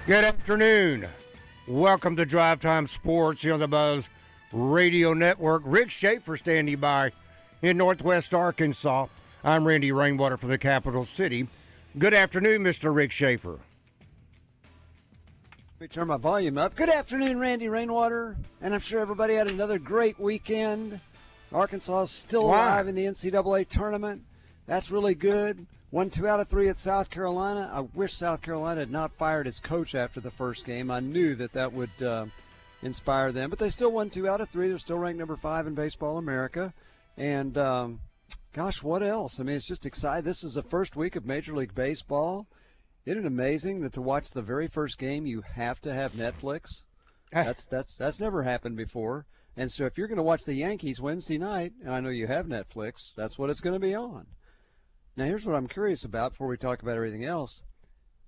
Good afternoon. Welcome to Drive Time Sports here on the Buzz Radio Network. Rick Schaeffer standing by in Northwest Arkansas. I'm Randy Rainwater from the capital city. Good afternoon, Mr. Rick Schaeffer. Let me turn my volume up. Good afternoon, Randy Rainwater. And I'm sure everybody had another great weekend. Arkansas is still alive in the NCAA tournament. That's really good. Won 2 out of 3 at South Carolina. I wish South Carolina had not fired its coach after the first game. I knew that would inspire them. But they still won 2 out of 3. They're still ranked number 5 in Baseball America. And, gosh, what else? I mean, it's just exciting. This is the first week of Major League Baseball. Isn't it amazing that to watch the very first game you have to have Netflix? That's never happened before. And so if you're going to watch the Yankees Wednesday night, and I know you have Netflix, that's what it's going to be on. Now, here's what I'm curious about before we talk about everything else.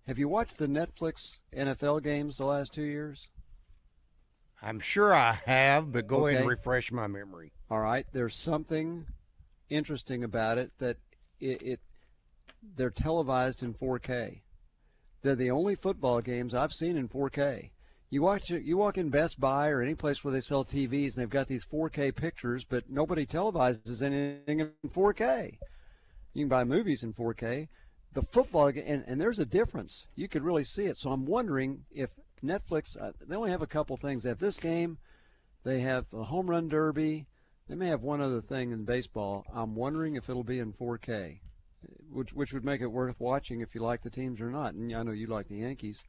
Have you watched the Netflix NFL games the last 2 years? I'm sure I have, but go ahead and refresh my memory. All right. There's something interesting about it that they're televised in 4K. They're the only football games I've seen in 4K. You walk in Best Buy or any place where they sell TVs, and they've got these 4K pictures, but nobody televises anything in 4K. You can buy movies in 4K. The football, and there's a difference. You could really see it. So I'm wondering if Netflix, they only have a couple things. They have this game. They have the home run derby. They may have one other thing in baseball. I'm wondering if it'll be in 4K, which would make it worth watching if you like the teams or not. And I know you like the Yankees.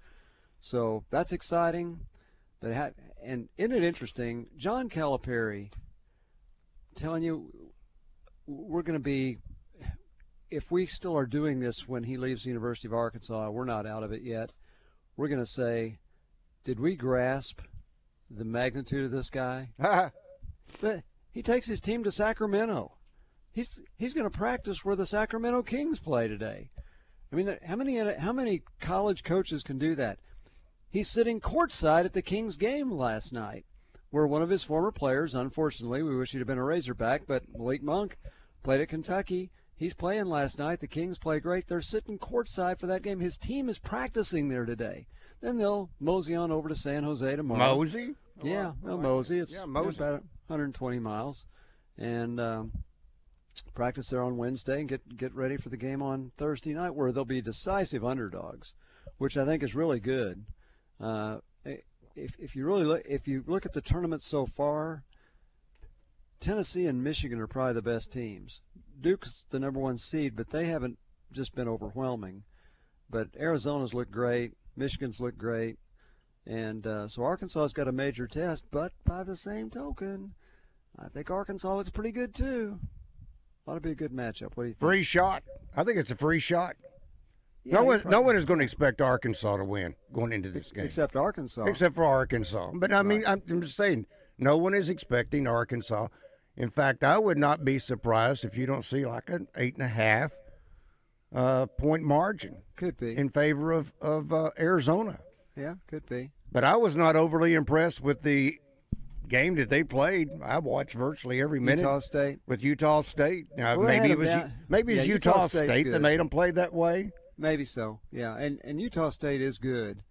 So that's exciting. But and isn't it interesting? John Calipari telling you we're going to be, if we still are doing this when he leaves the University of Arkansas, we're not out of it yet. We're going to say, did we grasp the magnitude of this guy? But he takes his team to Sacramento. He's going to practice where the Sacramento Kings play today. I mean, how many college coaches can do that? He's sitting courtside at the Kings game last night, where one of his former players, unfortunately, we wish he'd have been a Razorback, but Malik Monk played at Kentucky. He's playing last night. The Kings play great. They're sitting courtside for that game. His team is practicing there today. Then they'll mosey on over to San Jose tomorrow. Mosey? Yeah, they'll mosey. It's mosey. About 120 miles. And practice there on Wednesday and get ready for the game on Thursday night, where they'll be decisive underdogs, which I think is really good. If you look at the tournament so far, Tennessee and Michigan are probably the best teams. Duke's the number 1 seed, but they haven't just been overwhelming. But Arizona's looked great. Michigan's looked great. And so Arkansas's got a major test. But by the same token, I think Arkansas looks pretty good too. Ought to be a good matchup. What do you think? Free shot. I think it's a free shot. Yeah, no one is going to expect Arkansas to win going into this game. Except Arkansas. Except for Arkansas. But, I mean, I'm just saying, no one is expecting Arkansas. In fact, I would not be surprised if you don't see like an 8.5 point margin. Could be. In favor of Arizona. Yeah, could be. But I was not overly impressed with the game that they played. I watched virtually every minute. Utah State. With Utah State. Now, Well, maybe it's Utah State that made them play that way. Maybe so, yeah. And Utah State is good.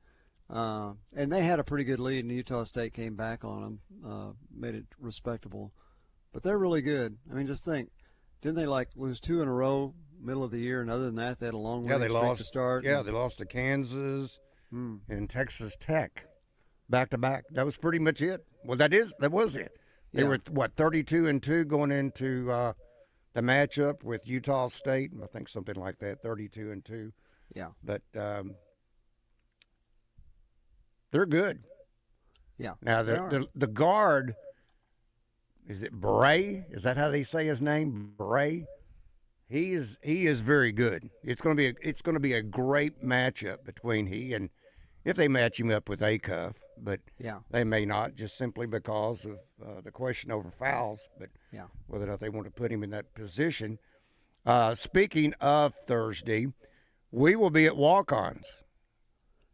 And they had a pretty good lead, and Utah State came back on them, made it respectable. But they're really good. I mean, just think, didn't they lose 2 in a row middle of the year? And other than that, they had a long way to start. Yeah, they lost to Kansas and Texas Tech back to back. That was pretty much it. Well, that was it. They were 32-2 going into the matchup with Utah State. I think something like that, 32-2. Yeah. But they're good. Yeah. Now the guard. Is it Bray? Is that how they say his name? Bray? He is very good. It's going to be a great matchup between he and, if they match him up with Acuff, but they may not, just simply because of the question over fouls, but whether or not they want to put him in that position. Speaking of Thursday, we will be at Walk-Ons.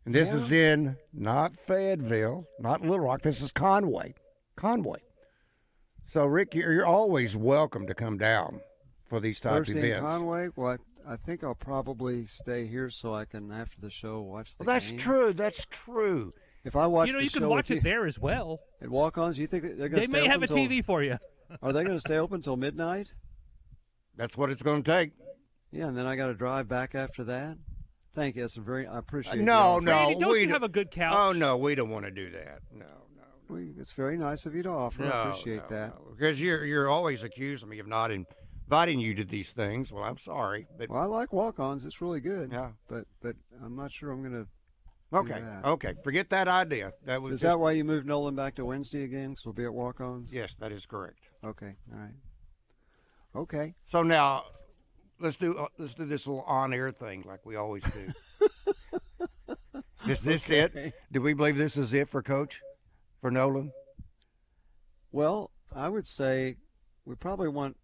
And this is in not Fayetteville, not Little Rock. This is Conway. So, Rick, you're always welcome to come down for these type Thursday events. In Conway, what? I think I'll probably stay here so I can, after the show, watch the Well, that's game. true. That's true. If I watch the you show can watch with it there as well. at Walk-Ons, you think they're going to They stay may open have a till, TV for you. Are they going to stay open till midnight? That's what it's going to take. Yeah, and then I got to drive back after that. Thank you. I appreciate it. No, no. Randy, don't we you don't- have a good couch? Oh, no, we don't want to do that. No. It's very nice of you to offer. I appreciate that. No. Because you're always accusing me of not inviting you to these things. Well, I'm sorry, but Well, I like Walk-Ons. It's really good. yeah. But I'm not sure I'm going to. Okay, that. okay. Forget that idea. That was Is that why you moved Nolan back to Wednesday again? Because we'll be at Walk-Ons? Yes, that is correct. Okay. All right. Okay. So now, let's do this little on-air thing like we always do. Is this it? Do we believe this is it for Coach, for Nolan? Well, I would say we probably want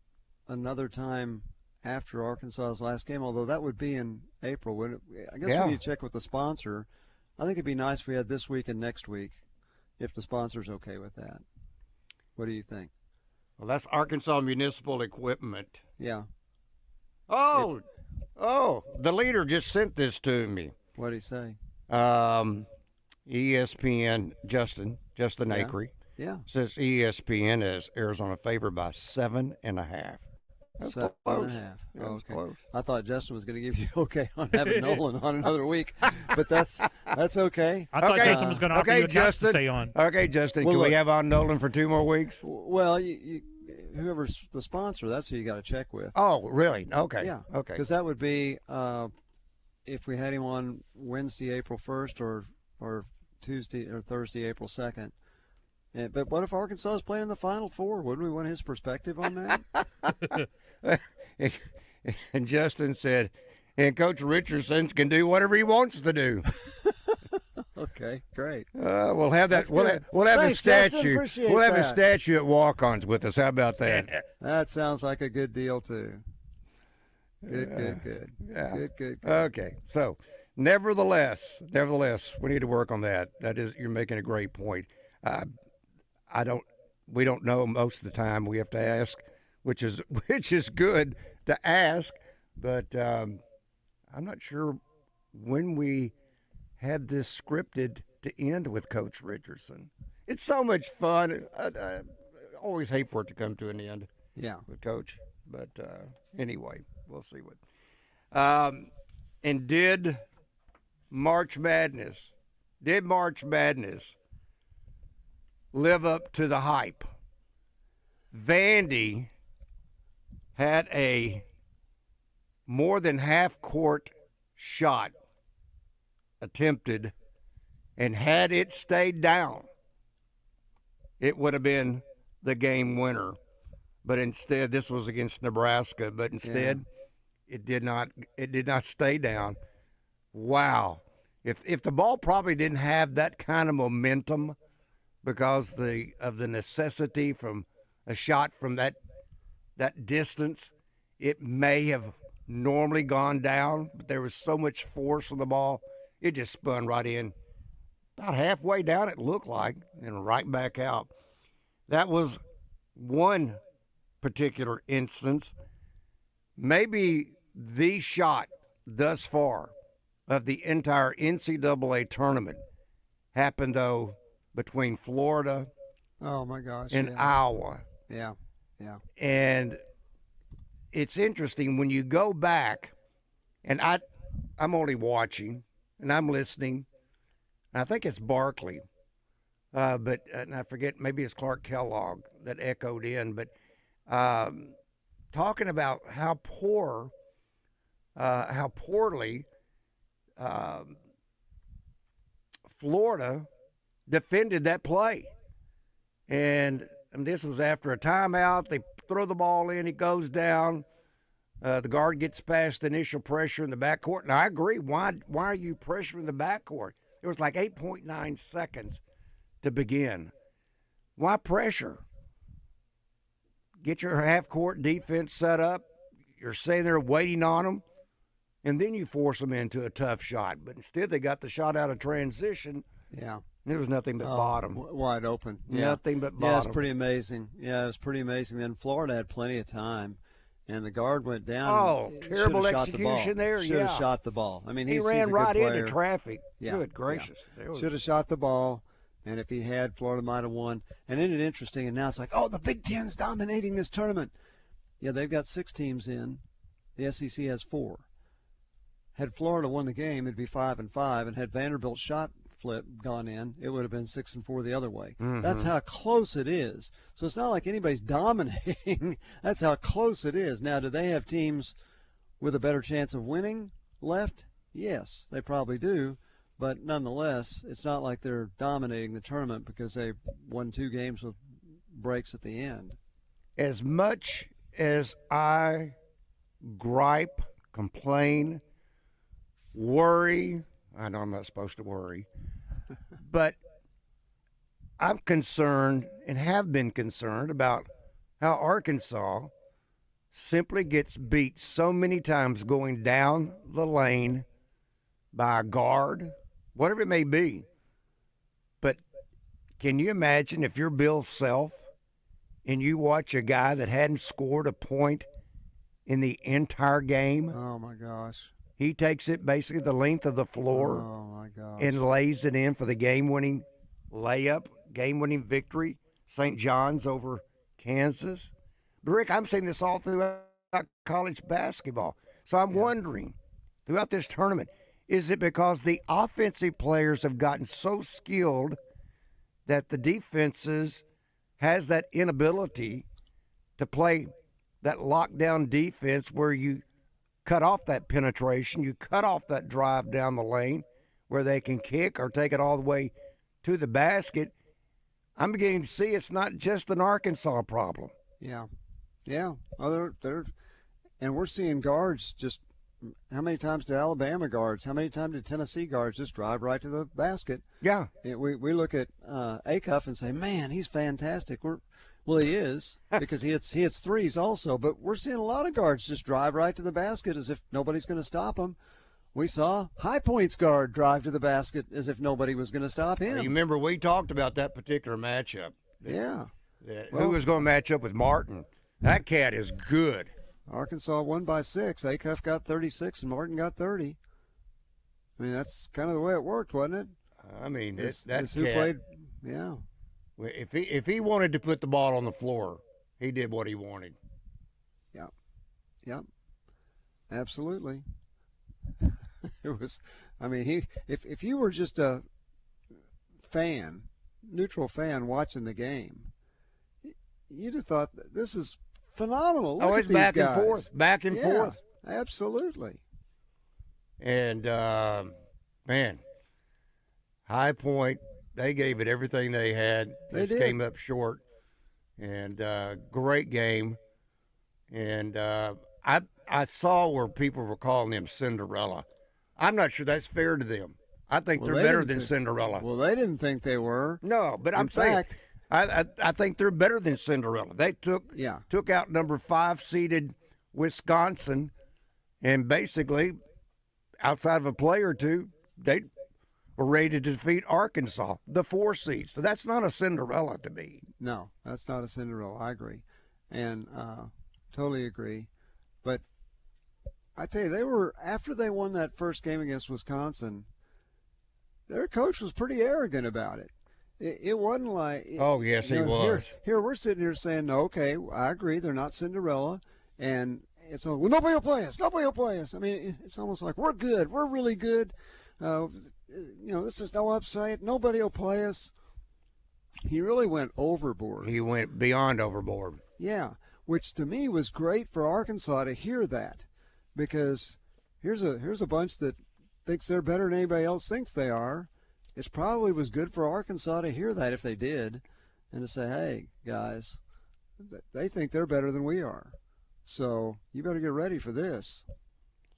another time after Arkansas's last game, although that would be in April. I guess Yeah. we need to check with the sponsor. I think it'd be nice if we had this week and next week, if the sponsor's okay with that. What do you think? Well, that's Arkansas Municipal Equipment. Yeah. Oh, the leader just sent this to me. What did he say? ESPN, Justin Yeah. Acree, Yeah. says ESPN is Arizona favored by 7.5. That's 7.5. Yeah, Oh, that's okay. close. I thought Justin was going to give you okay on having Nolan on another week, but that's okay. I thought Okay. Justin was going to offer Okay, you a couch Justin. to stay on. Okay, Justin, Well, can we look- have on Nolan for 2 more weeks? Well, whoever's the sponsor, that's who you got to check with. Oh, really? Okay. Yeah. Okay. Because that would be if we had him on Wednesday, April 1st, or Tuesday or Thursday, April 2nd. But what if Arkansas is playing in the Final Four? Wouldn't we want his perspective on that? And Justin said, and Coach Richardson can do whatever he wants to do. Okay, great. We'll have that. That's We'll good. have Thanks, a Justin. statue. Appreciate We'll have a that. statue at Walk-Ons with us. How about that? That sounds like a good deal too. Good. Yeah. Good. Okay. So, nevertheless, we need to work on that. You're making a great point. We don't know most of the time. We have to ask, which is good to ask, but I'm not sure when we had this scripted to end with Coach Richardson. It's so much fun. I always hate for it to come to an end Yeah. with Coach, but anyway, we'll see what. And did March Madness live up to the hype? Vandy had a more than half-court shot attempted, and had it stayed down, it would have been the game winner. But instead, this was against Nebraska. But instead, it did not stay down. Wow! If the ball probably didn't have that kind of momentum because of the necessity from a shot from that distance, it may have normally gone down. But there was so much force on the ball, it just spun right in, about halfway down. It looked like, and right back out. That was one particular instance, maybe the shot thus far of the entire NCAA tournament happened, though, between Florida Oh my gosh. and yeah. Iowa. Yeah. And it's interesting when you go back, and I'm only watching and I'm listening. And I think it's Barkley, but and I forget, maybe it's Clark Kellogg that echoed in, but talking about how poorly Florida defended that play. And this was after a timeout. They throw the ball in. It goes down. The guard gets past the initial pressure in the backcourt. And I agree. Why are you pressuring the backcourt? It was like 8.9 seconds to begin. Why pressure? Get your half-court defense set up. You're sitting there waiting on them. And then you force them into a tough shot. But instead, they got the shot out of transition. Yeah. It was nothing but bottom. Wide open. Yeah. Nothing but bottom. Yeah, it's pretty amazing. Yeah, it was pretty amazing. Then Florida had plenty of time. and the guard went down. Oh, terrible should've shot the ball. execution there. Should have Yeah. shot the ball. I mean, He he's ran a good right player. into traffic. Yeah, Good gracious. Yeah. Should have shot the ball, and if he had, Florida might have won. And isn't it interesting? And now it's like, oh, the Big Ten's dominating this tournament. Yeah, they've got 6 teams in. The SEC has 4. Had Florida won the game, it'd be 5-5, and had Vanderbilt's shot flip gone in, it would have been 6-4 the other way. Mm-hmm. That's how close it is. So it's not like anybody's dominating. That's how close it is. Now, do they have teams with a better chance of winning left? Yes, they probably do. But nonetheless, it's not like they're dominating the tournament because they won 2 games with breaks at the end. As much as I gripe, complain, worry, I know I'm not supposed to worry, but I'm concerned and have been concerned about how Arkansas simply gets beat so many times going down the lane by a guard, whatever it may be. But can you imagine if you're Bill Self and you watch a guy that hadn't scored a point in the entire game? Oh, my gosh. He takes it basically the length of the floor Oh, my gosh. and lays it in for the game-winning layup, game-winning victory, St. John's over Kansas. But, Rick, I'm seeing this all throughout college basketball. So I'm wondering, throughout this tournament, is it because the offensive players have gotten so skilled that the defenses has that inability to play that lockdown defense where you cut off that penetration, you cut off that drive down the lane where they can kick or take it all the way to the basket? I'm beginning to see it's not just an Arkansas problem. Yeah. Yeah. Oh, and we're seeing guards just how many times did Alabama guards, how many times did Tennessee guards just drive right to the basket? Yeah. We look at Acuff and say, man, he's fantastic. Well, he is because he hits threes also, but we're seeing a lot of guards just drive right to the basket as if nobody's going to stop him. We saw High Point's guard drive to the basket as if nobody was going to stop him. You remember we talked about that particular matchup. Yeah. Who was going to match up with Martin? That cat is good. Arkansas won by 6. Acuff got 36 and Martin got 30. I mean, that's kind of the way it worked, wasn't it? I mean, that who cat. played, yeah. If he wanted to put the ball on the floor, he did what he wanted. Yeah, absolutely. It was. I mean, if you were just a fan, neutral fan watching the game, you'd have thought this is phenomenal. Look It's at these back guys. and forth, back and forth. Absolutely. And man, High Point, they gave it everything they had. They did. Came up short, and great game. And I saw where people were calling them Cinderella. I'm not sure that's fair to them. I think they're better than Cinderella. Well, they didn't think they were. No, but I'm In fact, saying I think they're better than Cinderella. They took out number 5 seeded Wisconsin, and basically, outside of a play or two, they were ready to defeat Arkansas, the 4 seed. So that's not a Cinderella to me. No, that's not a Cinderella. I agree, and totally agree. But I tell you, they were after they won that first game against Wisconsin. Their coach was pretty arrogant about it. It wasn't like, oh yes, he was. Here we're sitting here saying, no, okay, I agree, they're not Cinderella, and it's well, nobody will play us. Nobody will play us. I mean, it's almost like we're good, we're really good. This is no upset. Nobody will play us. He really went overboard. He went beyond overboard. Yeah, which to me was great for Arkansas to hear that, because here's a bunch that thinks they're better than anybody else thinks they are. It probably was good for Arkansas to hear that if they did, and to say, hey, guys, they think they're better than we are. So you better get ready for this.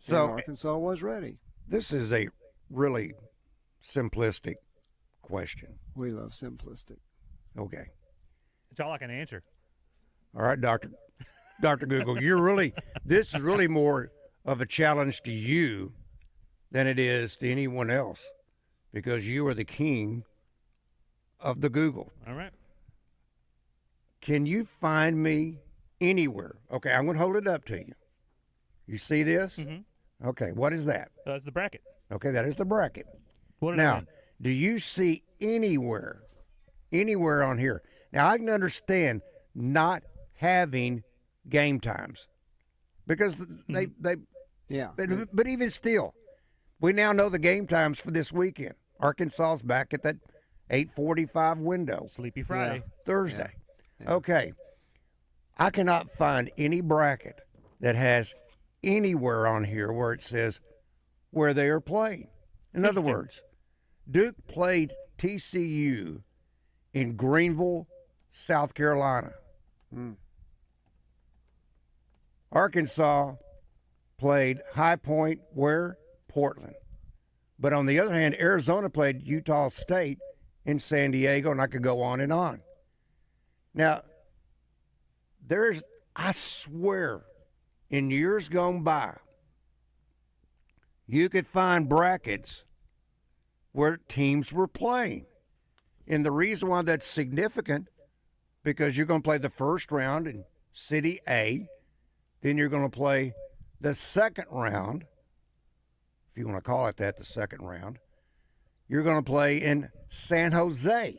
So and Arkansas was ready. This is a really simplistic question. We love simplistic. Okay. It's all I can answer. All right, Dr. Google, this is really more of a challenge to you than it is to anyone else, because you are the king of the Google. All right. Can you find me anywhere. Okay, I'm going to hold it up to you. You see this? Mm-hmm. Okay, what is that? That's the bracket. Okay, that is the bracket. What did I Now, win? do you see anywhere on here? Now, I can understand not having game times because they Yeah. but even still, we now know the game times for this weekend. Arkansas's back at that 8:45 window. Sleepy Friday. Thursday. Yeah. Okay. I cannot find any bracket that has anywhere on here where it says where they are playing. In other words, Duke played TCU in Greenville, South Carolina. Arkansas played High Point, where? Portland. But on the other hand, Arizona played Utah State in San Diego, and I could go on and on. Now, I swear, in years gone by, you could find brackets where teams were playing. And the reason why that's significant, because you're going to play the first round in City A, then you're going to play the second round, if you want to call it that, the second round. You're going to play in San Jose,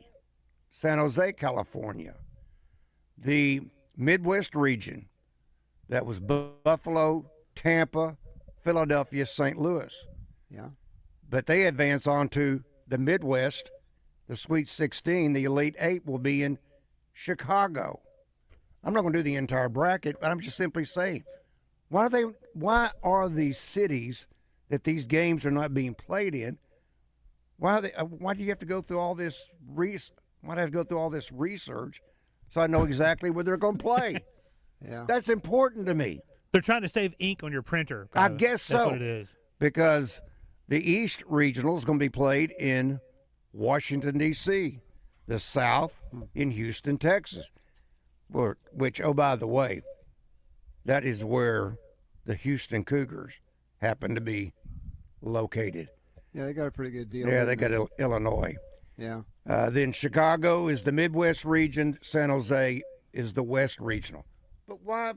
California. The Midwest region, that was Buffalo, Tampa, Philadelphia, St. Louis. Yeah. But they advance on to the Midwest, the Sweet 16. The Elite Eight will be in Chicago. I'm not going to do the entire bracket, but I'm just simply saying, why are these cities that these games are not being played in? Why do you have to go through all this research so I know exactly where they're going to play? Yeah. That's important to me. They're trying to save ink on your printer. I guess so. That's what it is. Because the East Regional is going to be played in Washington, D.C., the South in Houston, Texas, which, oh, by the way, that is where the Houston Cougars happen to be located. Yeah, they got a pretty good deal. Yeah, they got Illinois. Yeah. Then Chicago is the Midwest region. San Jose is the West Regional. But why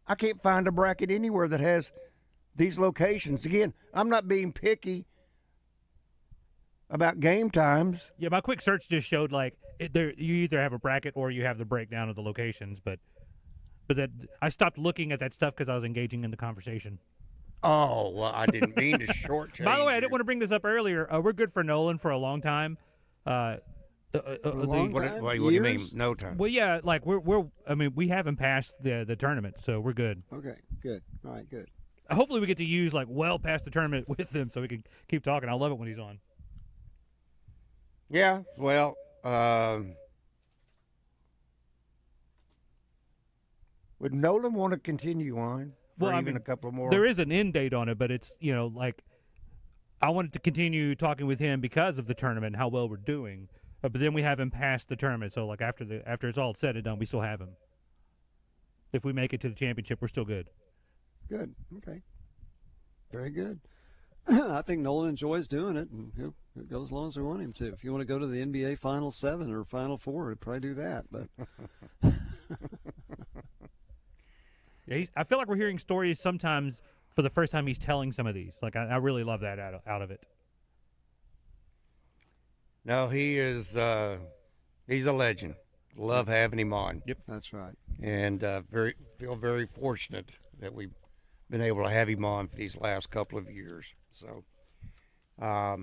I can't find a bracket anywhere that has these locations. Again, I'm not being picky about game times. Yeah, my quick search just showed you either have a bracket or you have the breakdown of the locations. But that I stopped looking at that stuff because I was engaging in the conversation. Oh, well, I didn't mean to shortchange. By the way, I you. didn't want to bring this up earlier. We're good for Nolan for a long time. Long What do you mean? No time. Well, yeah, we haven't passed the tournament, so we're good. Okay, good. All right, good. Hopefully, we get to use well past the tournament with him, so we can keep talking. I love it when he's on. Yeah, well, would Nolan want to continue on for even a couple more? There is an end date on it, but it's I wanted to continue talking with him because of the tournament and how well we're doing. But then we have him past the tournament, so after it's all said and done, we still have him. If we make it to the championship, we're still good. Good. Okay. Very good. I think Nolan enjoys doing it, and he'll go as long as we want him to. If you want to go to the NBA Final 7 or Final 4, he'd probably do that. But Yeah, I feel like we're hearing stories sometimes for the first time he's telling some of these. I really love that out of it. No, he is. He's a legend. Love having him on. Yep, that's right. And feel very fortunate that we've been able to have him on for these last couple of years. So, if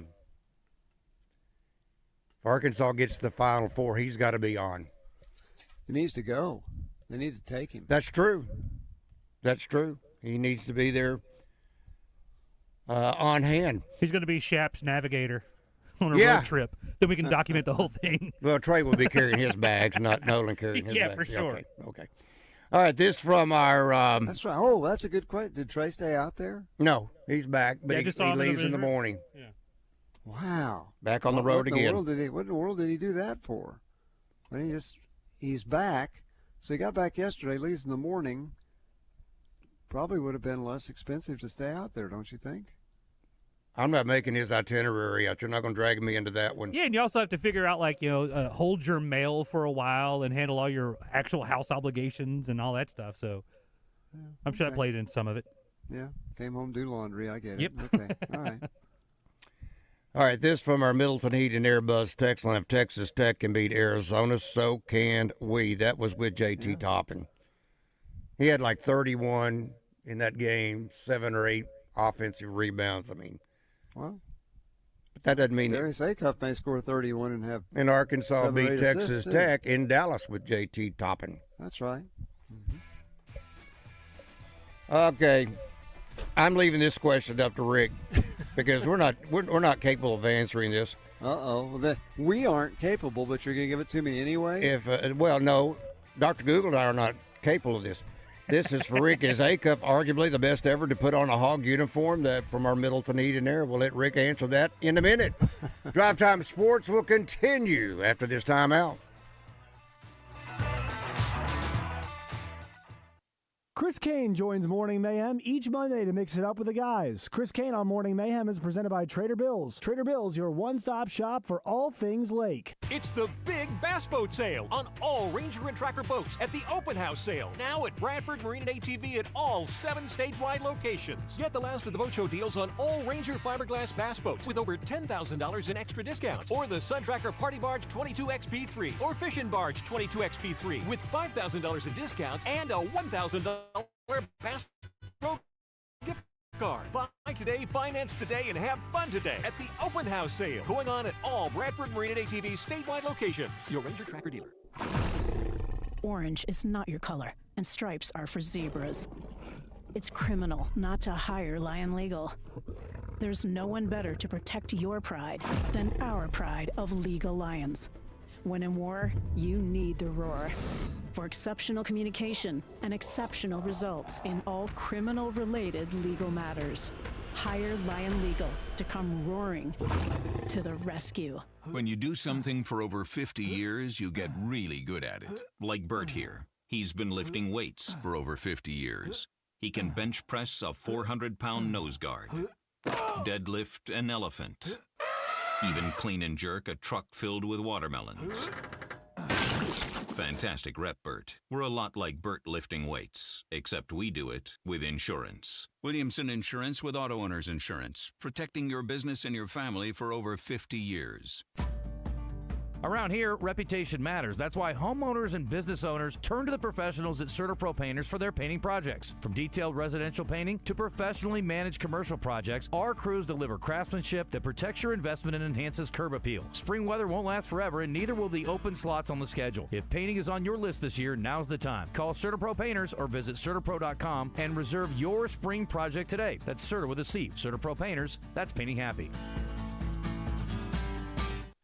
Arkansas gets to the Final Four, he's got to be on. He needs to go. They need to take him. That's true. That's true. He needs to be there on hand. He's going to be Shap's navigator on a Yeah. road trip. Then we can document the whole thing. Well, Trey will be carrying his bags, not Nolan carrying his Yeah, bags. for sure. Okay. All right, this from our That's right. Oh, that's a good question. Did Trey stay out there? no, he's back, but Yeah, I he just saw him leaves in the visitor. morning. Yeah. Wow. Back on the road again. What in the world did he do that for? When he's back. So he got back yesterday, leaves in the morning. Probably would have been less expensive to stay out there, don't you think? I'm not making his itinerary out. You're not going to drag me into that one. Yeah, and you also have to figure out, like, hold your mail for a while and handle all your actual house obligations and all that stuff. So I'm sure that played in some of it. Yeah, came home, do laundry. I get it. Yep. Okay, all right. All right, this from our Middleton Heat and Airbuzz text line. If Texas Tech can beat Arizona, so can we. That was with JT Toppin. He had like 31 in that game, 7 or 8 offensive rebounds. I mean, Well, but that doesn't mean Darius Acuff may score 31 and have. and Arkansas 7 or beat 8 Texas assists, too. Tech in Dallas with JT Toppin. That's right. Okay, I'm leaving this question up to Rick because we're not capable of answering this. Well, we aren't capable, but you're going to give it to me anyway? If no, Dr. Google and I are not capable of this. This is for Rick. Is Acuff arguably the best ever to put on a Hog uniform? That from our Middleton Heat in there. We'll let Rick answer that in a minute. Drive Time Sports will continue after this timeout. Chris Kane joins Morning Mayhem each Monday to mix it up with the guys. Chris Kane on Morning Mayhem is presented by Trader Bill's. Trader Bill's, your one-stop shop for all things lake. It's the big bass boat sale on all Ranger and Tracker boats at the open house sale. Now at Bradford Marine and ATV at all 7 statewide locations. Get the last of the boat show deals on all Ranger fiberglass bass boats with over $10,000 in extra discounts. Or the Sun Tracker Party Barge 22XP3 or Fishing Barge 22XP3 with $5,000 in discounts and a $1,000 Bass Pro gift card. Buy today, finance today, and have fun today at the open house sale going on at all Bradford Marine and ATV statewide locations. Your Ranger Tracker dealer. Orange is not your color, and stripes are for zebras. It's criminal not to hire Lion Legal. There's no one better to protect your pride than our pride of legal lions. When in war, you need the roar. For exceptional communication and exceptional results in all criminal-related legal matters. Hire Lion Legal to come roaring to the rescue. When you do something for over 50 years, you get really good at it. Like Bert here. He's been lifting weights for over 50 years. He can bench press a 400-pound nose guard, deadlift an elephant, even clean and jerk a truck filled with watermelons. Fantastic rep, Bert. We're a lot like Bert lifting weights, except we do it with insurance. Williamson Insurance with Auto Owners Insurance, protecting your business and your family for over 50 years. Around here, reputation matters. That's why homeowners and business owners turn to the professionals at CertaPro Painters for their painting projects. From detailed residential painting to professionally managed commercial projects, our crews deliver craftsmanship that protects your investment and enhances curb appeal. Spring weather won't last forever, and neither will the open slots on the schedule. If painting is on your list this year, now's the time. Call CertaPro Painters or visit CertaPro.com and reserve your spring project today. That's Certa with a C. CertaPro Painters, that's painting happy.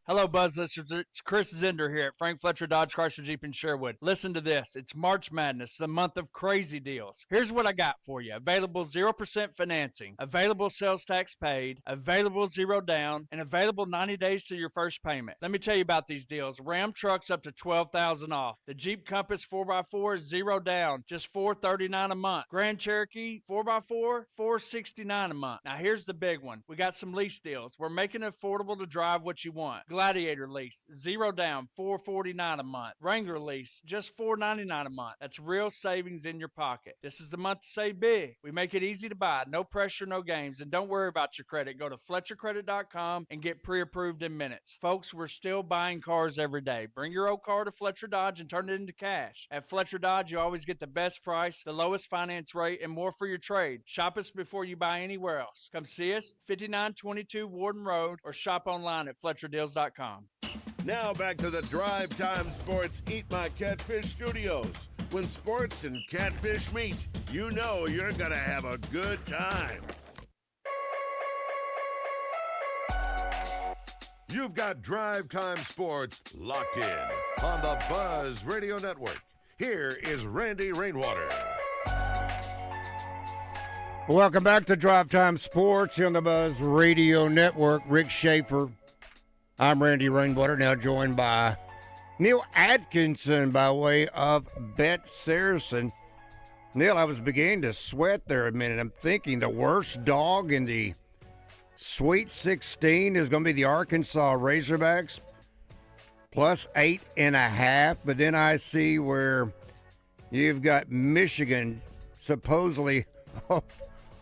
Hello, Buzz listeners. It's Chris Zender here at Frank Fletcher Dodge Chrysler Jeep in Sherwood. Listen to this. It's March Madness, the month of crazy deals. Here's what I got for you. Available 0% financing, available sales tax paid, available 0 down, and available 90 days to your first payment. Let me tell you about these deals. Ram trucks up to $12,000 off. The Jeep Compass 4x4 0 down, just $439 a month. Grand Cherokee 4x4, $469 a month. Now here's the big one. We got some lease deals. We're making it affordable to drive what you want. Gladiator lease, 0 down, $449 a month. Wrangler lease, just $499 a month. That's real savings in your pocket. This is the month to save big. We make it easy to buy, no pressure, no games, and don't worry about your credit. Go to FletcherCredit.com and get pre-approved in minutes. Folks, we're still buying cars every day. Bring your old car to Fletcher Dodge and turn it into cash. At Fletcher Dodge, you always get the best price, the lowest finance rate, and more for your trade. Shop us before you buy anywhere else. Come see us, 5922 Warden Road, or shop online at FletcherDeals.com. Now back to the Drive Time Sports Eat My Catfish studios. When sports and catfish meet, you know you're going to have a good time. You've got Drive Time Sports locked in on the Buzz Radio Network. Here is Randy Rainwater. Welcome back to Drive Time Sports on the Buzz Radio Network. Rick Schaeffer. I'm Randy Rainwater, now joined by Neal Atkinson by way of Bet Saracen. Neal, I was beginning to sweat there a minute. I'm thinking the worst dog in the Sweet 16 is going to be the Arkansas Razorbacks plus 8.5. But then I see where you've got Michigan supposedly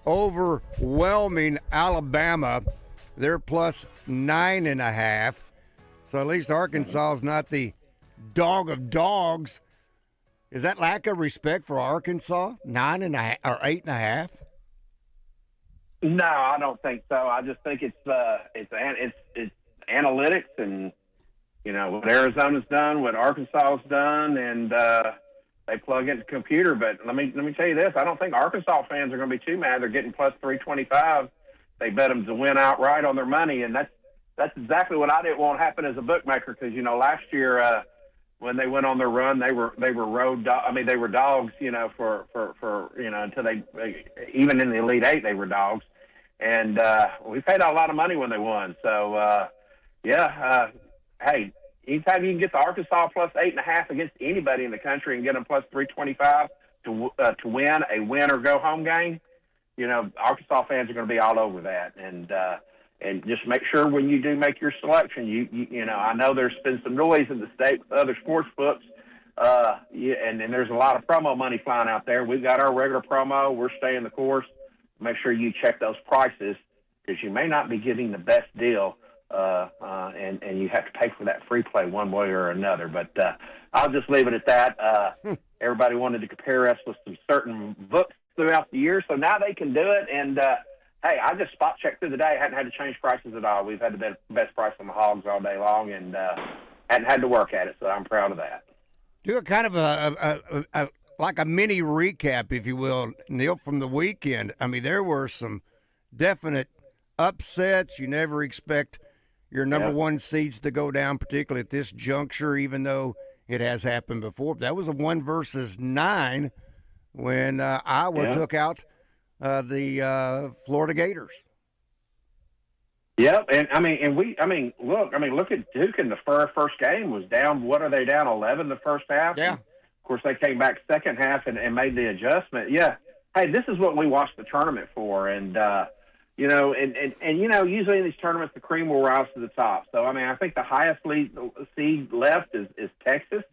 overwhelming Alabama. They're plus 9.5. So at least Arkansas is not the dog of dogs. Is that lack of respect for Arkansas? 9.5 or 8.5? No, I don't think so. I just think it's analytics and what Arizona's done, what Arkansas's done, and they plug into the computer. But let me tell you this: I don't think Arkansas fans are going to be too mad. They're getting plus 325. They bet them to win outright on their money, and that's exactly what I didn't want to happen as a bookmaker. Because last year when they went on their run, they were road. They were dogs. For until they even in the Elite Eight they were dogs, and we paid out a lot of money when they won. So hey, anytime you can get the Arkansas plus 8.5 against anybody in the country and get them plus 325 to win a win or go home game, Arkansas fans are going to be all over that. And just make sure when you do make your selection, you I know there's been some noise in the state with other sports books, and there's a lot of promo money flying out there. We've got our regular promo. We're staying the course. Make sure you check those prices because you may not be getting the best deal, and you have to pay for that free play one way or another. But I'll just leave it at that. Everybody wanted to compare us with some certain books throughout the year, so now they can do it. And hey, I just spot checked through the day. I hadn't had to change prices at all. We've had the best price on the hogs all day long, and hadn't had to work at it. So I'm proud of that. Do a kind of a like a mini recap, if you will, Neal, from the weekend. I mean, there were some definite upsets. You never expect your number one seeds to go down, particularly at this juncture, even though it has happened before. That was a 1-9 when Iowa took out the Florida Gators. Yep, look at Duke in the first game was down. What are they down 11 the first half? Yeah. Of course, they came back second half and made the adjustment. Yeah. Hey, this is what we watched the tournament for, and usually in these tournaments the cream will rise to the top. So I think the highest seed left is Texas,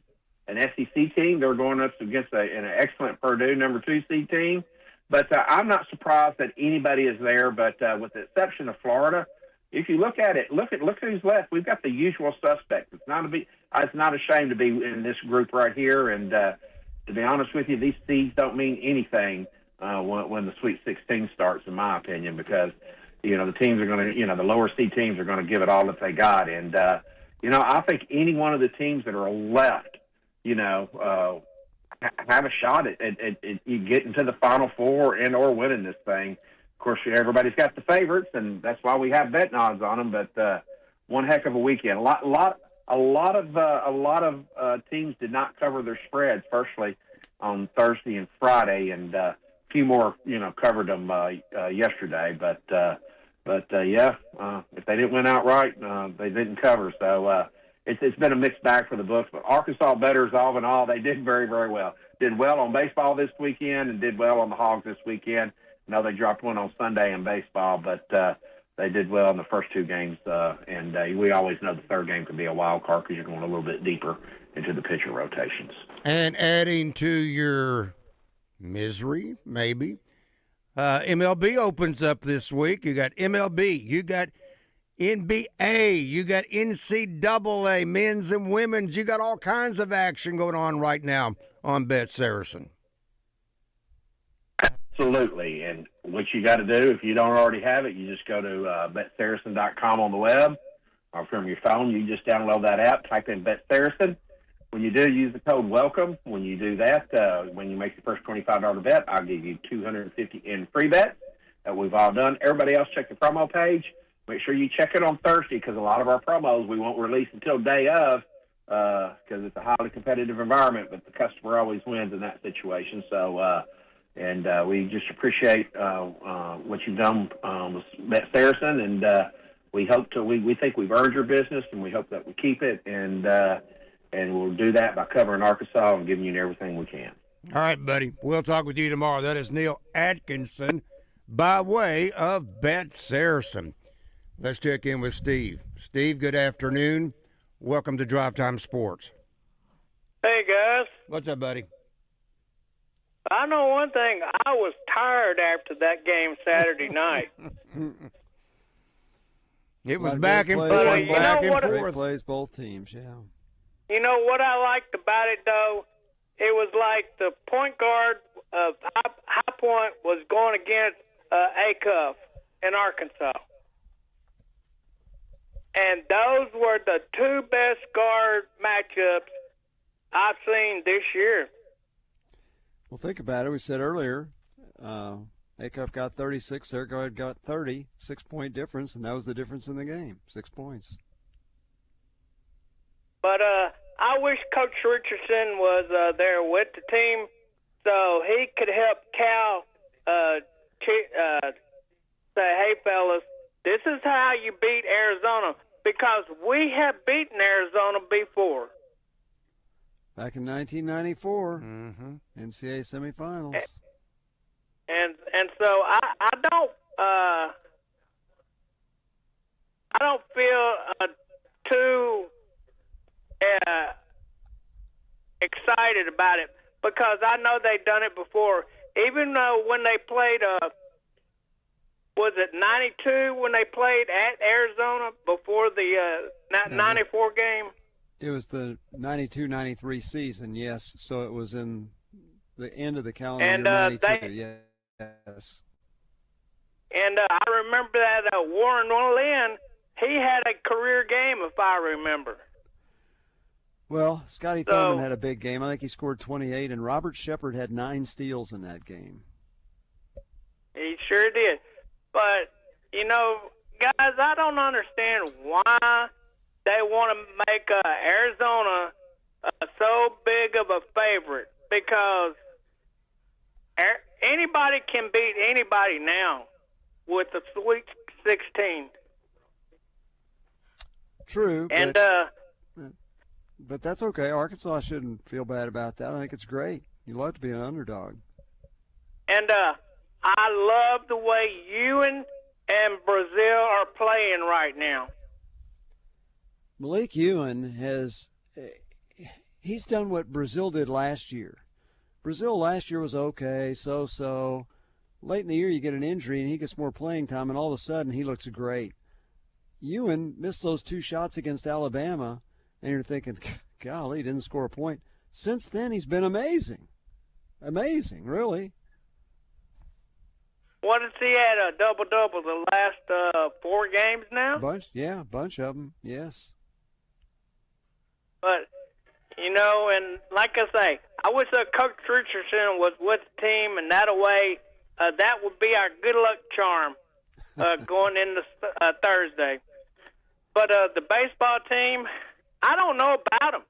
an SEC team. They're going up against an excellent Purdue number 2 seed team. But I'm not surprised that anybody is there. But with the exception of Florida, if you look at it, look who's left. We've got the usual suspects. It's not a shame to be in this group right here. And to be honest with you, these seeds don't mean anything when the Sweet 16 starts, in my opinion, because the teams are going to, the lower seed teams are going to give it all that they got. And I think any one of the teams that are left, have a shot at you getting to the Final Four and or winning this thing. Of course, everybody's got the favorites, and that's why we have betting odds on them. But one heck of a weekend. A lot of teams did not cover their spreads. Firstly, on Thursday and Friday, and a few more, covered them yesterday. But if they didn't win outright, they didn't cover. So it's been a mixed bag for the books. But Arkansas bettors, all in all, they did very, very well. Did well on baseball this weekend and did well on the Hogs this weekend. No, they dropped one on Sunday in baseball, but they did well in the first 2 games. And we always know the third game can be a wild card because you're going a little bit deeper into the pitcher rotations. And adding to your misery, maybe, MLB opens up this week. You got MLB, you got NBA, you got NCAA, men's and women's. You got all kinds of action going on right now on Bet Saracen. Absolutely. And what you got to do, if you don't already have it, you just go to BetSaracen.com on the web or from your phone. You just download that app, type in Bet Saracen. When you do, use the code WELCOME. When you do that, when you make your first $25 bet, I'll give you $250 in free bets that we've all done. Everybody else, check the promo page. Make sure you check it on Thursday because a lot of our promos we won't release until day of because it's a highly competitive environment, but the customer always wins in that situation. So, we just appreciate what you've done with Bet Saracen, and we think we've earned your business, and we hope that we keep it, and we'll do that by covering Arkansas and giving you everything we can. All right, buddy. We'll talk with you tomorrow. That is Neal Atkinson by way of Bet Saracen. Let's check in with Steve. Steve, good afternoon. Welcome to Drive Time Sports. Hey, guys. What's up, buddy? I know one thing. I was tired after that game Saturday night. It was back and forth, back and Great forth. plays both teams, yeah. You know what I liked about it, though? It was like the point guard of High Point was going against Acuff in Arkansas. And those were the two best guard matchups I've seen this year. Well, think about it. We said earlier, Acuff got 36, their guard got 30, 6-point difference, and that was the difference in the game, 6 points. But I wish Coach Richardson was there with the team so he could help Cal say, hey, fellas, this is how you beat Arizona, because we have beaten Arizona before. Back in 1994, NCAA semifinals. And so I don't feel too excited about it, because I know they've done it before. Even though when they played, was it 92 when they played at Arizona before the 94 game? It was the 92-93 season, yes. So it was in the end of the calendar year, 92, yes. And I remember that Warren Lynn, he had a career game, if I remember. Well, Scotty Thurman had a big game. I think he scored 28, and Robert Shepard had 9 steals in that game. He sure did. But, you know, guys, I don't understand why they want to make Arizona so big of a favorite, because anybody can beat anybody now with the Sweet 16. True. And but that's okay. Arkansas shouldn't feel bad about that. I think it's great. You love to be an underdog. And I love the way Ewan and Brazil are playing right now. Malik Ewan he's done what Brazil did last year. Brazil last year was okay, so. Late in the year you get an injury and he gets more playing time, and all of a sudden he looks great. Ewan missed those 2 shots against Alabama, and you're thinking, golly, he didn't score a point. Since then he's been amazing. Amazing, really. What has he had, a double-double the last 4 games now? Bunch of them, yes. But, you know, and like I say, I wish Coach Richardson was with the team, and that way that would be our good luck charm going into Thursday. But the baseball team, I don't know about them.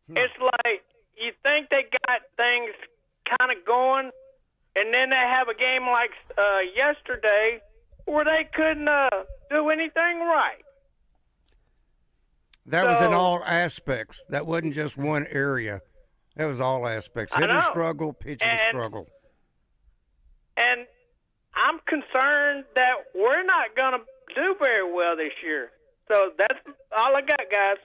It's like you think they got things kind of going, and then they have a game like yesterday where they couldn't do anything right. That was in all aspects. That wasn't just one area. That was all aspects. Hitting struggle, pitching struggle. And I'm concerned that we're not going to do very well this year. So that's all I got, guys.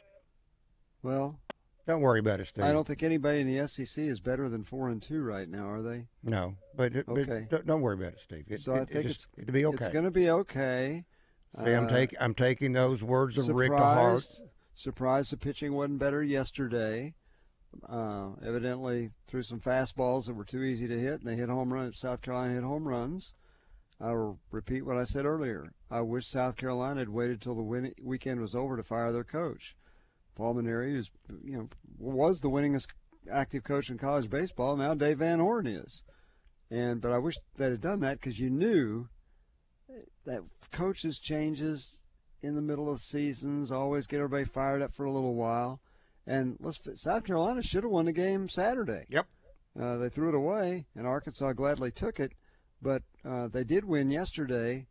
Well, don't worry about it, Steve. I don't think anybody in the SEC is better than 4-2 right now, are they? No, but don't worry about it, Steve. I think it'll be okay. It's going to be okay. See, I'm taking those words of Rick to heart. Surprised the pitching wasn't better yesterday. Evidently threw some fastballs that were too easy to hit, and they hit home runs. South Carolina hit home runs. I'll repeat what I said earlier. I wish South Carolina had waited till the weekend was over to fire their coach. Paul Maneri was the winningest active coach in college baseball. Now Dave Van Horn is. But I wish they'd have done that, because you knew that coaches changes in the middle of seasons always get everybody fired up for a little while. And South Carolina should have won the game Saturday. Yep. They threw it away, and Arkansas gladly took it. But they did win yesterday,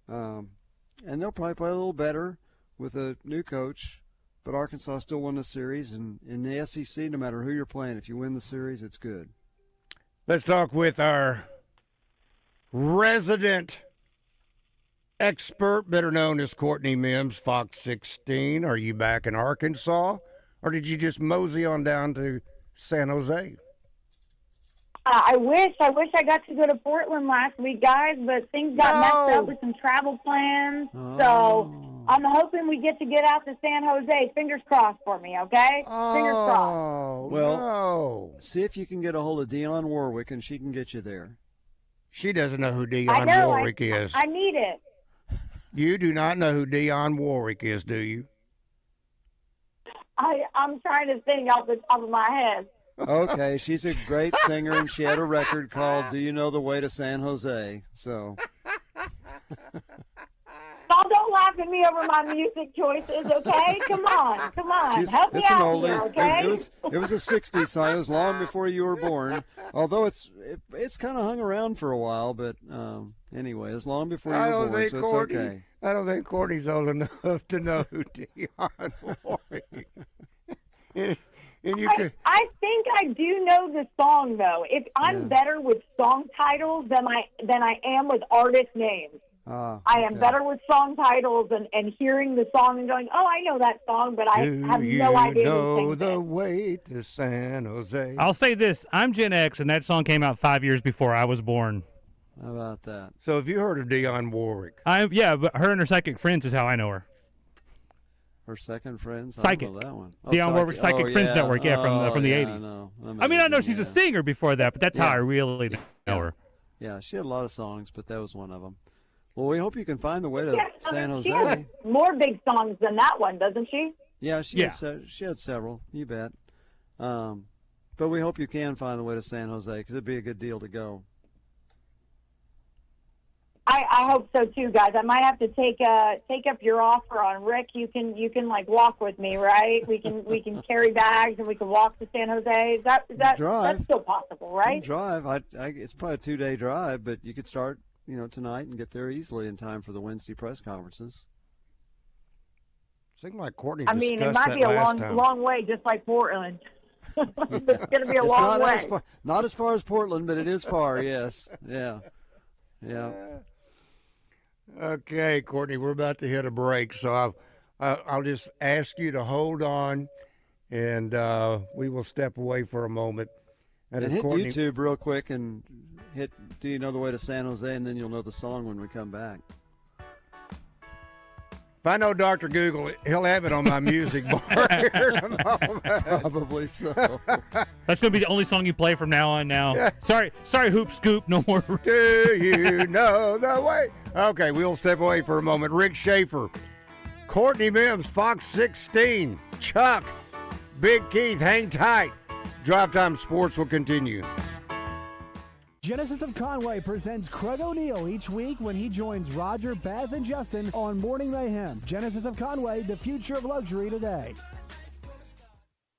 and they'll probably play a little better with a new coach. But Arkansas still won the series, and in the SEC, no matter who you're playing, if you win the series, it's good. Let's talk with our resident expert, better known as Courtney Mims, Fox 16. Are you back in Arkansas, or did you just mosey on down to San Jose? I wish I got to go to Portland last week, guys, but things got messed up with some travel plans. So I'm hoping we get out to San Jose. Fingers crossed for me, okay? Fingers crossed. Well, no. See if you can get a hold of Dionne Warwick, and she can get you there. She doesn't know who Dionne Warwick is. I need it. You do not know who Dionne Warwick is, do you? I'm trying to think off the top of my head. Okay, she's a great singer, and she had a record called "Do You Know the Way to San Jose?" So, don't laugh at me over my music choices, okay? Come on, help me out here, okay? It was a '60s song. It was long before you were born. Although it's kind of hung around for a while, but anyway, it's long before you were born, so it's okay. I don't think Courtney's old enough to know who Dionne Warwick. I think I do know the song though. If I'm better with song titles than I am with artist names. I am better with song titles and hearing the song and going, oh, I know that song, but I have no idea who sings the way to San Jose. I'll say this: I'm Gen X, and that song came out 5 years before I was born. How about that? So, have you heard of Dionne Warwick? Yeah, but her and her Psychic Friends is how I know her. Her second friends? Psychic. I don't know that one. Dionne Warwick's Psychic Friends Network, from the 80s. I know she's a singer before that, but that's how I really know her. Yeah, she had a lot of songs, but that was one of them. Well, we hope you can find the way to San Jose. She has more big songs than that one, doesn't she? Yeah, she had several. You bet. But we hope you can find the way to San Jose because it'd be a good deal to go. I hope so too, guys. I might have to take up your offer on Rick. You can like walk with me, right? We can carry bags and we can walk to San Jose. Is that that's still possible, right? Drive. It's probably a 2-day drive, but you could start tonight and get there easily in time for the Wednesday press conferences. Seems like Courtney. I mean, it might be a long way, just like Portland. It's going to be a long way. Not as far as Portland, but it is far. Yes. Yeah. Okay, Courtney, we're about to hit a break, so I'll just ask you to hold on, and we will step away for a moment. And hit Courtney... YouTube real quick and hit "Do You Know the Way to San Jose?" and then you'll know the song when we come back. If I know Dr. Google, he'll have it on my music bar here in a moment. Probably so. That's going to be the only song you play from now on now. Yeah. Sorry, Hoop Scoop, no more. Do you know the way? Okay, we'll step away for a moment. Rick Schaeffer, Courtney Mims, Fox 16, Chuck, Big Keith, hang tight. Drive Time Sports will continue. Genesis of Conway presents Craig O'Neill each week when he joins Roger, Baz, and Justin on Morning Mayhem. Genesis of Conway, the future of luxury today.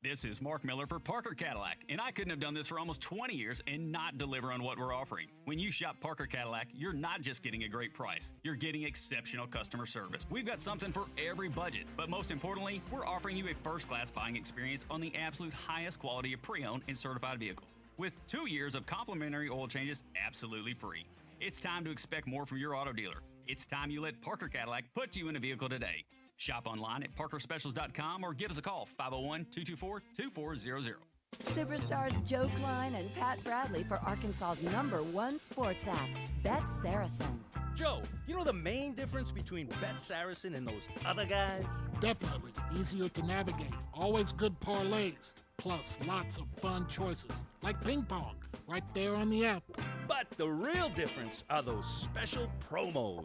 This is Mark Miller for Parker Cadillac, and I couldn't have done this for almost 20 years and not deliver on what we're offering. When you shop Parker Cadillac, you're not just getting a great price, you're getting exceptional customer service. We've got something for every budget, but most importantly, we're offering you a first-class buying experience on the absolute highest quality of pre-owned and certified vehicles, with 2 years of complimentary oil changes absolutely free. It's time to expect more from your auto dealer. It's time you let Parker Cadillac put you in a vehicle today. Shop online at parkerspecials.com or give us a call, 501-224-2400. Superstars Joe Klein and Pat Bradley for Arkansas's #1 sports app, Bet Saracen. Joe, you know the main difference between Bet Saracen and those other guys? Definitely. Easier to navigate. Always good parlays. Plus lots of fun choices, like ping pong, right there on the app. But the real difference are those special promos.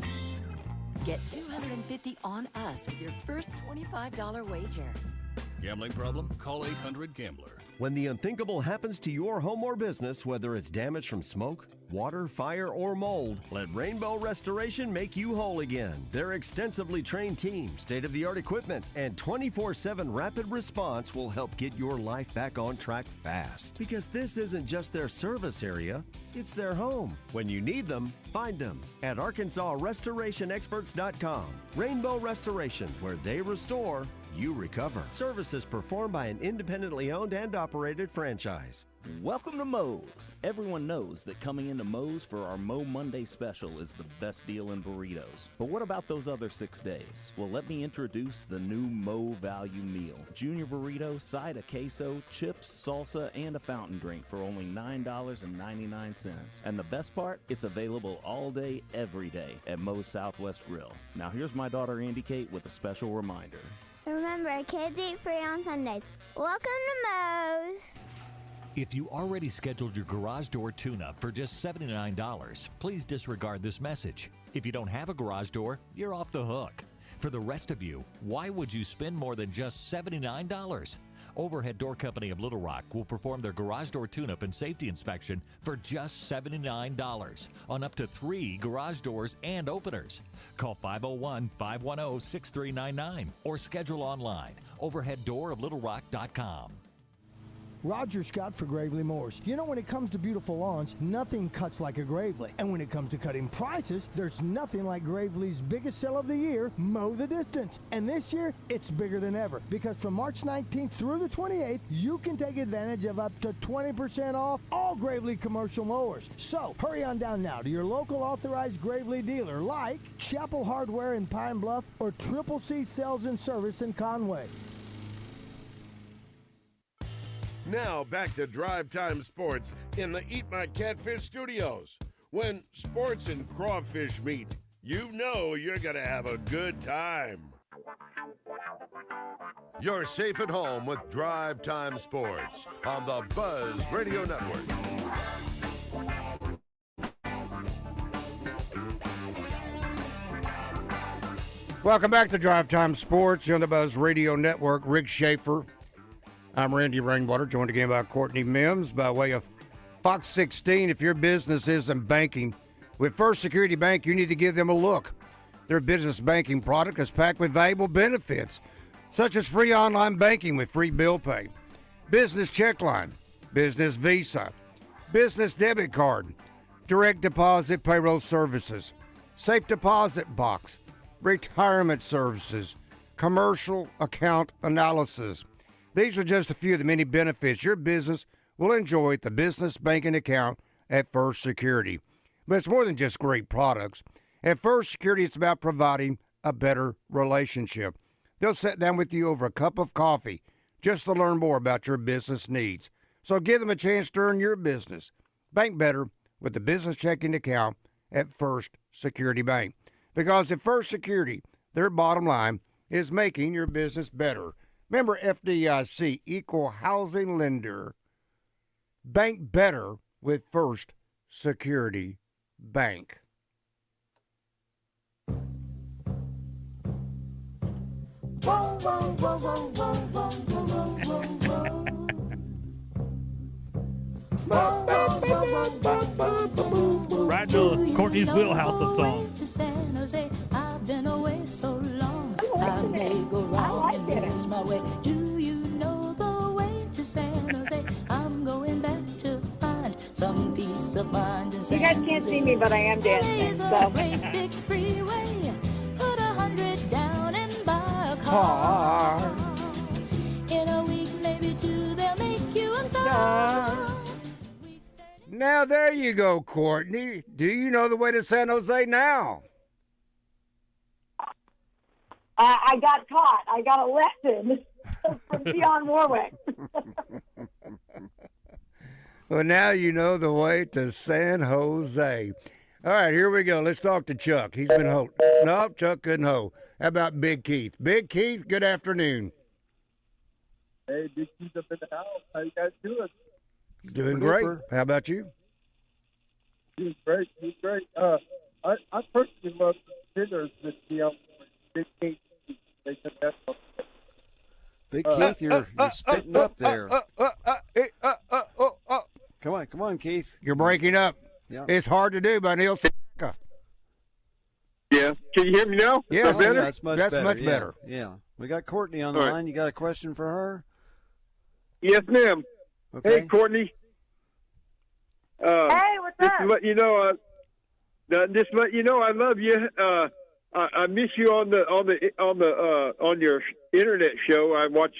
Get $250 on us with your first $25 wager. Gambling problem? Call 800-GAMBLER. When the unthinkable happens to your home or business, whether it's damage from smoke, water, fire, or mold, let Rainbow Restoration make you whole again. Their extensively trained team, state-of-the-art equipment, and 24/7 rapid response will help get your life back on track fast. Because this isn't just their service area, it's their home. When you need them, find them at ArkansasRestorationExperts.com. Rainbow Restoration, where they restore, you recover. Services performed by an independently owned and operated franchise. Welcome to Moe's. Everyone knows that coming into Moe's for our Mo Monday special is the best deal in burritos. But what about those other 6 days? Well, let me introduce the new Mo Value Meal. Junior burrito, side of queso, chips, salsa, and a fountain drink for only $9.99. And the best part? It's available all day, every day at Moe's Southwest Grill. Now here's my daughter Andy Kate with a special reminder. Remember, kids eat free on Sundays. Welcome to Moe's. If you already scheduled your garage door tune-up for just $79, please disregard this message. If you don't have a garage door, you're off the hook. For the rest of you, why would you spend more than just $79? Overhead Door Company of Little Rock will perform their garage door tune-up and safety inspection for just $79 on up to 3 garage doors and openers. Call 501-510-6399 or schedule online, overheaddooroflittlerock.com. Roger Scott for Gravely Moors. You know, when it comes to beautiful lawns, nothing cuts like a Gravely. And when it comes to cutting prices, there's nothing like Gravely's biggest sale of the year, Mow the Distance. And this year, it's bigger than ever, because from March 19th through the 28th, you can take advantage of up to 20% off all Gravely commercial mowers. So, hurry on down now to your local authorized Gravely dealer like Chapel Hardware in Pine Bluff or Triple C Sales and Service in Conway. Now back to Drive Time Sports in the Eat My Catfish studios. When sports and crawfish meet, you know you're going to have a good time. You're safe at home with Drive Time Sports on the Buzz Radio Network. Welcome back to Drive Time Sports on the Buzz Radio Network. Rick Schaeffer. I'm Randy Rainwater, joined again by Courtney Mims by way of Fox 16. If your business isn't banking with First Security Bank, you need to give them a look. Their business banking product is packed with valuable benefits, such as free online banking with free bill pay, business check line, business visa, business debit card, direct deposit payroll services, safe deposit box, retirement services, commercial account analysis. These are just a few of the many benefits your business will enjoy at the business banking account at First Security. But it's more than just great products. At First Security, it's about providing a better relationship. They'll sit down with you over a cup of coffee just to learn more about your business needs. So give them a chance to earn your business. Bank better with the business checking account at First Security Bank. Because at First Security, their bottom line is making your business better. Member FDIC, Equal Housing Lender. Bank better with First Security Bank. Right to Courtney's wheelhouse of songs. I've been away so long. I may go wrong and lose my way. Do you know the way to San Jose? I'm going back to find some peace of mind in San You guys can't see me, but I am dancing. So. Great big freeway. Put 100 down and buy a car. In a week, maybe 2, they'll make you a star. Now there you go, Courtney. Do you know the way to San Jose now? I got taught. I got a lesson from Dionne Warwick. Well, now you know the way to San Jose. All right, here we go. Let's talk to Chuck. He's been holding. No, Chuck couldn't hold. How about Big Keith? Big Keith, good afternoon. Hey, Big Keith up in the house. How you guys doing? Doing great. How about you? Doing great. Doing great. I personally love the dinners that Dionne Big Keith. Big Keith, you're spitting up there. Come on, Keith. You're breaking up. Yeah. It's hard to do by Neal Atkinson. Yeah. Can you hear me now? Yes. Yeah, that's much better. Better. Yeah. We got Courtney on the All right. line. You got a question for her? Yes, ma'am. Okay. Hey, Courtney. Hey, what's just up? To let you know, I love you. I miss you on your internet show. I watched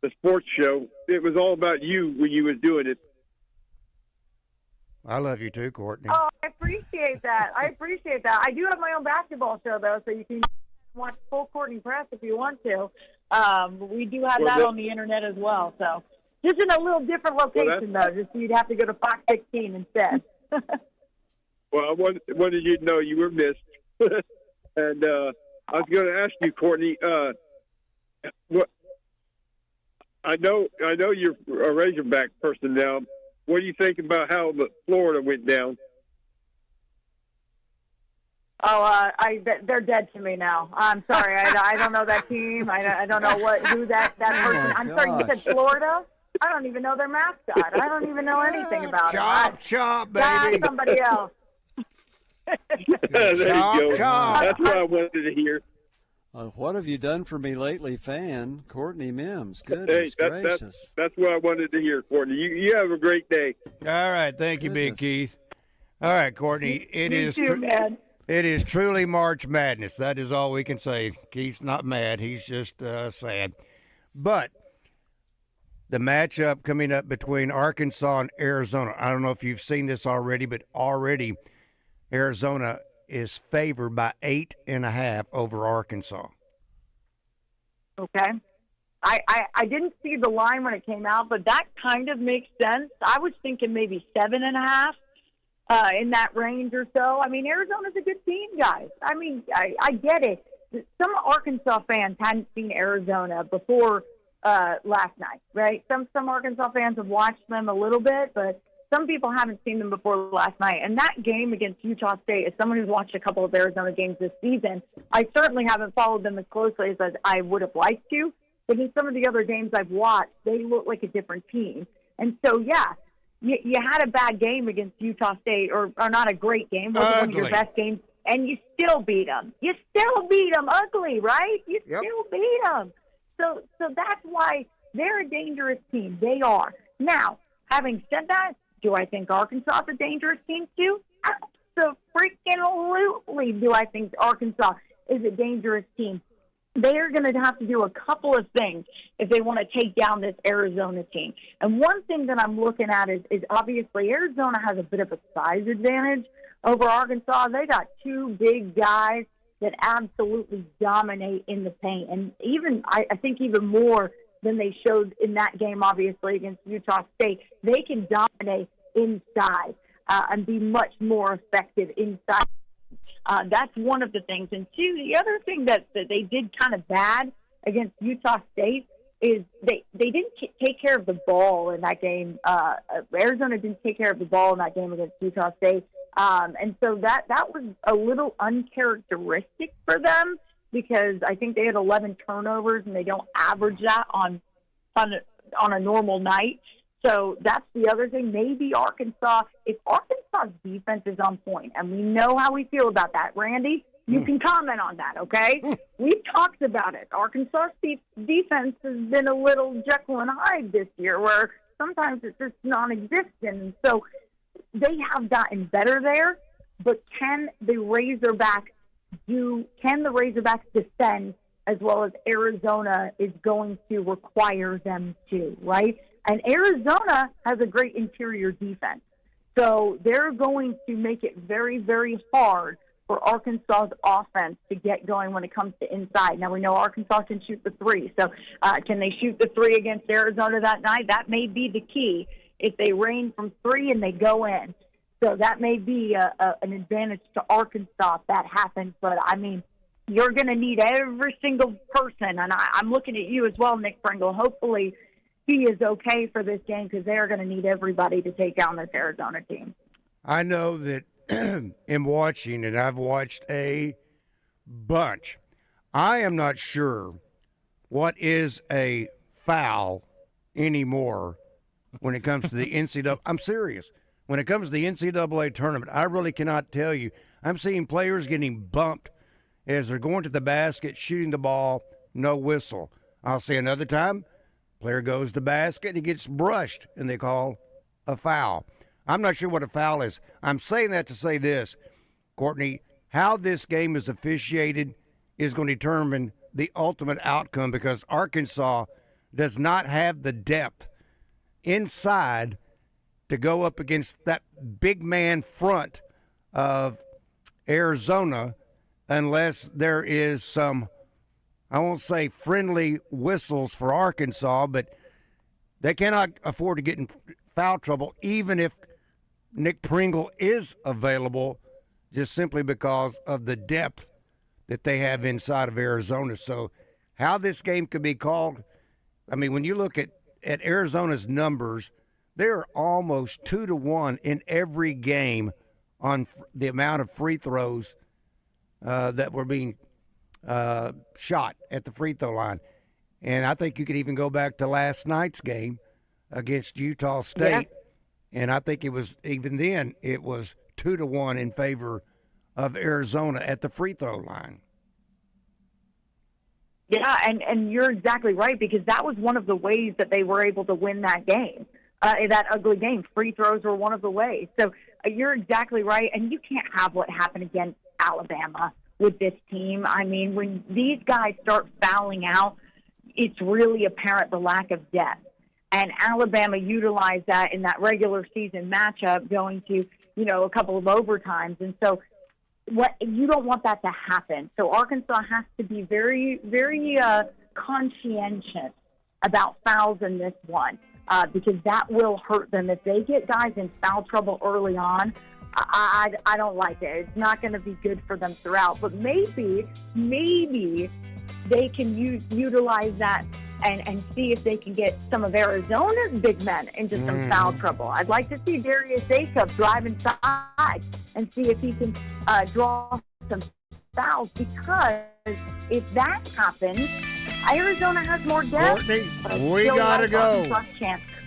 the sports show. It was all about you when you was doing it. I love you too, Courtney. Oh, I appreciate that. I do have my own basketball show, though, so you can watch full Courtney Press if you want to. We do have that on the internet as well. So just in a little different location, though. Just so you'd have to go to Fox 16 instead. Well, I wanted you to know you were missed. And I was going to ask you, Courtney, what I know you're a Razorback person now. What do you think about how the Florida went down? Oh, they're dead to me now. I'm sorry. I don't know that team. I don't know who that person. I'm sorry. You said Florida? I don't even know their mascot. I don't even know anything about it. Chop, baby. That's somebody else. There you go. That's what I wanted to hear. What have you done for me lately, fan? Courtney Mims. Goodness gracious. That's what I wanted to hear, Courtney. You have a great day. All right. Thank you, Big Keith. All right, Courtney. It is truly March Madness. That is all we can say. Keith's not mad. He's just sad. But the matchup coming up between Arkansas and Arizona, I don't know if you've seen this already, but already Arizona is favored by 8.5 over Arkansas. Okay. I didn't see the line when it came out, but that kind of makes sense. I was thinking maybe 7.5 in that range or so. I mean, Arizona's a good team, guys. I mean, I get it. Some Arkansas fans hadn't seen Arizona before last night, right? Some Arkansas fans have watched them a little bit, but some people haven't seen them before last night. And that game against Utah State, as someone who's watched a couple of Arizona games this season, I certainly haven't followed them as closely as I would have liked to. But in some of the other games I've watched, they look like a different team. And so, yeah, you had a bad game against Utah State, or not a great game, wasn't one of your best games, and you still beat them. You still beat them ugly, right? You still beat them. So that's why they're a dangerous team. They are. Now, having said that, do I think Arkansas is a dangerous team too? Absolutely do I think Arkansas is a dangerous team. They are going to have to do a couple of things if they want to take down this Arizona team. And one thing that I'm looking at is obviously Arizona has a bit of a size advantage over Arkansas. They got two big guys that absolutely dominate in the paint. And I think even more than they showed in that game, obviously, against Utah State. They can dominate inside and be much more effective inside. That's one of the things. And two, the other thing that they did kind of bad against Utah State is they didn't take care of the ball in that game. Arizona didn't take care of the ball in that game against Utah State. And so that was a little uncharacteristic for them, because I think they had 11 turnovers, and they don't average that on a normal night. So that's the other thing. Maybe Arkansas, if Arkansas's defense is on point, and we know how we feel about that, Randy, you can comment on that, okay? We've talked about it. Arkansas's defense has been a little Jekyll and Hyde this year, where sometimes it's just non-existent. So they have gotten better there, but can the Razorbacks defend as well as Arizona is going to require them to, right? And Arizona has a great interior defense. So they're going to make it very, very hard for Arkansas's offense to get going when it comes to inside. Now, we know Arkansas can shoot the three. So can they shoot the three against Arizona that night? That may be the key. If they rain from three and they go in. So that may be an advantage to Arkansas if that happens. But, I mean, you're going to need every single person. And I'm looking at you as well, Nick Pringle. Hopefully he is okay for this game, because they are going to need everybody to take down this Arizona team. I know that in watching, and I've watched a bunch, I am not sure what is a foul anymore when it comes to the NCAA. I'm serious. When it comes to the NCAA tournament, I really cannot tell you. I'm seeing players getting bumped as they're going to the basket, shooting the ball, no whistle. I'll see another time, player goes to the basket and he gets brushed, and they call a foul. I'm not sure what a foul is. I'm saying that to say this, Courtney, how this game is officiated is going to determine the ultimate outcome, because Arkansas does not have the depth inside to go up against that big man front of Arizona unless there is some, I won't say friendly whistles for Arkansas, but they cannot afford to get in foul trouble even if Nick Pringle is available, just simply because of the depth that they have inside of Arizona. So how this game could be called, I mean, when you look at Arizona's numbers, they're almost 2-1 in every game on the amount of free throws that were being shot at the free throw line. And I think you could even go back to last night's game against Utah State. Yeah. And I think it was, even then, it was 2-1 in favor of Arizona at the free throw line. Yeah, and you're exactly right, because that was one of the ways that they were able to win that game, that ugly game. Free throws were one of the ways. So you're exactly right, and you can't have what happened against Alabama with this team. I mean, when these guys start fouling out, it's really apparent the lack of depth. And Alabama utilized that in that regular season matchup, going to, a couple of overtimes. And so you don't want that to happen. So Arkansas has to be very, very conscientious about fouls in this one, because that will hurt them. If they get guys in foul trouble early on, I don't like it. It's not going to be good for them throughout. But maybe they can utilize that and see if they can get some of Arizona's big men into some foul trouble. I'd like to see Darius Jacobs drive inside and see if he can draw some fouls, because if that happens, Arizona has more depth. Courtney, we got to go.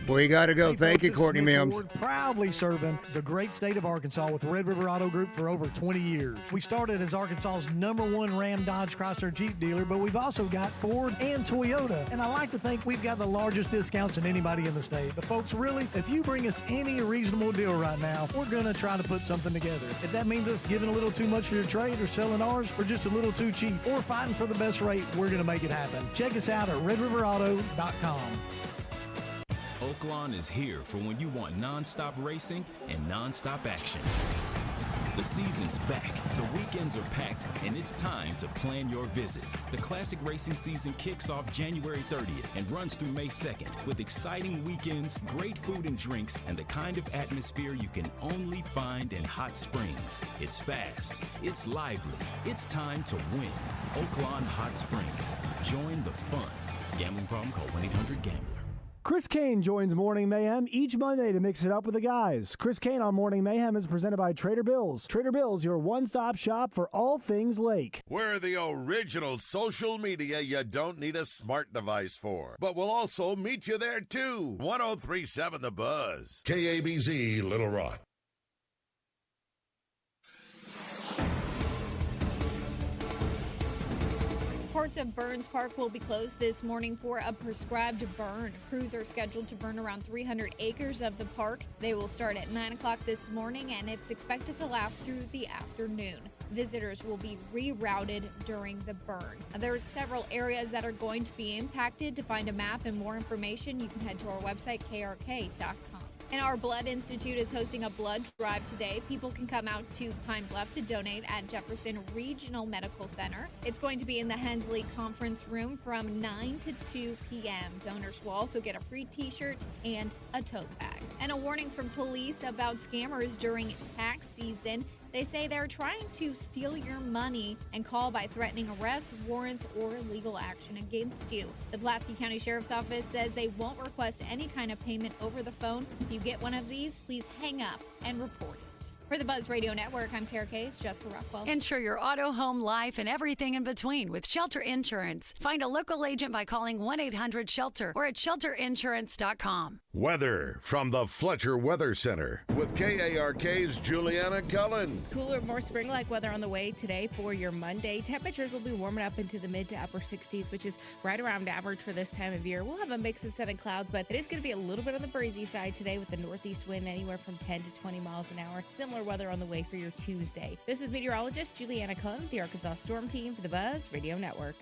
We got to go. Thank you, Courtney Mims. Proudly serving the great state of Arkansas with Red River Auto Group for over 20 years. We started as Arkansas's #1 Ram, Dodge, Chrysler, Jeep dealer, but we've also got Ford and Toyota. And I like to think we've got the largest discounts than anybody in the state. But folks, really, if you bring us any reasonable deal right now, we're going to try to put something together. If that means us giving a little too much for your trade, or selling ours for just a little too cheap, or fighting for the best rate, we're going to make it happen. Check us out at redriverauto.com. Oaklawn is here for when you want non-stop racing and non-stop action. The season's back, the weekends are packed, and it's time to plan your visit. The classic racing season kicks off January 30th and runs through May 2nd with exciting weekends, great food and drinks, and the kind of atmosphere you can only find in Hot Springs. It's fast, it's lively, it's time to win. Oaklawn Hot Springs. Join the fun. Gambling problem? Call 1-800-GAMBLER. Chris Kane joins Morning Mayhem each Monday to mix it up with the guys. Chris Kane on Morning Mayhem is presented by Trader Bill's. Trader Bill's, your one-stop shop for all things lake. We're the original social media you don't need a smart device for, but we'll also meet you there too. 103.7 The Buzz. KABZ, Little Rock. Parts of Burns Park will be closed this morning for a prescribed burn. Crews are scheduled to burn around 300 acres of the park. They will start at 9 o'clock this morning, and it's expected to last through the afternoon. Visitors will be rerouted during the burn. There are several areas that are going to be impacted. To find a map and more information, you can head to our website, krk.com. And our Blood Institute is hosting a blood drive today. People can come out to Pine Bluff to donate at Jefferson Regional Medical Center. It's going to be in the Hensley Conference Room from 9 to 2 p.m. Donors will also get a free t-shirt and a tote bag. And a warning from police about scammers during tax season. They say they're trying to steal your money and call by threatening arrests, warrants, or legal action against you. The Pulaski County Sheriff's Office says they won't request any kind of payment over the phone. If you get one of these, please hang up and report it. For the Buzz Radio Network, I'm KRK's Jessica Rockwell. Insure your auto, home, life, and everything in between with Shelter Insurance. Find a local agent by calling 1-800-SHELTER or at shelterinsurance.com. Weather from the Fletcher Weather Center with KARK's Juliana Cullen. Cooler, more spring-like weather on the way today for your Monday. Temperatures will be warming up into the mid to upper 60s, which is right around average for this time of year. We'll have a mix of sun and clouds, but it is going to be a little bit on the breezy side today with the northeast wind anywhere from 10 to 20 miles an hour. Similar weather on the way for your Tuesday. This is meteorologist Juliana Cullen with the Arkansas Storm Team for the Buzz Radio Network.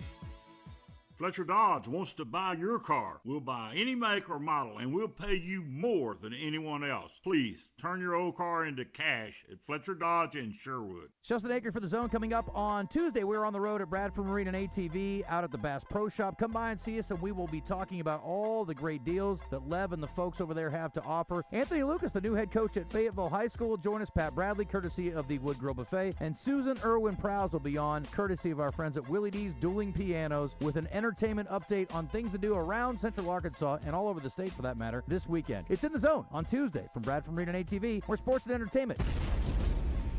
Fletcher Dodge wants to buy your car. We'll buy any make or model, and we'll pay you more than anyone else. Please, turn your old car into cash at Fletcher Dodge in Sherwood. Justin Aker for The Zone coming up on Tuesday. We're on the road at Bradford Marine and ATV out at the Bass Pro Shop. Come by and see us, and we will be talking about all the great deals that Lev and the folks over there have to offer. Anthony Lucas, the new head coach at Fayetteville High School, will join us. Pat Bradley, courtesy of the Wood Grill Buffet. And Susan Irwin Prowse will be on, courtesy of our friends at Willie D's Dueling Pianos, with an entertainment update on things to do around Central Arkansas and all over the state, for that matter, this weekend. It's In the Zone on Tuesday from Bradford Marine and ATV, where sports and entertainment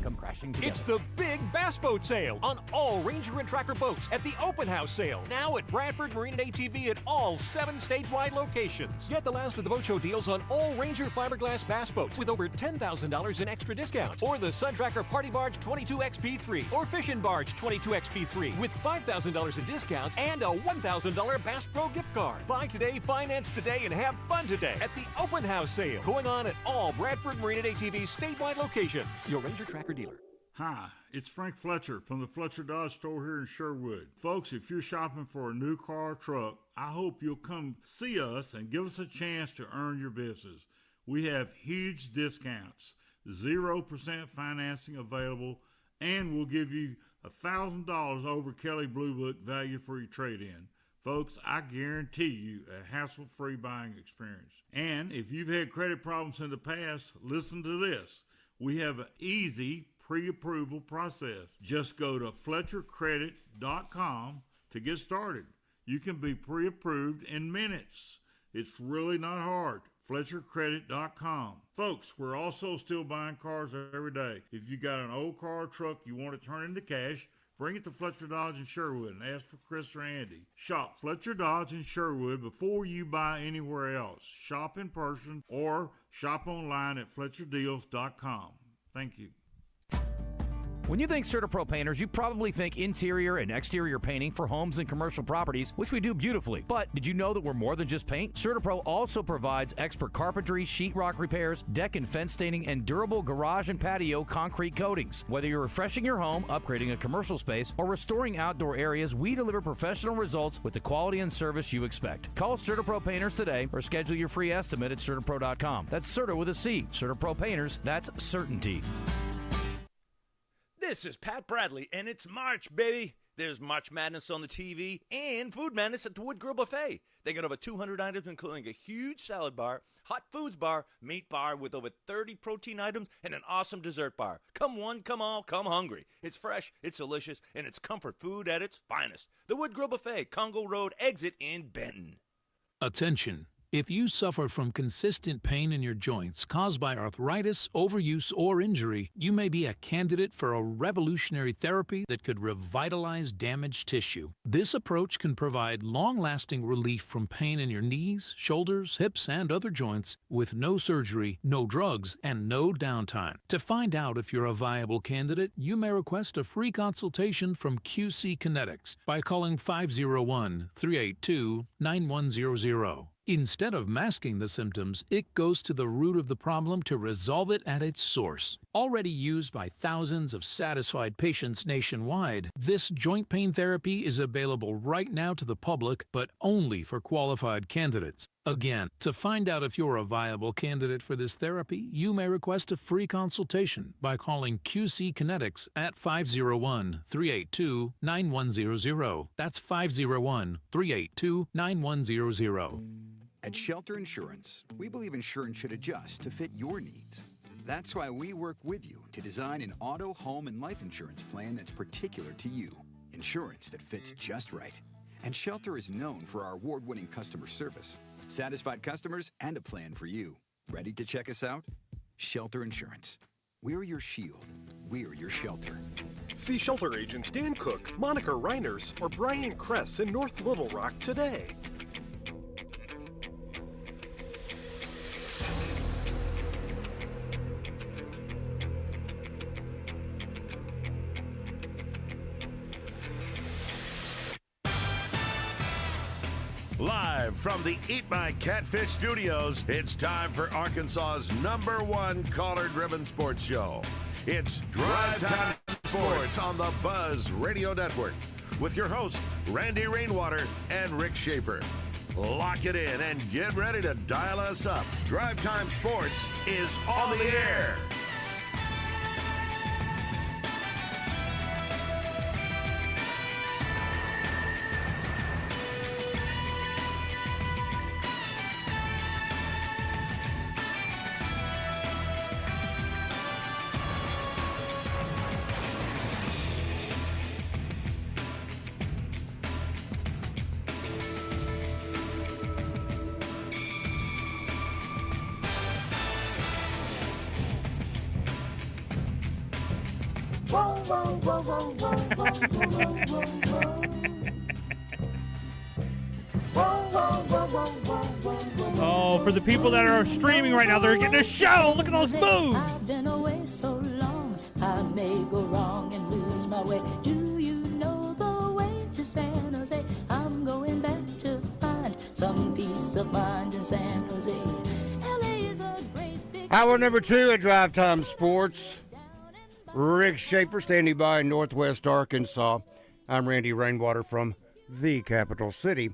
come crashing together. It's the big bass boat sale on all Ranger and Tracker boats at the open house sale. Now at Bradford Marine and ATV at all 7 statewide locations. Get the last of the boat show deals on all Ranger fiberglass bass boats with over $10,000 in extra discounts. Or the Sun Tracker Party Barge 22XP3 or Fishing Barge 22XP3 with $5,000 in discounts and a $1,000 Bass Pro gift card. Buy today, finance today, and have fun today at the open house sale going on at all Bradford Marine and ATV statewide locations. Your Ranger Tracker dealer. Hi, it's Frank Fletcher from the Fletcher Dodge store here in Sherwood. Folks, if you're shopping for a new car or truck, I hope you'll come see us and give us a chance to earn your business. We have huge discounts, 0% financing available, and we'll give you $1,000 over Kelly Blue Book value for your trade-in. Folks, I guarantee you a hassle-free buying experience. And if you've had credit problems in the past, listen to this. We have an easy pre-approval process. Just go to FletcherCredit.com to get started. You can be pre-approved in minutes. It's really not hard. FletcherCredit.com. Folks, we're also still buying cars every day. If you got an old car or truck you want to turn into cash, bring it to Fletcher Dodge in Sherwood and ask for Chris or Andy. Shop Fletcher Dodge in Sherwood before you buy anywhere else. Shop in person or shop online at FletcherDeals.com. Thank you. When you think CertaPro Painters, you probably think interior and exterior painting for homes and commercial properties, which we do beautifully. But did you know that we're more than just paint? CertaPro also provides expert carpentry, sheetrock repairs, deck and fence staining, and durable garage and patio concrete coatings. Whether you're refreshing your home, upgrading a commercial space, or restoring outdoor areas, we deliver professional results with the quality and service you expect. Call CertaPro Painters today or schedule your free estimate at CertaPro.com. That's Certa with a C. CertaPro Painters, that's certainty. This is Pat Bradley, and it's March, baby. There's March Madness on the TV and Food Madness at the Wood Grill Buffet. They got over 200 items, including a huge salad bar, hot foods bar, meat bar with over 30 protein items, and an awesome dessert bar. Come one, come all, come hungry. It's fresh, it's delicious, and it's comfort food at its finest. The Wood Grill Buffet, Congo Road exit in Benton. Attention. If you suffer from consistent pain in your joints caused by arthritis, overuse, or injury, you may be a candidate for a revolutionary therapy that could revitalize damaged tissue. This approach can provide long-lasting relief from pain in your knees, shoulders, hips, and other joints with no surgery, no drugs, and no downtime. To find out if you're a viable candidate, you may request a free consultation from QC Kinetics by calling 501-382-9100. Instead of masking the symptoms, it goes to the root of the problem to resolve it at its source. Already used by thousands of satisfied patients nationwide, this joint pain therapy is available right now to the public, but only for qualified candidates. Again, to find out if you're a viable candidate for this therapy, you may request a free consultation by calling QC Kinetics at 501-382-9100. That's 501-382-9100. At Shelter Insurance, we believe insurance should adjust to fit your needs. That's why we work with you to design an auto, home, and life insurance plan that's particular to you. Insurance that fits just right. And Shelter is known for our award-winning customer service, satisfied customers, and a plan for you. Ready to check us out? Shelter Insurance. We're your shield. We're your shelter. See Shelter agents Dan Cook, Monica Reiners, or Brian Kress in North Little Rock today. Live from the Eat My Catfish studios, it's time for Arkansas's #1 caller-driven sports show. It's Drive Time Sports on the Buzz Radio Network. with your hosts, Randy Rainwater and Rick Schaeffer. Lock it in and get ready to dial us up. Drive Time Sports is on the air. Oh, for the people that are streaming right now, they're getting a show. Look at those moves. I've been away so long, I may go wrong and lose my way. Do you know the way to San Jose? I'm going back to find some peace of mind in San Jose. LA is a great big... Hour number 2 at Drive Time Sports. Rick Schaeffer standing by in Northwest Arkansas. I'm Randy Rainwater from the capital city.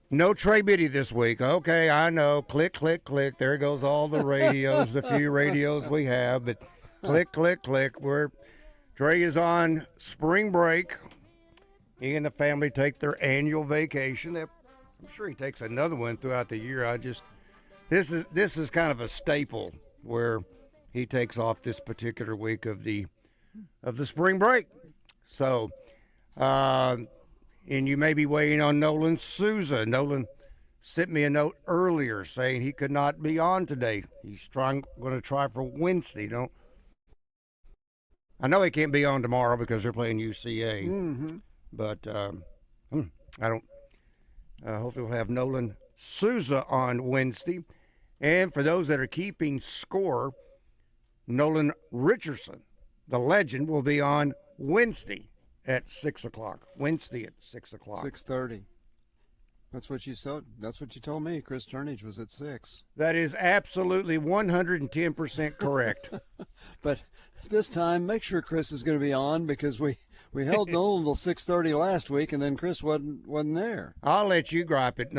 No Trey Biddy this week. Okay, I know. Click, click, click. There goes all the radios, the few radios we have. But click, click, click. Trey is on spring break. He and the family take their annual vacation. I'm sure he takes another one throughout the year. This is kind of a staple where he takes off this particular week of the spring break. So, and you may be waiting on Nolan Souza. Nolan sent me a note earlier saying he could not be on today. He's going to try for Wednesday. I know he can't be on tomorrow because they're playing UCA. Mm-hmm. But I don't. Hopefully we'll have Nolan Souza on Wednesday. And for those that are keeping score, Nolan Richardson, the legend, will be on Wednesday at 6 o'clock. Wednesday at 6 o'clock. 6:30. That's what you said. That's what you told me. Chris Turnage was at 6. That is absolutely 110% correct. But this time, make sure Chris is going to be on because we held Nolan until 6:30 last week, and then Chris wasn't there. I'll let you gripe at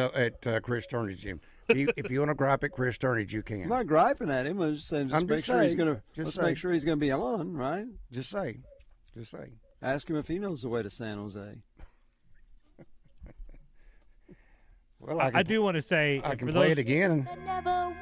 Chris Turnage, Jim. If you want to gripe at Chris Turnage, you can. I'm not griping at him. I'm just saying, make sure he's going to be on, right? Just say. Ask him if he knows the way to San Jose. Well, I do want to say, I can play it again.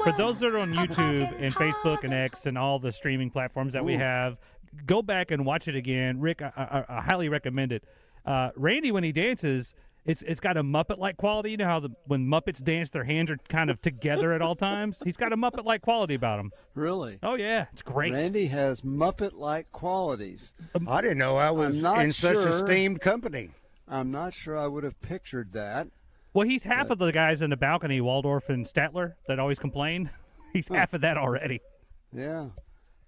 For those that are on YouTube and Facebook and X and all the streaming platforms that we have, go back and watch it again. Rick, I highly recommend it. Randy, when he dances, it's got a Muppet-like quality. You know how when Muppets dance, their hands are kind of together at all times? He's got a Muppet-like quality about him. Really? Oh, yeah. It's great. Randy has Muppet-like qualities. I didn't know I was in such esteemed company. I'm not sure I would have pictured that. Well, he's half of the guys in the balcony, Waldorf and Statler, that always complain. He's half of that already. Yeah.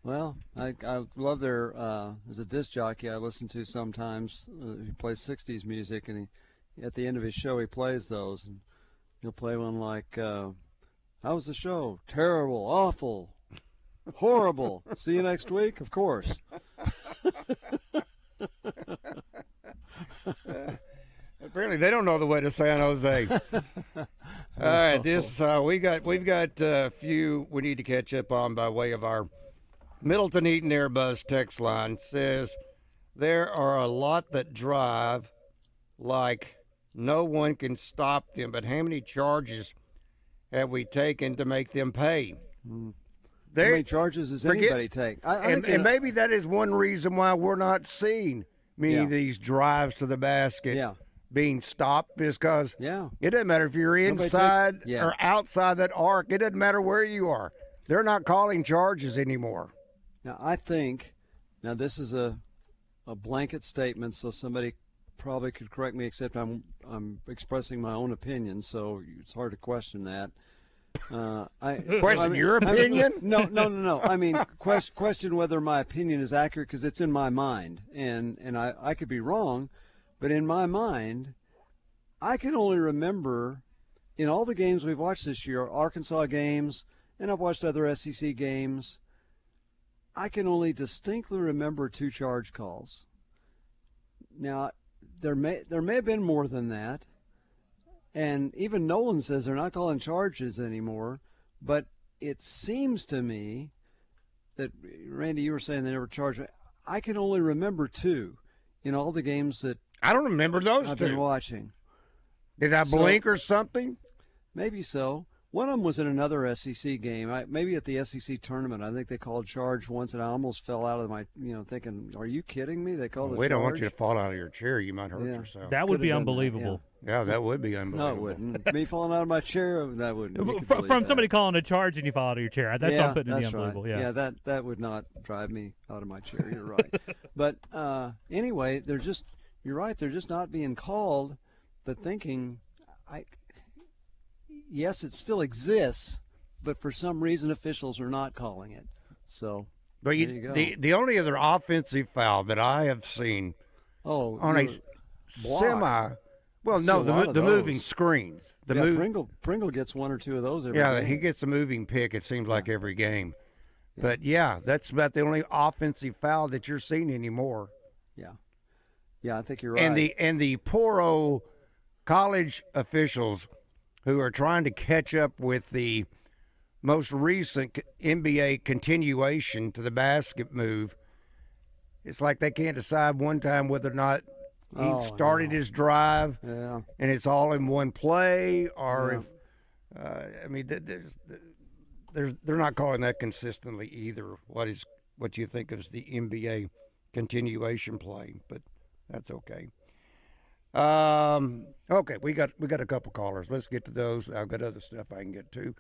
Well, I love there's a disc jockey I listen to sometimes. He plays 60s music, and at the end of his show, he plays those. And he'll play one like, how was the show? Terrible, awful, horrible. See you next week? Of course. Apparently, they don't know the way to San Jose. All right, we've got a few we need to catch up on by way of our Middleton Eaton Airbus text line. Says there are a lot that drive like no one can stop them, but how many charges have we taken to make them pay? How many charges does anybody take? And maybe that is one reason why we're not seeing many of these drives to the basket being stopped, because it doesn't matter if you're inside or outside that arc. It doesn't matter where you are. They're not calling charges anymore. Now, I think, this is a blanket statement, so somebody probably could correct me, except I'm expressing my own opinion, so it's hard to question that. Question your opinion? No. I mean, question whether my opinion is accurate, because it's in my mind, and I could be wrong, but in my mind, I can only remember in all the games we've watched this year, Arkansas games, and I've watched other SEC games, I can only distinctly remember 2 charge calls. Now, there may have been more than that. And even Nolan says they're not calling charges anymore. But it seems to me that, Randy, you were saying they never charged. I can only remember 2 in all the games that I don't remember those I've 2. been watching. Did I blink or something? Maybe so. One of them was in another SEC game, maybe at the SEC tournament. I think they called charge once, and I almost fell out of my, thinking, are you kidding me? They called We don't want you to fall out of your chair. You might hurt Yeah. yourself. That would be unbelievable. Yeah, that would be unbelievable. No, it wouldn't. Me falling out of my chair, that wouldn't. From somebody calling a charge and you fall out of your chair. That's what I'm putting in the that's unbelievable. Right. Yeah, that would not drive me out of my chair. You're right. But anyway, you're right. They're just not being called, but thinking, yes, it still exists, but for some reason officials are not calling it. So, but there you go. the only other offensive foul that I have seen on a semi, well, no, the moving screens. Pringle gets 1 or 2 of those every game. game. He gets a moving pick, it seems like, every game. Yeah. But, that's about the only offensive foul that you're seeing anymore. Yeah. Yeah, I think you're right. And the poor old college officials who are trying to catch up with the most recent NBA continuation to the basket move, it's like they can't decide one time whether or not he started his drive and it's all in one play, or they're not calling that consistently either. What you think is the NBA continuation play, but that's okay. Okay, we got a couple callers. Let's get to those. I've got other stuff I can get to.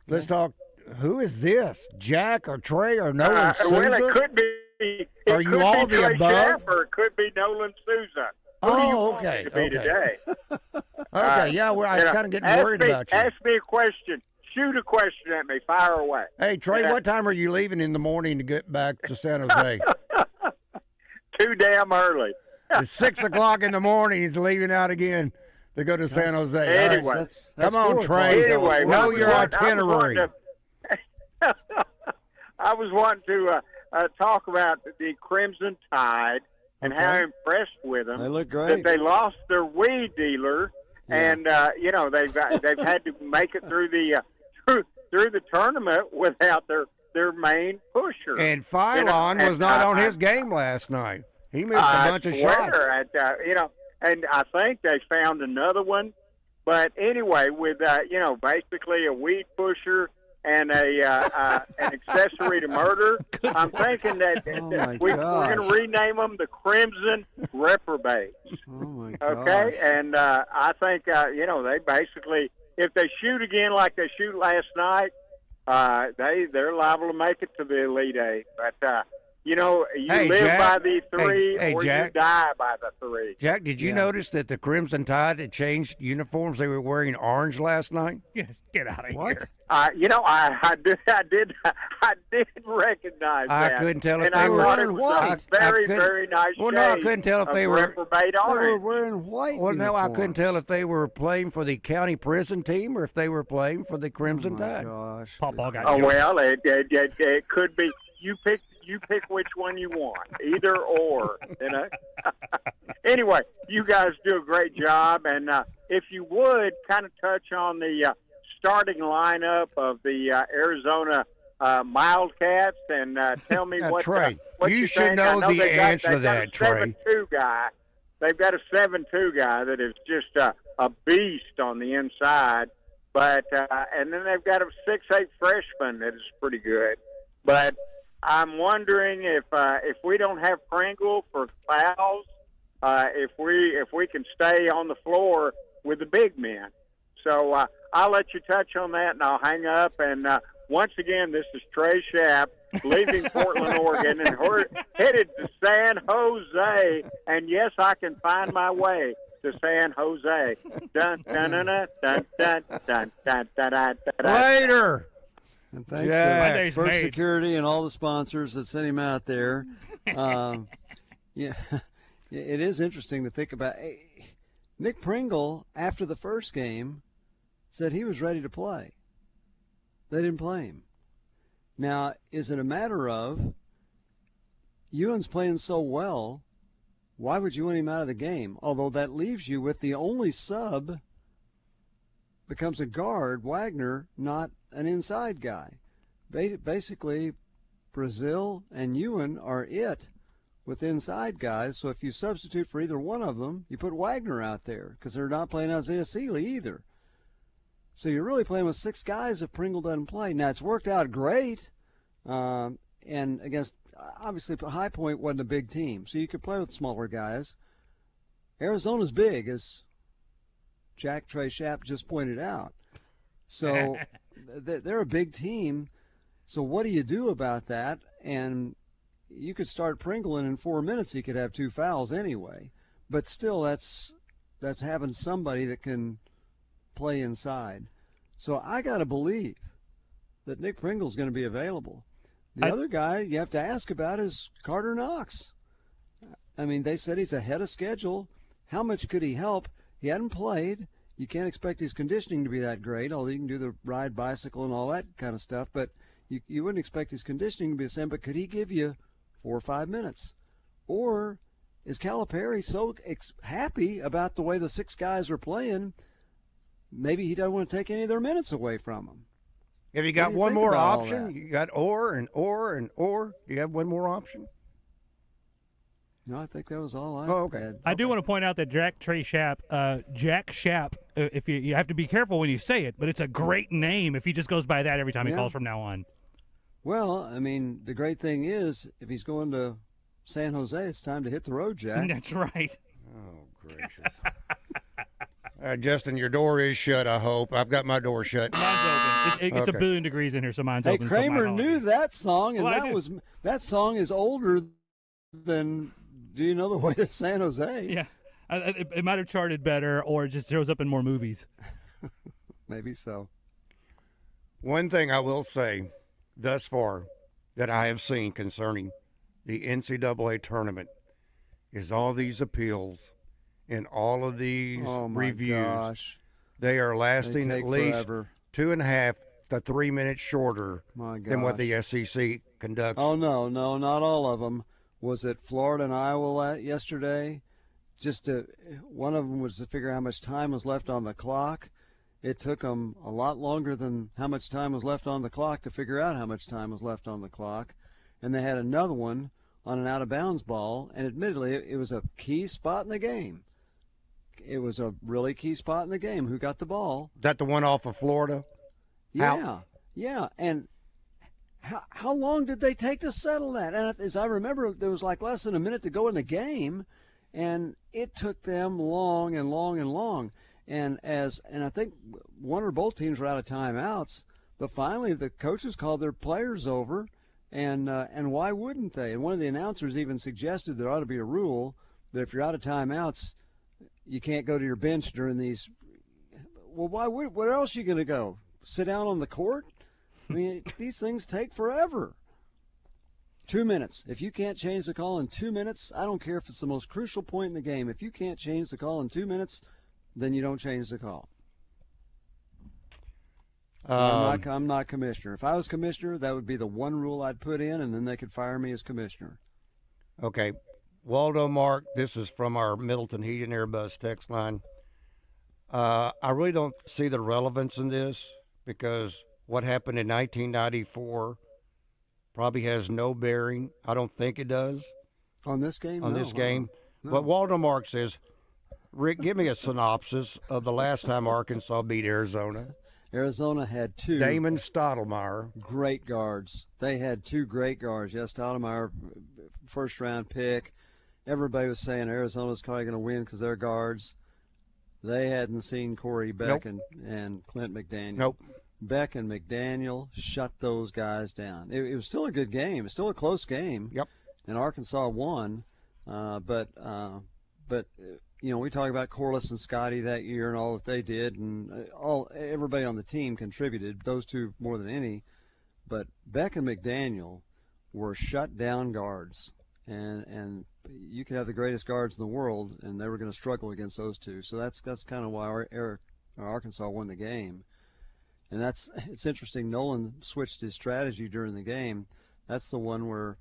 Let's talk. Who is this? Jack or Trey or Nolan Souza? Well, it could be. Are you all the Trey above? Schaeffer, it could be Nolan Souza. Who do you want okay. me to be today? Okay, I was kind of getting worried about you. Ask me a question. Shoot a question at me. Fire away. Hey, Trey, what time are you leaving in the morning to get back to San Jose? Too damn early. It's 6 o'clock in the morning. He's leaving out again to go to San Jose. Anyway, right, come on, Trey. Anyway, know your itinerary. I was wanting to talk about the Crimson Tide and how impressed with them. They look great. That they lost their weed dealer, and they've had to make it through the tournament without their main pusher. And Phylon was not on his game last night. He missed a bunch of shots. And I think they found another one. But anyway, with basically a weed pusher and an accessory to murder, I'm thinking that we're going to rename them the Crimson Reprobates. Oh my gosh. Okay, and I think they basically, if they shoot again like they shoot last night, they're liable to make it to the Elite Eight. But you live Jack, by the 3 or Jack, you die by the 3. Jack, did you notice that the Crimson Tide had changed uniforms? They were wearing orange last night. Yes, get out of here. I did recognize that. I couldn't tell if and they I were thought it was a very, very nice Well, no, I couldn't tell if they were reprobate orange. They were wearing white. Well, no, I uniforms. couldn't tell if they were playing for the county prison team or if they were playing for the Crimson Tide. Gosh. Pawpaw got Oh well, it could be. You pick which one you want, either or. Anyway, you guys do a great job, and if you would kind of touch on the starting lineup of the Arizona Wildcats, and tell me what Trey, what you should think. know I the answer to that, Trey. They've got a 7-2 guy that is just a beast on the inside, but and then they've got a 6'8" freshman that is pretty good, but I'm wondering if we don't have Pringle for fouls, if we can stay on the floor with the big men. So I'll let you touch on that, and I'll hang up. And once again, this is Trey Schaff leaving Portland, Oregon, and headed to San Jose. And yes, I can find my way to San Jose. Dun dun dun dun dun dun dun dun dun dun. Later. And thanks to First Security and all the sponsors that sent him out there. It is interesting to think about. Nick Pringle, after the first game, said he was ready to play. They didn't play him. Now, is it a matter of Ewan's playing so well, why would you want him out of the game? Although that leaves you with the only sub becomes a guard, Wagner, not an inside guy. Basically, Brazil and Ewan are it with inside guys. So if you substitute for either one of them, you put Wagner out there because they're not playing Isaiah Seeley either. So you're really playing with 6 guys if Pringle doesn't play. Now, it's worked out great, and against, obviously, High Point wasn't a big team, so you could play with smaller guys. Arizona's big, as Jack Trey Schapp just pointed out. So they're a big team. So what do you do about that? And you could start Pringle, and in 4 minutes he could have 2 fouls anyway. But still, that's having somebody that can play inside. So I got to believe that Nick Pringle's going to be available. The other guy you have to ask about is Carter Knox. I mean, they said he's ahead of schedule. How much could he help? He hadn't played. You can't expect his conditioning to be that great, although you can do the ride bicycle and all that kind of stuff. But you wouldn't expect his conditioning to be the same. But could he give you 4 or 5 minutes? Or is Calipari so happy about the way the 6 guys are playing, maybe he doesn't want to take any of their minutes away from them? Have you got one more option? You got or. You have one more option? No, I think that was all I had. I do want to point out that Jack Schapp, if you have to be careful when you say it, but it's a great name if he just goes by that every time he calls from now on. Well, I mean, the great thing is if he's going to San Jose, it's time to hit the road, Jack. That's right. Oh, gracious. Justin, your door is shut, I hope. I've got my door shut. Mine's open. It's a billion degrees in here, so mine's open. Hey, Kramer so knew that song, and well, that song is older than Do You Know the Way to San Jose? Yeah. It might have charted better, or it just shows up in more movies. Maybe so. One thing I will say thus far that I have seen concerning the NCAA tournament is all these appeals and all of these reviews. Gosh. They are lasting They at take least forever. 2.5 to 3 minutes shorter than what the SEC conducts. Oh, no, not all of them. Was it Florida and Iowa yesterday? One of them was to figure out how much time was left on the clock. It took them a lot longer than how much time was left on the clock to figure out how much time was left on the clock. And they had another one on an out-of-bounds ball, and admittedly, it was a key spot in the game. It was a really key spot in the game. Who got the ball? Is that the one off of Florida? Yeah. And how long did they take to settle that? And as I remember, there was like less than a minute to go in the game, and it took them long and long and long. And I think one or both teams were out of timeouts, but finally the coaches called their players over, and why wouldn't they? And one of the announcers even suggested there ought to be a rule that if you're out of timeouts, you can't go to your bench during these. Well, where else are you going to go? Sit down on the court? I mean, these things take forever. 2 minutes. If you can't change the call in 2 minutes, I don't care if it's the most crucial point in the game. If you can't change the call in 2 minutes, then you don't change the call. I'm not commissioner. If I was commissioner, that would be the one rule I'd put in, and then they could fire me as commissioner. Okay. Waldo Mark, this is from our Middleton Heat and Airbus text line. I really don't see the relevance in this because what happened in 1994 probably has no bearing. I don't think it does. On this game? On this game. No. But Waldo Mark says, Rick, give me a synopsis of the last time Arkansas beat Arizona. Arizona had 2. Damon Stoudemire. Great guards. They had 2 great guards. Yes, Stoudemire, first-round pick. Everybody was saying Arizona's probably going to win because they're guards. They hadn't seen Corey Beck and Clint McDaniel. Nope. Beck and McDaniel shut those guys down. It was still a good game. It's still a close game. Yep. And Arkansas won. But we talk about Corliss and Scotty that year and all that they did, and everybody on the team contributed. Those 2 more than any. But Beck and McDaniel were shut down guards, and you could have the greatest guards in the world, and they were going to struggle against those 2. So that's kind of why Arkansas won the game. And it's interesting. Nolan switched his strategy during the game. That's the one where,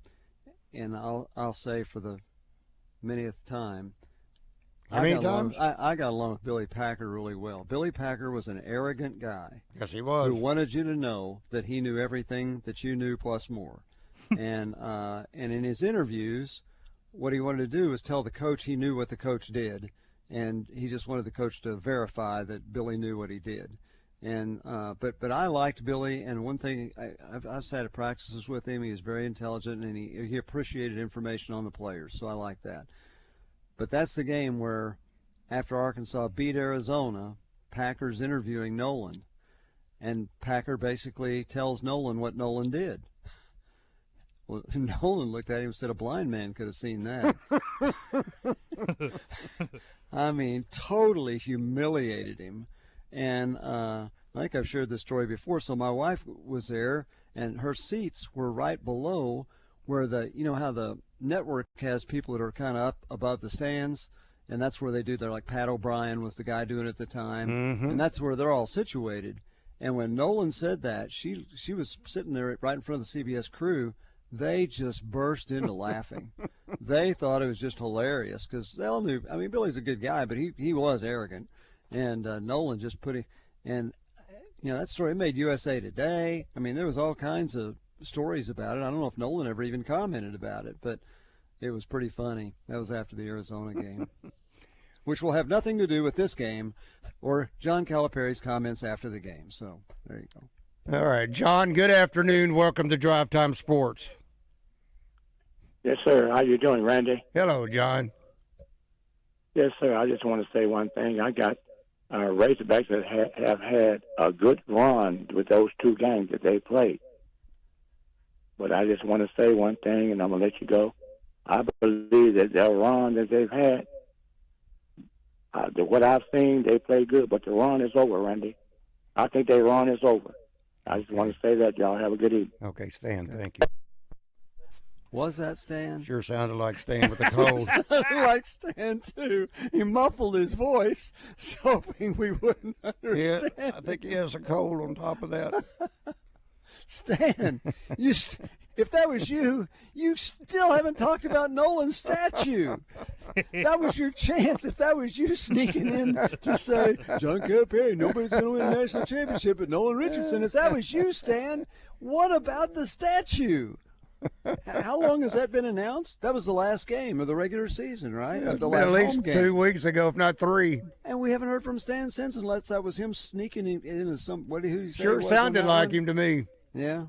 and I'll say for the manyth time. How many times? I got along with Billy Packer really well. Billy Packer was an arrogant guy. Yes, he was. Who wanted you to know that he knew everything that you knew plus more. And in his interviews, what he wanted to do was tell the coach he knew what the coach did, and he just wanted the coach to verify that Billy knew what he did. And but I liked Billy, and one thing I've sat at practices with him. He was very intelligent, and he appreciated information on the players, so I like that. But that's the game where, after Arkansas beat Arizona, Packer's interviewing Nolan, and Packer basically tells Nolan what Nolan did. Well, Nolan looked at him and said, a blind man could have seen that. I mean, totally humiliated him. And I think I've shared this story before. So my wife was there, and her seats were right below where how the network has people that are kind of up above the stands, and that's where they do their, like Pat O'Brien was the guy doing it at the time, and that's where they're all situated. And when Nolan said that, she was sitting there right in front of the CBS crew. They just burst into laughing. They thought it was just hilarious because they all knew. I mean, Billy's a good guy, but he was arrogant. And Nolan just put it, and that story made USA Today. I mean, there was all kinds of stories about it. I don't know if Nolan ever even commented about it, but it was pretty funny. That was after the Arizona game, which will have nothing to do with this game or John Calipari's comments after the game. So there you go. All right, John, good afternoon. Welcome to Drive Time Sports. Yes, sir. How you doing, Randy? Hello, John. Yes, sir. I just want to say one thing. I got Razorbacks that have had a good run with those two games that they played. But I just want to say one thing, and I'm going to let you go. I believe that their run that they've had, what I've seen, they play good, but the run is over, Randy. I think their run is over. I just want to say that. Y'all have a good evening. Okay, Stan, thank you. Was that Stan? Sure sounded like Stan with a cold. Sounded like Stan, too. He muffled his voice, hoping we wouldn't understand. Yeah, I think he has a cold on top of that. Stan, if that was you still haven't talked about Nolan's statue. That was your chance. If that was you sneaking in to say, John Calipari, nobody's going to win a national championship but Nolan Richardson. If that was you, Stan, what about the statue? How long has that been announced? That was the last game of the regular season, right? Yeah, the last at least home game. 2 weeks ago, if not 3. And we haven't heard from Stan since, unless that was him sneaking into some. Who did he say? Sure sounded like him to me. Yeah.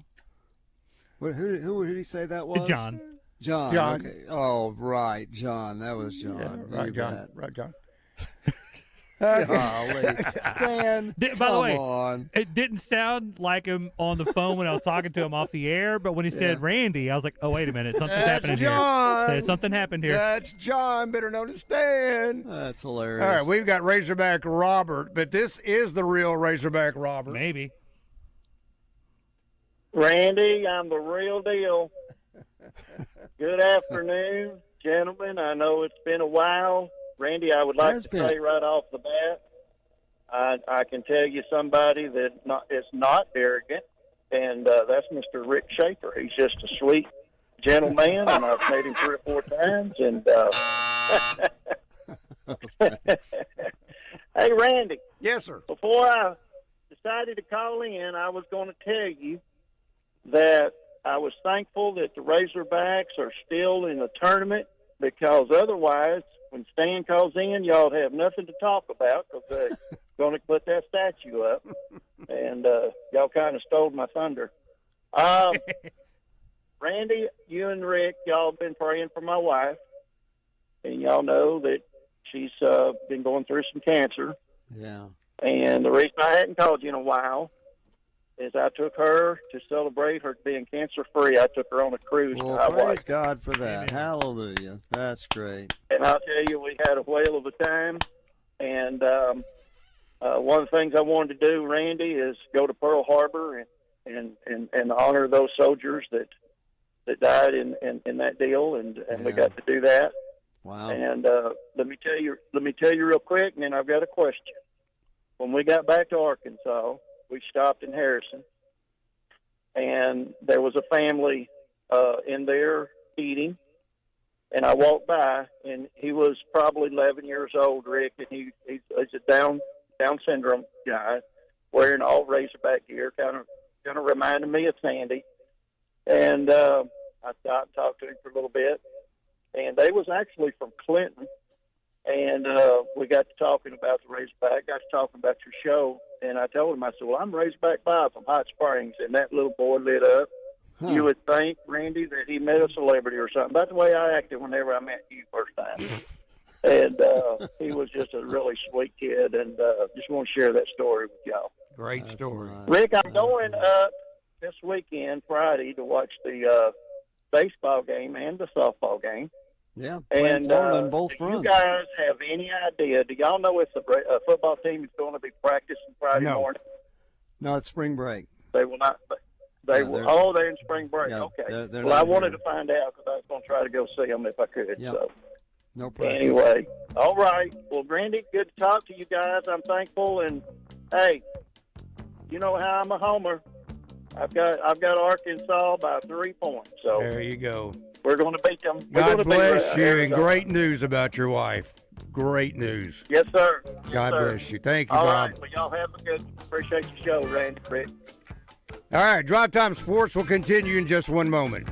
Who did he say that was? John. John. John. Okay. Oh, right, John. That was John. Yeah, right, John. Bet. Right, John. Golly. Stan, By the way, on. it didn't sound like him on the phone when I was talking to him off the air, but when he said Randy, I was like, oh, wait a minute. Something's happening John. here. Something happened here. That's John, better known as Stan. That's hilarious. All right, we've got Razorback Robert, but this is the real Razorback Robert. Maybe. Randy, I'm the real deal. Good afternoon, gentlemen. I know it's been a while. Randy, I would like to say right off the bat, I can tell you somebody that is not arrogant, and that's Mr. Rick Schaeffer. He's just a sweet gentleman, and I've met him 3 or 4 times. And hey, Randy. Yes, sir. Before I decided to call in, I was going to tell you that I was thankful that the Razorbacks are still in the tournament, because otherwise, when Stan calls in, y'all have nothing to talk about because they're going to put that statue up. And y'all kind of stole my thunder. Randy, you and Rick, y'all been praying for my wife. And y'all know that she's been going through some cancer. Yeah. And the reason I hadn't called you in a while is I took her to celebrate her being cancer-free. I took her on a cruise to Hawaii. Praise God for that. Amen. Hallelujah. That's great. And I'll tell you, we had a whale of a time. And one of the things I wanted to do, Randy, is go to Pearl Harbor and honor those soldiers that died in that deal, and we got to do that. Wow. And let me tell you real quick, and then I've got a question. When we got back to Arkansas, we stopped in Harrison, and there was a family in there eating, and I walked by, and he was probably 11 years old, Rick, and he's a Down syndrome guy, wearing all Razorback gear, kind of reminded me of Sandy. And I talked to him for a little bit, and they was actually from Clinton, and we got to talking about the Razorback, got to talking about your show, and I told him, I said, well, I'm Razorback Bob from Hot Springs, and that little boy lit up. You would think, Randy, that he met a celebrity or something. That's the way I acted whenever I met you first time. And he was just a really sweet kid, and just want to share that story with y'all. Great story. Rick, I'm going up this weekend, Friday, to watch the baseball game and the softball game. Yeah, and Florida on both do fronts. you guys have any idea? Do y'all know if the football team is going to be practicing Friday morning? No, it's spring break. They will not. They will. Oh, they're in spring break. Yeah, okay. they're Well, I not wanted here. to find out because I was going to try to go see them if I could. Yep. So No problem. anyway, all right. Well, Randy, good to talk to you guys. I'm thankful, and hey, you know how I'm a homer. I've got Arkansas by 3 points. So there you go. We're going to beat them. God bless you, and great news about your wife. Great news. Yes, sir. God sir. bless you. Thank you, All Bob. right. Well, y'all have a good. Appreciate your show, Randy. Rick. All right, Drive Time Sports will continue in just one moment.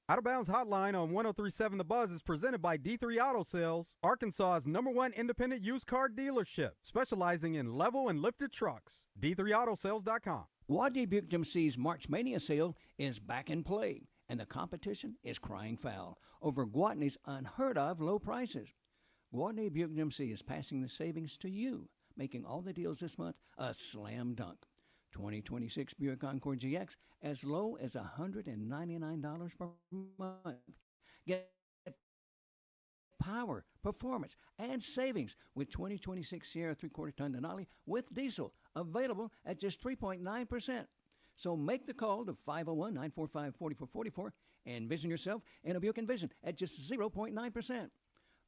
Out of Bounds Hotline on 103.7 The Buzz is presented by D3 Auto Sales, Arkansas's #1 independent used car dealership, specializing in level and lifted trucks. D3AutoSales.com. Wadney Buick GMC's March Mania sale is back in play, and the competition is crying foul over Gwatney's unheard-of low prices. Wadney Buick GMC is passing the savings to you, making all the deals this month a slam dunk. 2026 Buick Encore GX as low as $199 per month. Get power, performance, and savings with 2026 Sierra 3/4-ton Denali with diesel, available at just 3.9%. So make the call to 501-945-4444 and envision yourself in a Buick Envision at just 0.9%.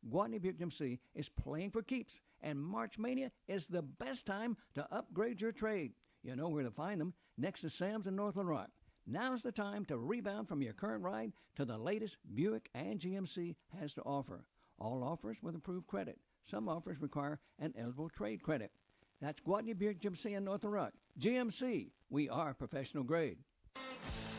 Gwatney Buick GMC is playing for keeps, and March Mania is the best time to upgrade your trade. You know where to find them, next to Sam's in Northland Rock. Now's the time to rebound from your current ride to the latest Buick and GMC has to offer. All offers with approved credit. Some offers require an eligible trade credit. That's Gwatney Buick GMC in Northland Rock. GMC, we are professional grade.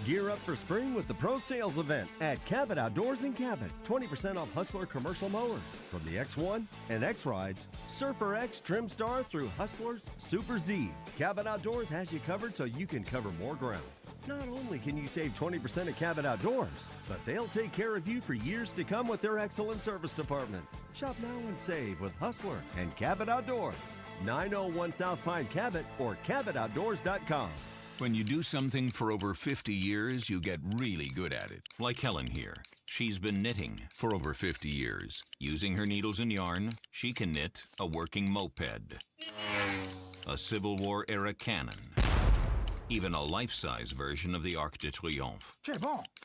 Gear up for spring with the Pro Sales event at Cabot Outdoors in Cabot. 20% off Hustler commercial mowers. From the X1 and X Rides, Surfer X Trim Star through Hustler's Super Z. Cabot Outdoors has you covered so you can cover more ground. Not only can you save 20% at Cabot Outdoors, but they'll take care of you for years to come with their excellent service department. Shop now and save with Hustler and Cabot Outdoors. 901 South Pine Cabot or CabotOutdoors.com. When you do something for over 50 years, you get really good at it. Like Helen here. She's been knitting for over 50 years. Using her needles and yarn, she can knit a working moped, a Civil War era cannon, even a life-size version of the Arc de Triomphe.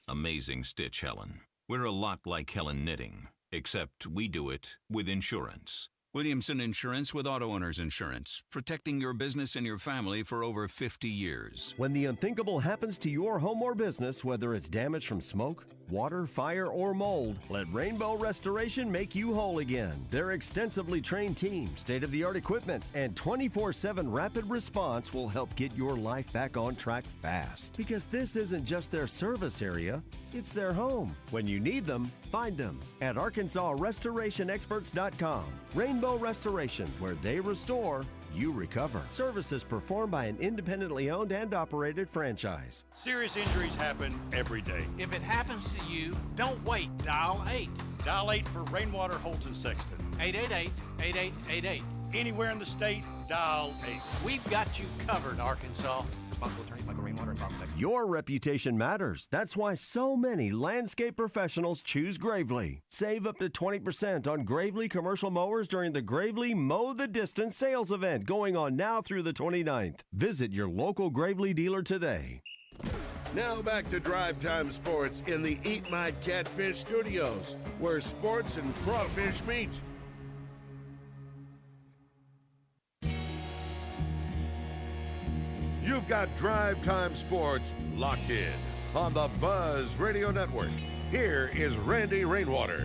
Amazing stitch, Helen. We're a lot like Helen Knitting, except we do it with insurance. Williamson Insurance with Auto Owners Insurance, protecting your business and your family for over 50 years. When the unthinkable happens to your home or business, whether it's damage from smoke, water, fire, or mold, let Rainbow Restoration make you whole again. Their extensively trained team, state-of-the-art equipment, and 24/7 rapid response will help get your life back on track fast. Because this isn't just their service area, it's their home. When you need them, find them at ArkansasRestorationExperts.com. Rainbow Restoration, where they restore, you recover. Services performed by an independently owned and operated franchise. Serious injuries happen every day. If it happens to you, don't wait. Dial 8. Dial 8 for Rainwater, Holton, Sexton. 888-8888. Anywhere in the state, dial 8. We've got you covered, Arkansas. Responsible attorneys Michael Rainwater and Bob Sexton. Your reputation matters. That's why so many landscape professionals choose Gravely. Save up to 20% on Gravely commercial mowers during the Gravely Mow the Distance sales event going on now through the 29th. Visit your local Gravely dealer today. Now back to Drive Time Sports in the Eat My Catfish studios, where sports and crawfish meet. You've got Drive Time Sports locked in on the Buzz Radio Network. Here is Randy Rainwater.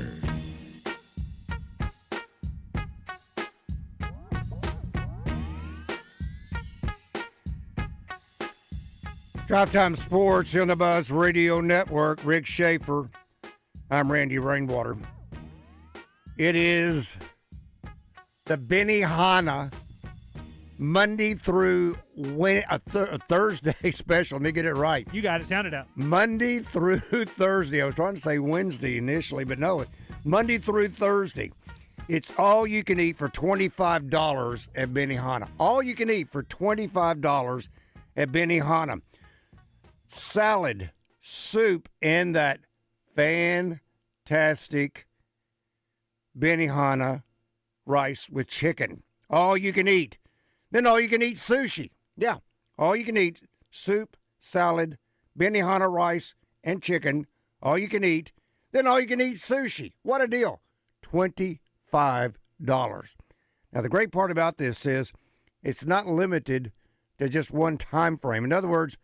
Drive Time Sports on the Buzz Radio Network. Rick Schaeffer. I'm Randy Rainwater. It is the Benihana Monday through Thursday special. Let me get it right. You got it. Sound it out. Monday through Thursday. I was trying to say Wednesday initially, but no, Monday through Thursday. It's all you can eat for $25 at Benihana. All you can eat for $25 at Benihana. Salad, soup, and that fantastic Benihana rice with chicken. All you can eat. Then all you can eat sushi. Yeah, all you can eat soup, salad, Benihana rice, and chicken. All you can eat. Then all you can eat sushi. What a deal. $25. Now, the great part about this is it's not limited to just one time frame. In other words,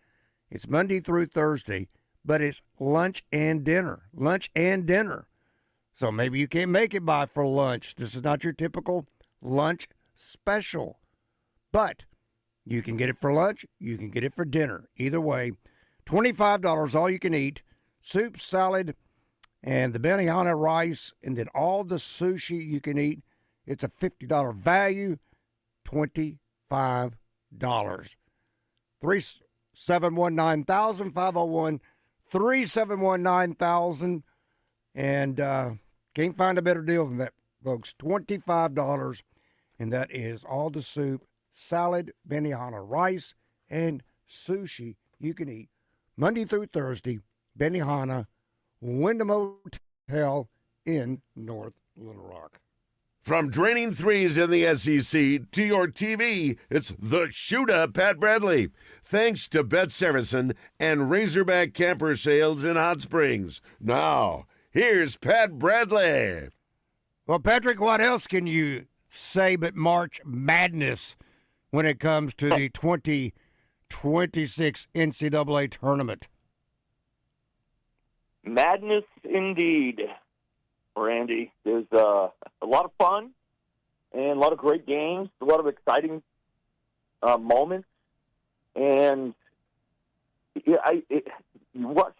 it's Monday through Thursday, but it's lunch and dinner. Lunch and dinner. So maybe you can't make it by for lunch. This is not your typical lunch special. But you can get it for lunch. You can get it for dinner. Either way, $25 all you can eat. Soup, salad, and the Benihana rice, and then all the sushi you can eat. It's a $50 value. $25. 371-9000, 501-371-9000. And can't find a better deal than that, folks. $25. And that is all the soup, salad, Benihana rice, and sushi you can eat Monday through Thursday. Benihana, Wyndham Hotel in North Little Rock. From draining threes in the SEC to your TV, it's the Shoota, Pat Bradley. Thanks to Bet Saracen and Razorback camper sales in Hot Springs. Now, here's Pat Bradley. Well, Patrick, what else can you say but March Madness when it comes to the 2026 NCAA tournament? Madness indeed, Randy. There's a lot of fun and a lot of great games, a lot of exciting moments. And you watch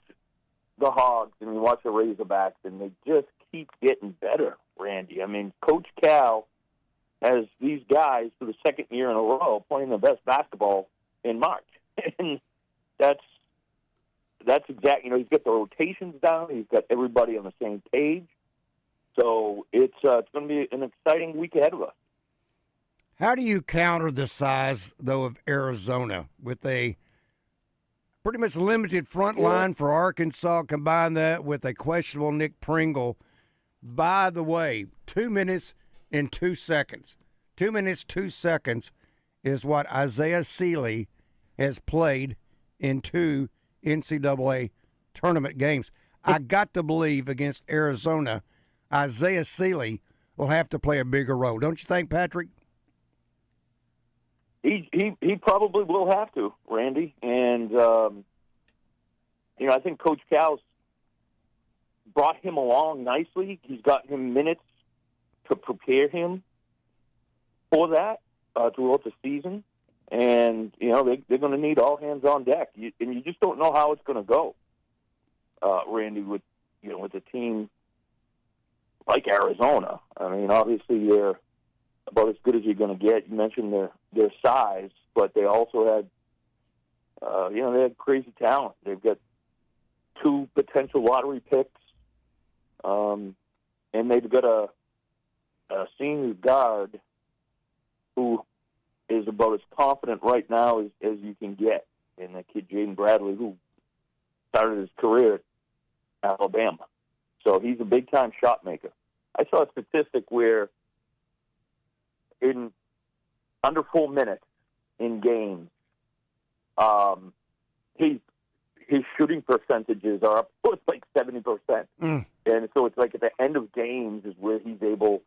the Hogs and you watch the Razorbacks, and they just keep getting better, Randy. I mean, Coach Cal has these guys for the second year in a row playing their best basketball in March. And that's exactly, he's got the rotations down. He's got everybody on the same page. So it's going to be an exciting week ahead of us. How do you counter the size, though, of Arizona with a pretty much limited front line for Arkansas? Combine that with a questionable Nick Pringle. By the way, 2 minutes and 2 seconds. 2 minutes, 2 seconds is what Isaiah Seeley has played in 2 NCAA tournament games. I got to believe against Arizona, Isaiah Seeley will have to play a bigger role. Don't you think, Patrick? He probably will have to, Randy. And, I think Coach Cal's brought him along nicely. He's got him minutes to prepare him for that throughout the season. And, they're going to need all hands on deck. And you just don't know how it's going to go, Randy, with a team like Arizona. I mean, obviously they're about as good as you're going to get. You mentioned their size, but they also had, they had crazy talent. They've got 2 potential lottery picks, and they've got a senior guard who is about as confident right now as you can get. And that kid, Jaden Bradley, who started his career at Alabama. So he's a big-time shot maker. I saw a statistic where in under 4 minutes in games, his shooting percentages are up to like 70%. And so it's like at the end of games is where he's able,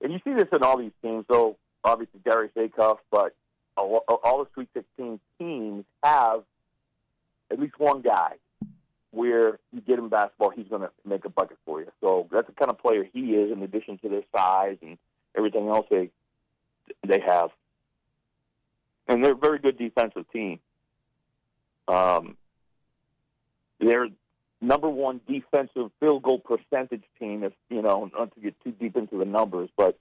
and you see this in all these teams, so obviously Darius Acuff, but all the Sweet 16 teams have at least one guy where you get him basketball, he's going to make a bucket for you. So that's the kind of player he is, in addition to their size and everything else they have. And they're a very good defensive team. They're number one defensive field goal percentage team, if, not to get too deep into the numbers, but,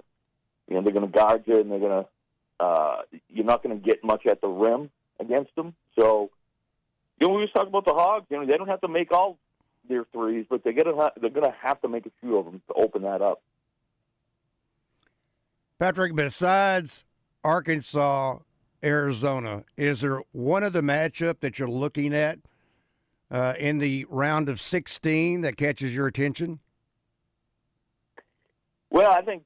they're going to guard you, and they're going to, you're not going to get much at the rim against them. So, we was talking about the Hogs. They don't have to make all their threes, but they're going to have to make a few of them to open that up. Patrick, besides Arkansas, Arizona, is there one of the matchup that you're looking at in the round of 16 that catches your attention? Well, I think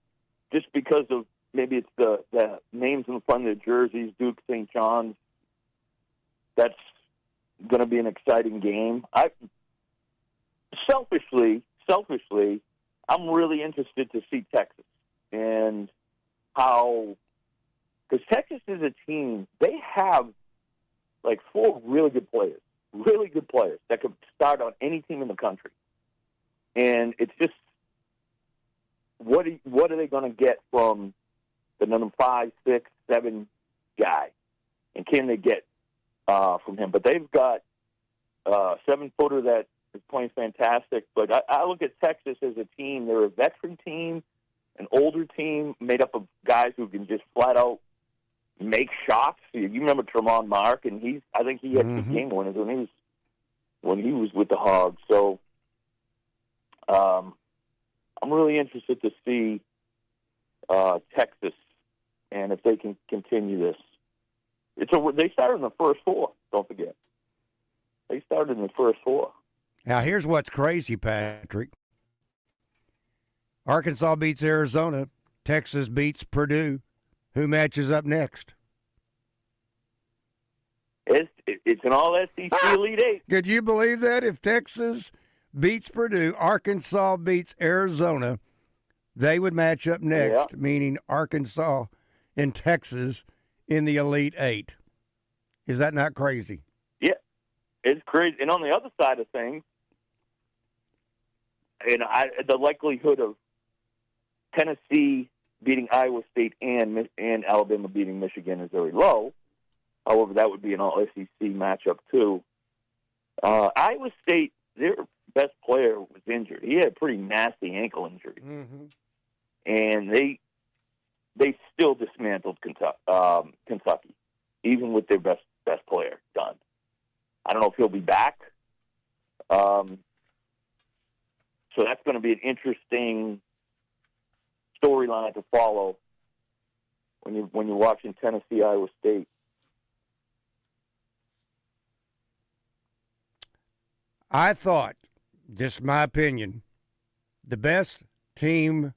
just because of maybe it's the names in front of the jerseys, Duke, St. John's, that's going to be an exciting game. Selfishly, I'm really interested to see Texas and how, because Texas is a team, they have like 4 really good players that could start on any team in the country. And it's just, what are they going to get from the number 5, 6, 7 guy? And can they get from him? But they've got a 7-footer that is playing fantastic. But I look at Texas as a team. They're a veteran team, an older team made up of guys who can just flat out make shots. You remember Tremont Mark, and I think he had 2 game winners when he was with the Hogs. So I'm really interested to see Texas and if they can continue this. They started in the first 4. Don't forget, they started in the first 4. Now here's what's crazy, Patrick. Arkansas beats Arizona. Texas beats Purdue. Who matches up next? It's an all-SEC Elite Eight. Could you believe that? If Texas beats Purdue, Arkansas beats Arizona, they would match up next, meaning Arkansas and Texas in the Elite Eight. Is that not crazy? Yeah, it's crazy. And on the other side of things, the likelihood of Tennessee beating Iowa State and Alabama beating Michigan is very low. However, that would be an all-SEC matchup, too. Iowa State, their best player was injured. He had a pretty nasty ankle injury. Mm-hmm. And they still dismantled Kentucky, even with their best player done. I don't know if he'll be back. So that's going to be an interesting storyline to follow when you're watching Tennessee, Iowa State. I thought, just my opinion, the best team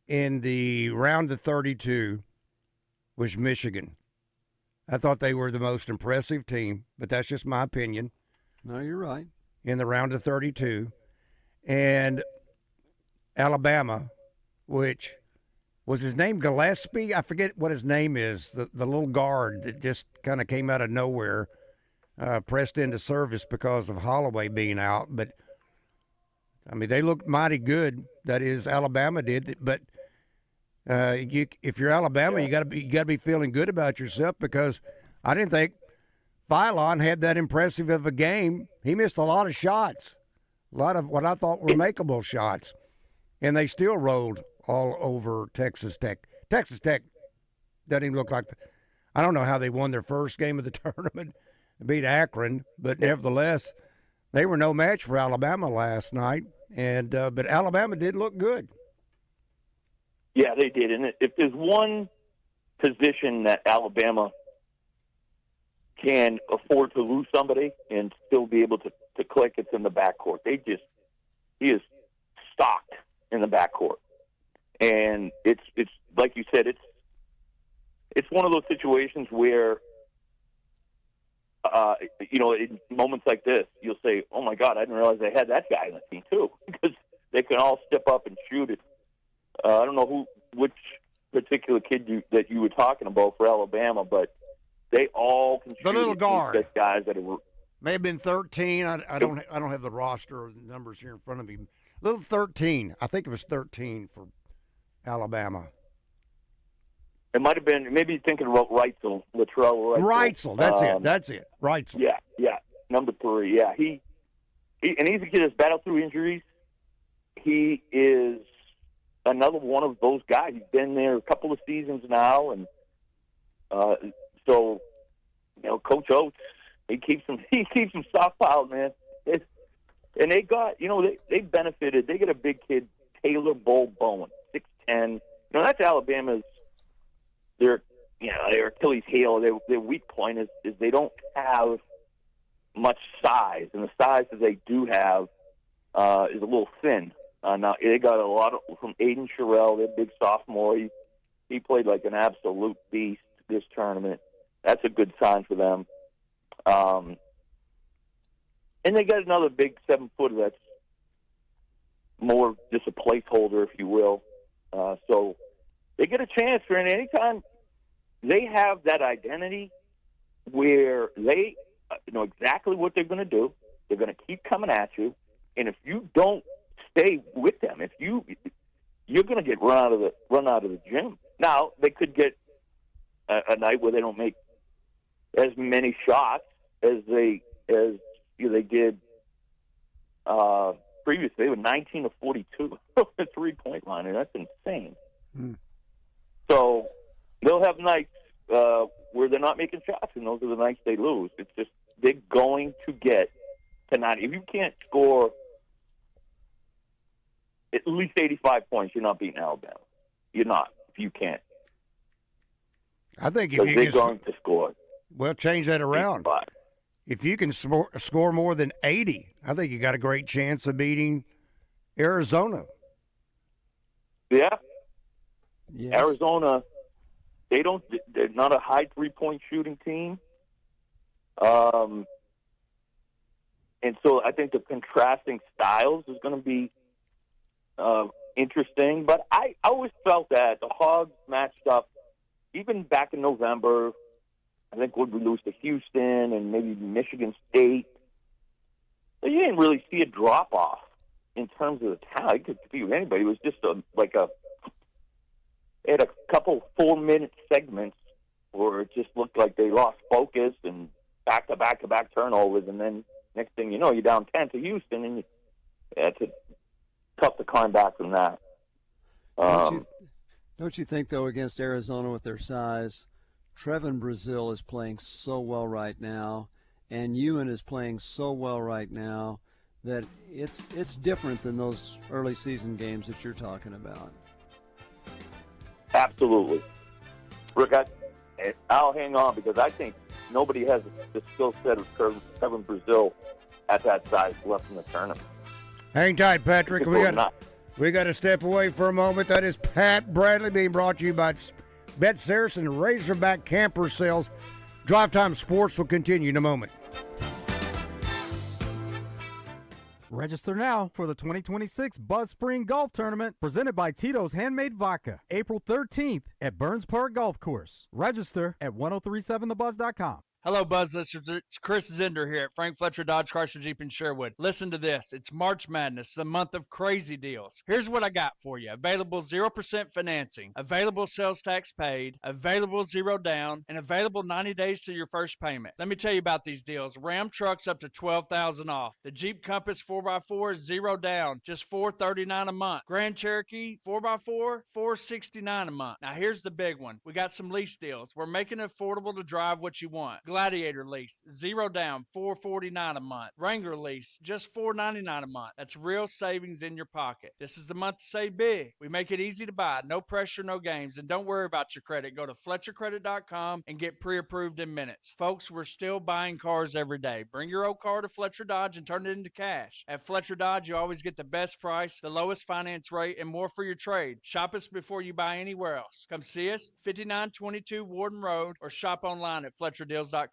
in the round of 32 was Michigan. I thought they were the most impressive team, but that's just my opinion. No, you're right. In the round of 32. And Alabama, which was his name Gillespie? I forget what his name is, the little guard that just kind of came out of nowhere. Pressed into service because of Holloway being out, but I mean they looked mighty good. That is, Alabama did. But if you're Alabama, you got to be feeling good about yourself, because I didn't think Philon had that impressive of a game. He missed a lot of shots, a lot of what I thought were makeable shots, and they still rolled all over Texas Tech. Texas Tech doesn't even look like I don't know how they won their first game of the tournament. Beat Akron, but nevertheless, they were no match for Alabama last night. And but Alabama did look good. Yeah, they did. And if there's one position that Alabama can afford to lose somebody and still be able to click, it's in the backcourt. He is stocked in the backcourt, and it's like you said, it's one of those situations where. In moments like this, you'll say, "Oh my God, I didn't realize they had that guy in the team too," because they can all step up and shoot it. I don't know which particular kid that you were talking about for Alabama, but they all contribute. The little guard, guys that are May have been 13. I don't have the roster numbers here in front of me. Little 13. I think it was 13 for Alabama. It might have been, maybe you're thinking about Reitzel, Latrell Reitzel. Reitzel, that's it. Reitzel. Yeah, number 3. Yeah, he and he's a kid that's battled through injuries. He is another one of those guys. He's been there a couple of seasons now, and so Coach Oates, he keeps them stockpiled, man. And they got, they benefited. They get a big kid, Taylor Bowen, 6'10". That's Alabama's. Their Achilles heel, their weak point is they don't have much size, and the size that they do have is a little thin. Now they got a lot from Aiden Sherrill, their big sophomore. He played like an absolute beast this tournament. That's a good sign for them. And they got another big 7-footer that's more just a placeholder, if you will. So they get a chance for anytime they have that identity where they know exactly what they're going to do. They're going to keep coming at you, and if you don't stay with them, you're going to get run out of the gym. Now they could get a night where they don't make as many shots as they did previously. They were 19 of 42 from the 3-point line, and that's insane. So they'll have nights where they're not making shots, and those are the nights they lose. It's just they're going to get to 90. If you can't score at least 85 points, you're not beating Alabama. You're not if you can't. I think if you they're going to score. Well, change that around. 85. If you can score more than 80, I think you got a great chance of beating Arizona. Yeah. Yes. Arizona, they're not a high 3-point shooting team. And so I think the contrasting styles is going to be interesting. But I always felt that the Hogs matched up, even back in November. I think when we lose to Houston and maybe Michigan State, you didn't really see a drop-off in terms of the talent. You could compete with anybody. It was just they had a couple 4-minute segments where it just looked like they lost focus and back-to-back turnovers, and then next thing you know, you're down 10 to Houston, and it's tough to climb back from that. Don't you think, though, against Arizona with their size, Trevin Brazil is playing so well right now, and Ewan is playing so well right now that it's different than those early season games that you're talking about. Absolutely. Rick, I'll hang on because I think nobody has the skill set of Trevin Brazil at that size left in the tournament. Hang tight, Patrick. We got to step away for a moment. That is Pat Bradley being brought to you by Bet Saracen and Razorback Camper Sales. Drive Time Sports will continue in a moment. Register now for the 2026 Buzz Spring Golf Tournament presented by Tito's Handmade Vodka, April 13th at Burns Park Golf Course. Register at 1037thebuzz.com. Hello, Buzz listeners. It's Chris Zender here at Frank Fletcher Dodge Chrysler Jeep in Sherwood. Listen to this. It's March Madness, the month of crazy deals. Here's what I got for you. Available 0% financing, available sales tax paid, available 0 down, and available 90 days to your first payment. Let me tell you about these deals. Ram trucks up to $12,000 off. The Jeep Compass 4x4 is 0 down, just $439 a month. Grand Cherokee 4x4, $469 a month. Now here's the big one. We got some lease deals. We're making it affordable to drive what you want. Gladiator lease, 0 down, $449 a month. Wrangler lease, just $499 a month. That's real savings in your pocket. This is the month to save big. We make it easy to buy, no pressure, no games, and don't worry about your credit. Go to FletcherCredit.com and get pre-approved in minutes. Folks, we're still buying cars every day. Bring your old car to Fletcher Dodge and turn it into cash. At Fletcher Dodge, you always get the best price, the lowest finance rate, and more for your trade. Shop us before you buy anywhere else. Come see us, 5922 Warden Road, or shop online at FletcherDeals.com.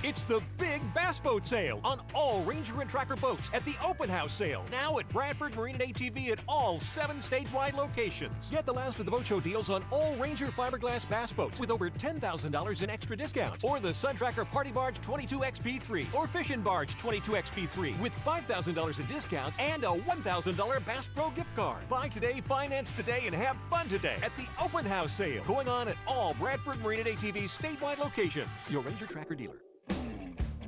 It's the big bass boat sale on all Ranger and Tracker boats at the open house sale. Now at Bradford Marine and ATV at all 7 statewide locations. Get the last of the boat show deals on all Ranger fiberglass bass boats with over $10,000 in extra discounts. Or the Sun Tracker Party Barge 22XP3 or Fishing Barge 22XP3 with $5,000 in discounts and a $1,000 Bass Pro gift card. Buy today, finance today, and have fun today at the open house sale going on at all Bradford Marine and ATV statewide locations. Your Ranger Tracker dealer.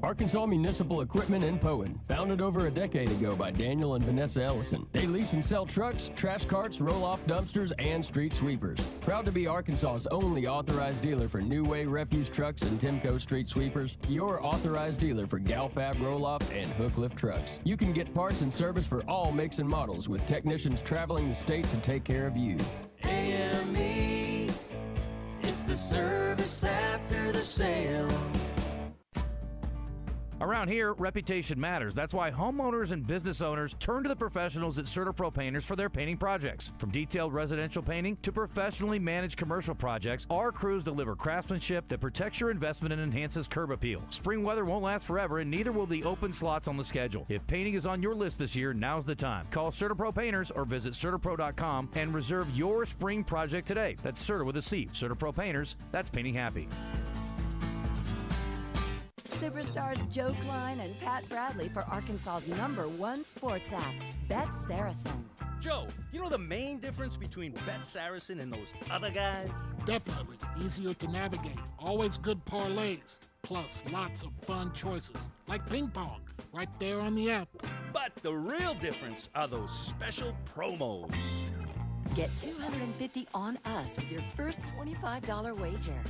Arkansas Municipal Equipment in Poen, founded over a decade ago by Daniel and Vanessa Ellison. They lease and sell trucks, trash carts, roll-off dumpsters, and street sweepers. Proud to be Arkansas's only authorized dealer for New Way refuse trucks and Timco street sweepers. Your authorized dealer for Galfab roll-off and hook lift trucks. You can get parts and service for all makes and models with technicians traveling the state to take care of you. AME, it's the service after the sale. Around here, reputation matters. That's why homeowners and business owners turn to the professionals at CertaPro Painters for their painting projects. From detailed residential painting to professionally managed commercial projects, our crews deliver craftsmanship that protects your investment and enhances curb appeal. Spring weather won't last forever, and neither will the open slots on the schedule. If painting is on your list this year, now's the time. Call CertaPro Painters or visit CertaPro.com and reserve your spring project today. That's Certa with a C. CertaPro Painters, that's painting happy. Superstars Joe Klein and Pat Bradley for Arkansas's #1 sports app, Bet Saracen. Joe, you know the main difference between Bet Saracen and those other guys? Definitely. Easier to navigate. Always good parlays. Plus, lots of fun choices. Like ping pong, right there on the app. But the real difference are those special promos. Get $250 on us with your first $25 wager.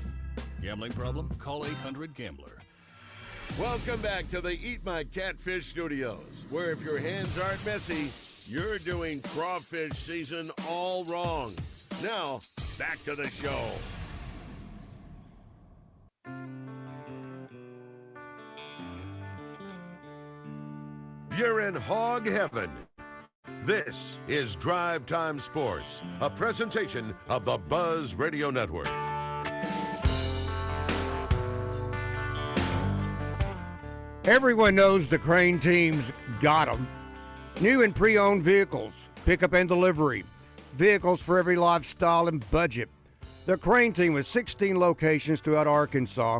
Gambling problem? Call 800-GAMBLER. Welcome back to the Eat My Catfish Studios, where if your hands aren't messy, you're doing crawfish season all wrong. Now, back to the show. You're in hog heaven. This is Drive Time Sports, a presentation of the Buzz Radio Network. Everyone knows the Crain team's got them. New and pre-owned vehicles, pickup and delivery, vehicles for every lifestyle and budget. The Crain team with 16 locations throughout Arkansas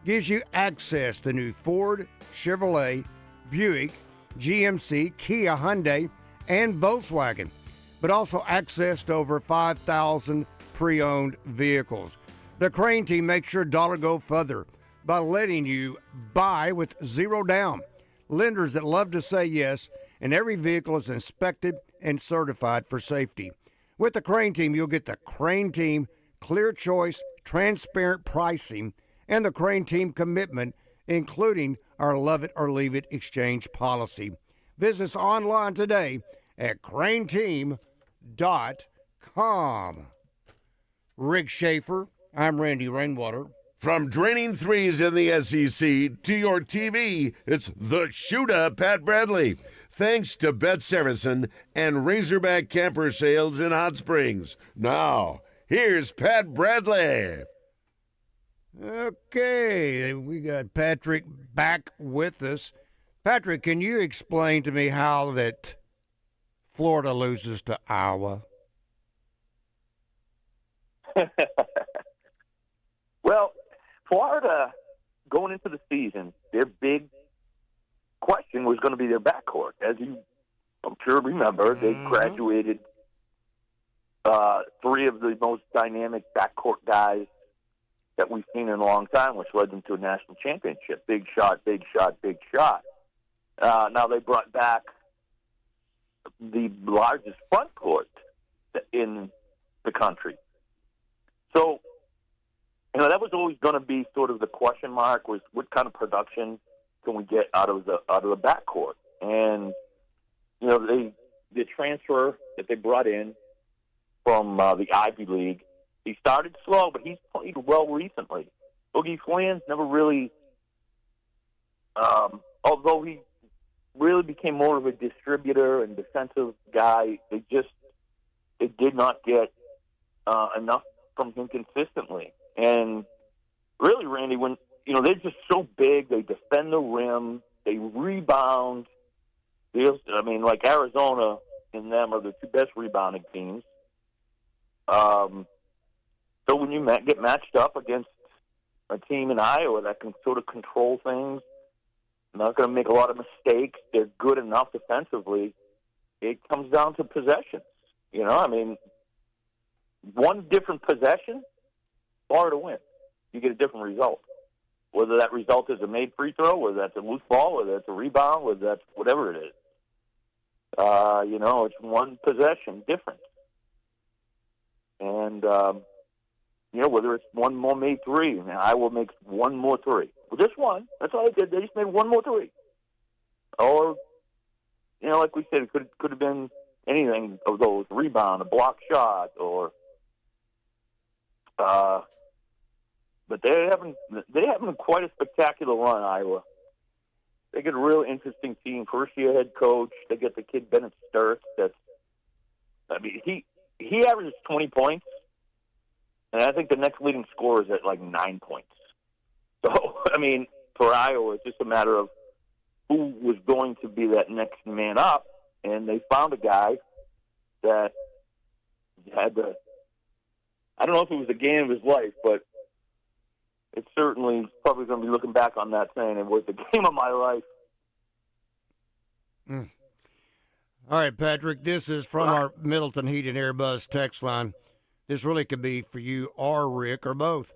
gives you access to new Ford, Chevrolet, Buick, GMC, Kia, Hyundai, and Volkswagen, but also access to over 5,000 pre-owned vehicles. The Crain team makes your dollar go further by letting you buy with zero down. Lenders that love to say yes, and every vehicle is inspected and certified for safety. With the Crain team, you'll get the Crain team clear choice, transparent pricing, and the Crain team commitment, including our love it or leave it exchange policy. Visit us online today at crainteam.com. Rick Schaeffer, I'm Randy Rainwater. From draining threes in the SEC to your TV, it's the Shoota, Pat Bradley. Thanks to Bet Saracen and Razorback camper sales in Hot Springs. Now, here's Pat Bradley. Okay, we got Patrick back with us. Patrick, can you explain to me how that Florida loses to Iowa? Well, Florida, going into the season, their big question was going to be their backcourt. As you, I'm sure, remember, they graduated three of the most dynamic backcourt guys that we've seen in a long time, which led them to a national championship. Big shot, big shot, big shot. Now they brought back the largest front court in the country. So, that was always going to be sort of the question mark, was what kind of production can we get out of the backcourt? And, the transfer that they brought in from the Ivy League, he started slow, but he's played well recently. Boogie Flan's never really, although he really became more of a distributor and defensive guy, they did not get enough from him consistently. And really, Randy, when they're just so big. They defend the rim. They rebound. Like Arizona and them are the two best rebounding teams. So when you get matched up against a team in Iowa that can sort of control things, not going to make a lot of mistakes, they're good enough defensively, it comes down to possessions. One different possession, far to win. You get a different result. Whether that result is a made free throw, whether that's a loose ball, whether that's a rebound, whether that's whatever it is. It's one possession difference. And, whether it's one more made three, Iowa makes one more three. Well, just one. That's all they did. They just made one more three. Or, like we said, it could have been anything of those, rebound, a block shot, or but they haven't quite a spectacular run, Iowa. They get a real interesting team. First-year head coach. They get the kid Bennett Sturtz. He averages 20 points, and I think the next leading scorer is at like 9 points. So, for Iowa, it's just a matter of who was going to be that next man up, and they found a guy that had I don't know if it was the game of his life, but it's certainly probably going to be looking back on that saying it was the game of my life. All right, Patrick, this is from our Middleton Heat and Air Buzz text line. This really could be for you or Rick or both.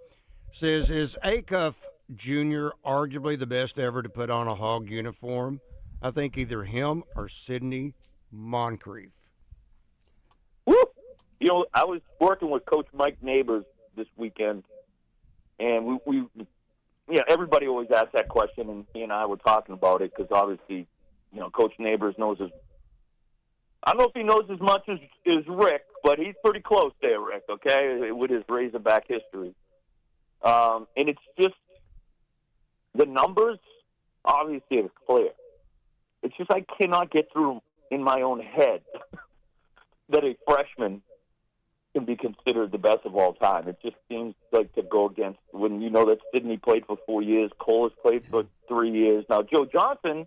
Says, is Acuff Jr. arguably the best ever to put on a Hog uniform? I think either him or Sidney Moncrief. Woo! I was working with Coach Mike Neighbors this weekend, and we everybody always asks that question, and he and I were talking about it because obviously, Coach Neighbors knows I don't know if he knows as much as Rick, but he's pretty close there, Rick, okay, with his Razorback history. And it's just the numbers, obviously, are clear. It's just I cannot get through in my own head that a freshman can be considered the best of all time. It just seems like to go against when you know that Sidney played for 4 years, Cole has played for 3 years. Now, Joe Johnson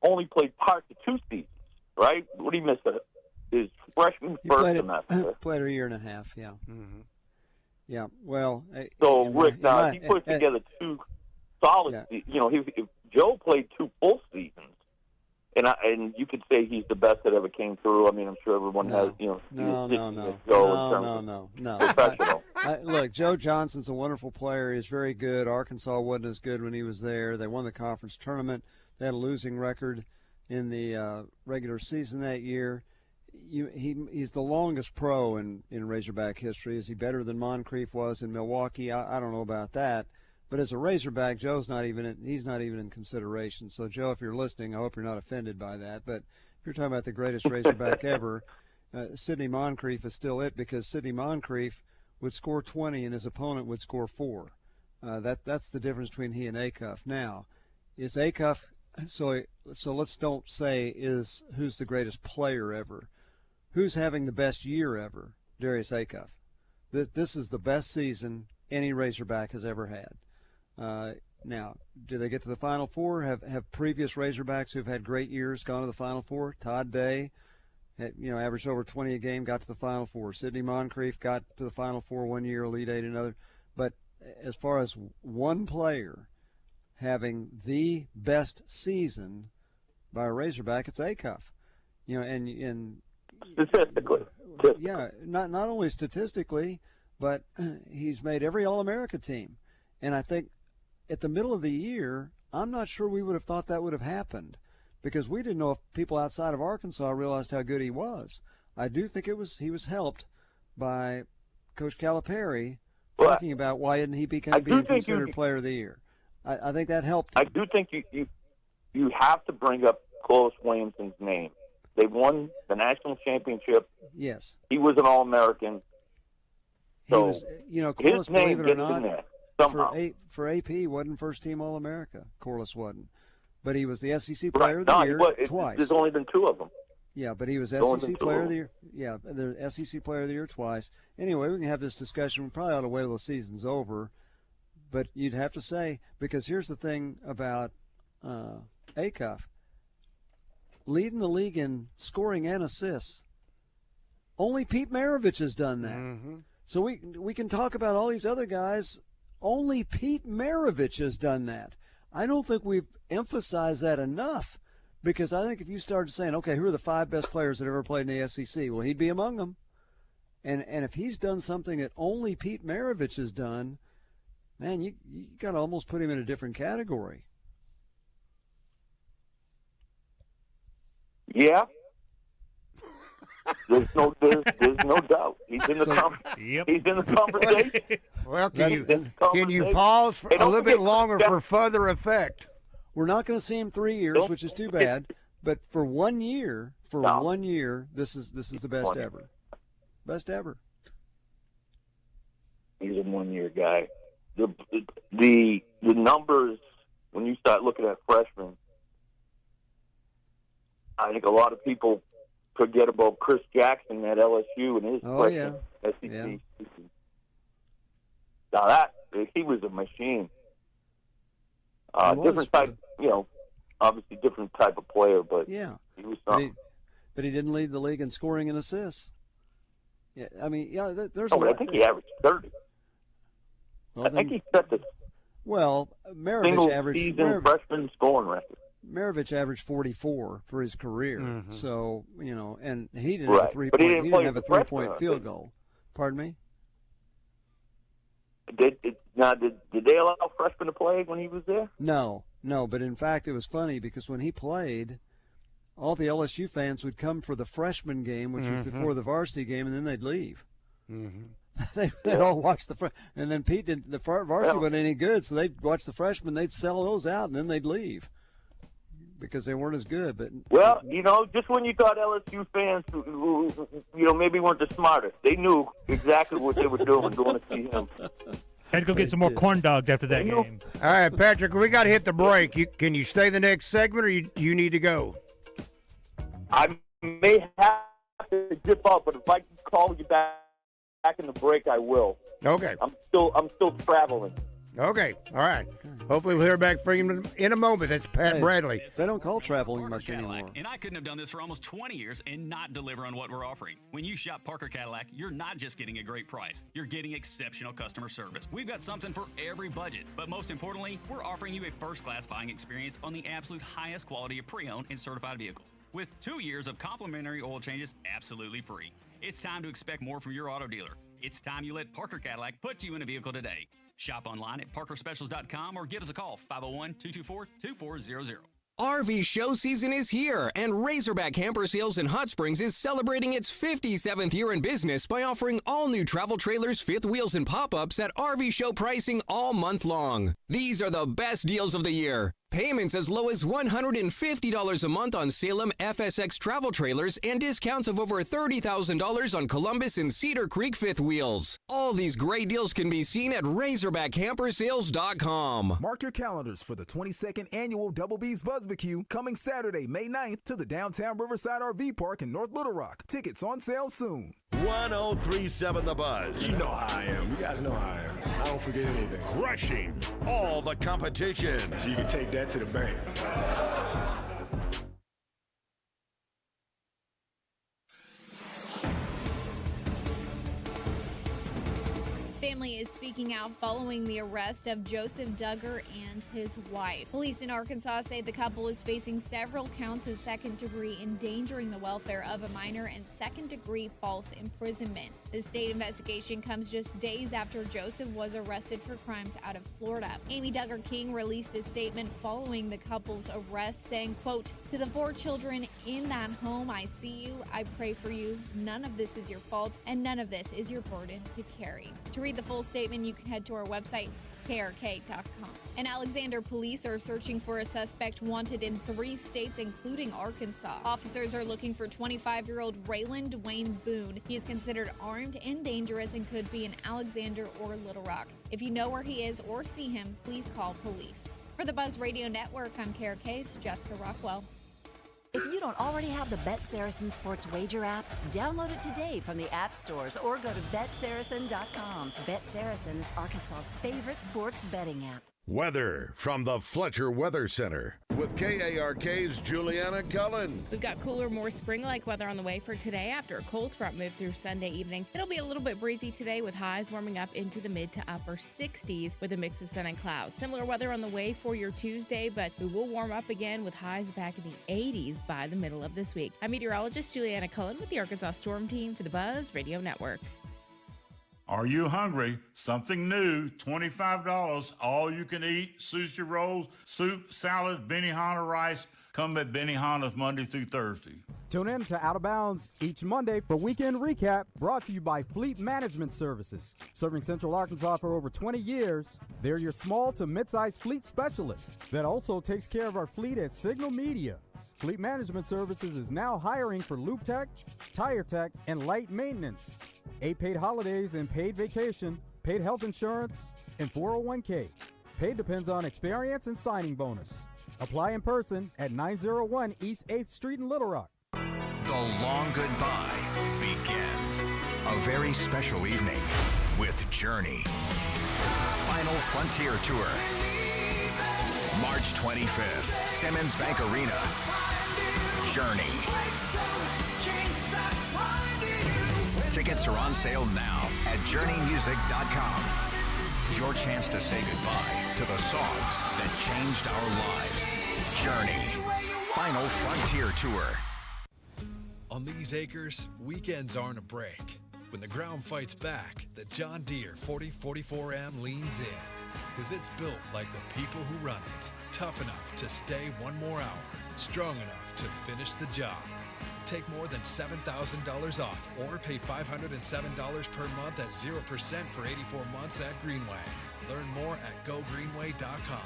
only played parts of 2 seasons, right? What did he miss? His freshman first semester. Played a year and a half, yeah. Mm-hmm. Yeah, well. So, Rick, now, he put together 2 solid, if Joe played 2 full seasons, and you could say he's the best that ever came through. I'm sure everyone has, No. Professional. Look, Joe Johnson's a wonderful player. He's very good. Arkansas wasn't as good when he was there. They won the conference tournament. They had a losing record in the regular season that year. He's the longest pro in Razorback history. Is he better than Moncrief was in Milwaukee? I don't know about that. But as a Razorback, he's not even in consideration. So, Joe, if you're listening, I hope you're not offended by that. But if you're talking about the greatest Razorback ever, Sidney Moncrief is still it, because Sidney Moncrief would score 20 and his opponent would score 4. That's the difference between he and Acuff. Now, is Acuff so let's don't say who's the greatest player ever. Who's having the best year ever? Darius Acuff. This is the best season any Razorback has ever had. Now, do they get to the Final Four? Have previous Razorbacks who've had great years gone to the Final Four? Todd Day, averaged over 20 a game, got to the Final Four. Sidney Moncrief got to the Final Four 1 year, Elite Eight another. But as far as one player having the best season by a Razorback, it's Acuff. And statistically. Yeah, not only statistically, but he's made every All-America team. And I think at the middle of the year, I'm not sure we would have thought that would have happened, because we didn't know if people outside of Arkansas realized how good he was. I do think he was helped by Coach Calipari talking about why didn't he being considered Player of the Year. I think that helped him. I do think you have to bring up Clovis Williamson's name. They won the national championship. Yes. He was an All-American. So he was, Corliss, his name believe it or gets not, in there somehow. For AP, he wasn't first-team All-America. Corliss wasn't. But he was the SEC Player of the Year twice. There's only been 2 of them. Yeah, but he was SEC Player of the Year. Yeah, the SEC Player of the Year twice. Anyway, we can have this discussion. We probably ought to wait till the season's over. But you'd have to say, because here's the thing about Acuff. Leading the league in scoring and assists. Only Pete Maravich has done that. Mm-hmm. So we can talk about all these other guys. Only Pete Maravich has done that. I don't think we've emphasized that enough, because I think if you started saying, okay, who are the 5 best players that ever played in the SEC? Well, he'd be among them. And if he's done something that only Pete Maravich has done, man, you got to almost put him in a different category. Yeah. There's no doubt. He's in the He's in the conversation. Well, can you pause for a little bit longer for further effect? We're not going to see him 3 years, which is too bad. But for 1 year, this is the best ever. Best ever. He's a 1 year guy. The numbers, when you start looking at freshmen, I think a lot of people forget about Chris Jackson at LSU and his freshman SEC season. Now he was a machine. Different type, obviously different type of player, but he was something. But he didn't lead the league in scoring and assists. Yeah, I mean, there's. I think he averaged 30. Well, I think he set the Maravich averaged freshman scoring record. Maravich averaged 44 for his career. Mm-hmm. So, and he didn't have a three-point field goal. Pardon me? Did they allow freshmen to play when he was there? No. But in fact, it was funny because when he played, all the LSU fans would come for the freshman game, which was before the varsity game, and then they'd leave. Mm-hmm. They'd all watch and then Pete didn't. The varsity wasn't any good, so they'd watch the freshmen. They'd sell those out, and then they'd leave because they weren't as good. But just when you thought LSU fans, maybe weren't the smartest, they knew exactly what they were doing going to see him. Had to go get some more corn dogs after that game. All right, Patrick, we got to hit the break. Can you stay the next segment, or you need to go? I may have to dip out, but if I can call you back in the break, I will. Okay. I'm still traveling. Okay. All right. Hopefully we'll hear back from him in a moment. That's Pat Bradley. They don't call traveling much Cadillac, anymore. And I couldn't have done this for almost 20 years and not deliver on what we're offering. When you shop Parker Cadillac, you're not just getting a great price. You're getting exceptional customer service. We've got something for every budget. But most importantly, we're offering you a first-class buying experience on the absolute highest quality of pre-owned and certified vehicles, with 2 years of complimentary oil changes absolutely free. It's time to expect more from your auto dealer. It's time you let Parker Cadillac put you in a vehicle today. Shop online at parkerspecials.com or give us a call, 501-224-2400. RV show season is here, and Razorback Camper Sales in Hot Springs is celebrating its 57th year in business by offering all new travel trailers, fifth wheels, and pop-ups at RV show pricing all month long. These are the best deals of the year. Payments as low as $150 a month on Salem FSX travel trailers and discounts of over $30,000 on Columbus and Cedar Creek fifth wheels. All these great deals can be seen at RazorbackCamperSales.com. Mark your calendars for the 22nd annual Double B's BuzzBarbecue coming Saturday, May 9th to the downtown Riverside RV Park in North Little Rock. Tickets on sale soon. 1037 The Buzz. You know how I am. You guys know how I am. I don't forget anything. Crushing all the competition. So you can take that to the bank. Family is speaking out following the arrest of Joseph Duggar and his wife. Police in Arkansas say the couple is facing several counts of second-degree endangering the welfare of a minor and second-degree false imprisonment. The state investigation comes just days after Joseph was arrested for crimes out of Florida. Amy Duggar King released a statement following the couple's arrest, saying, quote, "To the 4 children in that home, I see you, I pray for you. None of this is your fault, and none of this is your burden to carry." To read the full statement, you can head to our website, krk.com. And Alexander police are searching for a suspect wanted in 3 states, including Arkansas. Officers are looking for 25-year-old Raylan Dwayne Boone. He is considered armed and dangerous and could be in Alexander or Little Rock. If you know where he is or see him, please call police. For the Buzz Radio Network, I'm KRK's Jessica Rockwell. If you don't already have the Bet Saracen Sports Wager app, download it today from the app stores or go to BetSaracen.com. Bet Saracen is Arkansas's favorite sports betting app. Weather from the Fletcher Weather Center with KARK's Juliana Cullen. We've got cooler, more spring-like weather on the way for today after a cold front moved through Sunday evening. It'll be a little bit breezy today with highs warming up into the mid to upper 60s with a mix of sun and clouds. Similar weather on the way for your Tuesday, but we will warm up again with highs back in the 80s by the middle of this week. I'm meteorologist Juliana Cullen with the Arkansas Storm Team for the Buzz Radio Network. Are you hungry? Something new, $25, all you can eat, sushi rolls, soup, salad, Benihana rice. Come at Benihana's Monday through Thursday. Tune in to Out of Bounds each Monday for Weekend Recap, brought to you by Fleet Management Services. Serving Central Arkansas for over 20 years, they're your small to mid-sized fleet specialists that also takes care of our fleet at Signal Media. Fleet Management Services is now hiring for Loop Tech, Tire Tech, and Light Maintenance. 8 paid holidays and paid vacation, paid health insurance, and 401k. Paid depends on experience and signing bonus. Apply in person at 901 East 8th Street in Little Rock. The long goodbye begins. A very special evening with Journey. Final Frontier Tour. March 25th, Simmons Bank Arena. Journey. Tickets are on sale now at JourneyMusic.com. Your chance to say goodbye to the songs that changed our lives. Journey. Final Frontier Tour. On these acres, weekends aren't a break. When the ground fights back, the John Deere 4044M leans in. Because it's built like the people who run it. Tough enough to stay one more hour. Strong enough to finish the job. Take more than $7,000 off or pay $507 per month at 0% for 84 months at Greenway. Learn more at gogreenway.com.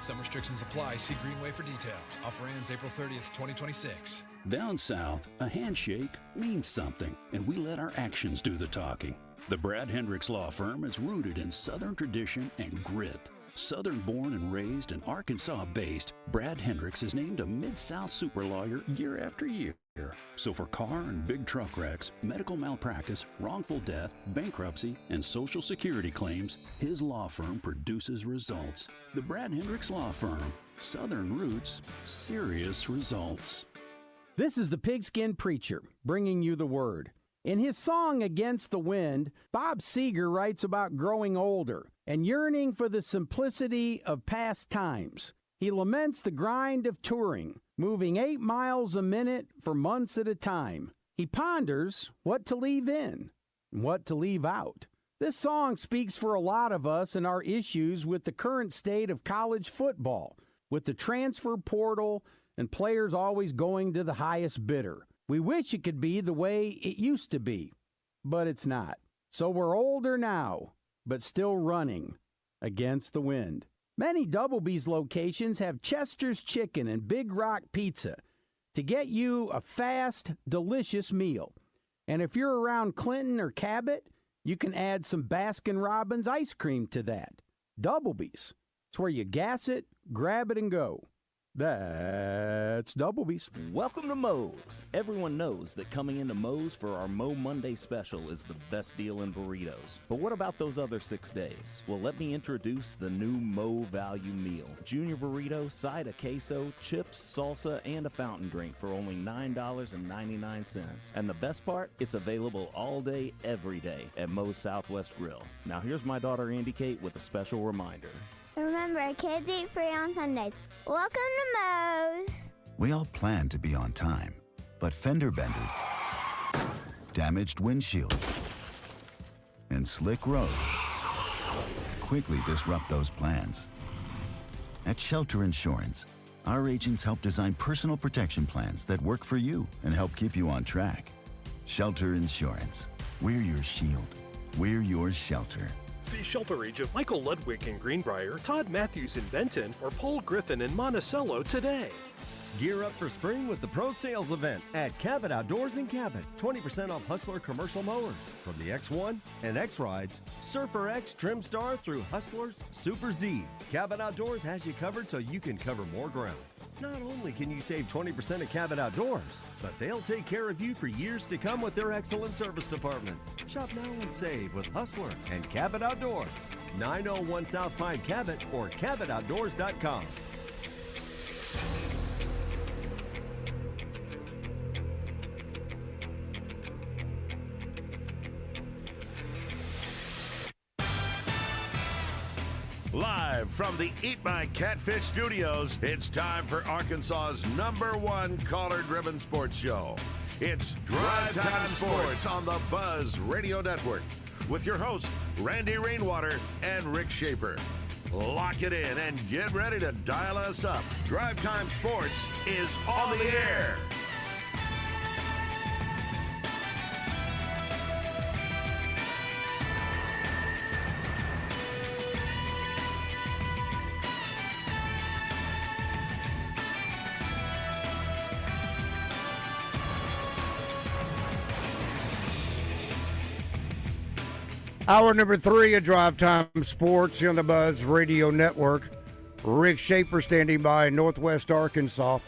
Some restrictions apply. See Greenway for details. Offer ends April 30th, 2026. Down south, a handshake means something, and we let our actions do the talking. The Brad Hendricks Law Firm is rooted in Southern tradition and grit. Southern-born and raised and Arkansas-based, Brad Hendricks is named a Mid-South super lawyer year after year. So for car and big truck wrecks, medical malpractice, wrongful death, bankruptcy, and Social Security claims, his law firm produces results. The Brad Hendricks Law Firm. Southern roots, serious results. This is the Pigskin Preacher, bringing you the word. In his song Against the Wind, Bob Seger writes about growing older and yearning for the simplicity of past times. He laments the grind of touring, moving 8 miles a minute for months at a time. He ponders what to leave in and what to leave out. This song speaks for a lot of us and our issues with the current state of college football, with the transfer portal and players always going to the highest bidder. We wish it could be the way it used to be, but it's not. So we're older now, but still running against the wind. Many Doublebee's locations have Chester's Chicken and Big Rock Pizza to get you a fast, delicious meal. And if you're around Clinton or Cabot, you can add some Baskin-Robbins ice cream to that. Doublebee's. It's where you gas it, grab it, and go. That's Doublebee's. Welcome to Moe's. Everyone knows that coming into Moe's for our Mo Monday special is the best deal in burritos. But what about those other 6 days? Well, let me introduce the new Mo Value Meal. Junior burrito, side of queso, chips, salsa, and a fountain drink for only $9.99. And the best part? It's available all day, every day at Moe's Southwest Grill. Now here's my daughter Andy Kate with a special reminder. Remember, kids eat free on Sundays. Welcome to Moe's. We all plan to be on time, but fender benders, damaged windshields, and slick roads quickly disrupt those plans. At Shelter Insurance, our agents help design personal protection plans that work for you and help keep you on track. Shelter Insurance. We're your shield. We're your shelter. See Shelter Agent Michael Ludwig in Greenbrier, Todd Matthews in Benton, or Paul Griffin in Monticello today. Gear up for spring with the Pro Sales event at Cabot Outdoors in Cabot. 20% off Hustler commercial mowers. From the X1 and X-Rides, Surfer X, Trim Star through Hustlers Super Z. Cabot Outdoors has you covered so you can cover more ground. Not only can you save 20% at Cabot Outdoors, but they'll take care of you for years to come with their excellent service department. Shop now and save with Hustler and Cabot Outdoors. 901 South Pine Cabot or CabotOutdoors.com. Live from the Eat My Catfish studios, it's time for Arkansas's #1 caller-driven sports show. It's Drive Time Sports on the Buzz Radio Network with your hosts, Randy Rainwater and Rick Schaeffer. Lock it in and get ready to dial us up. Drive Time Sports is on the air. Hour number 3 of Drive Time Sports on the Buzz Radio Network. Rick Schaeffer standing by in Northwest Arkansas.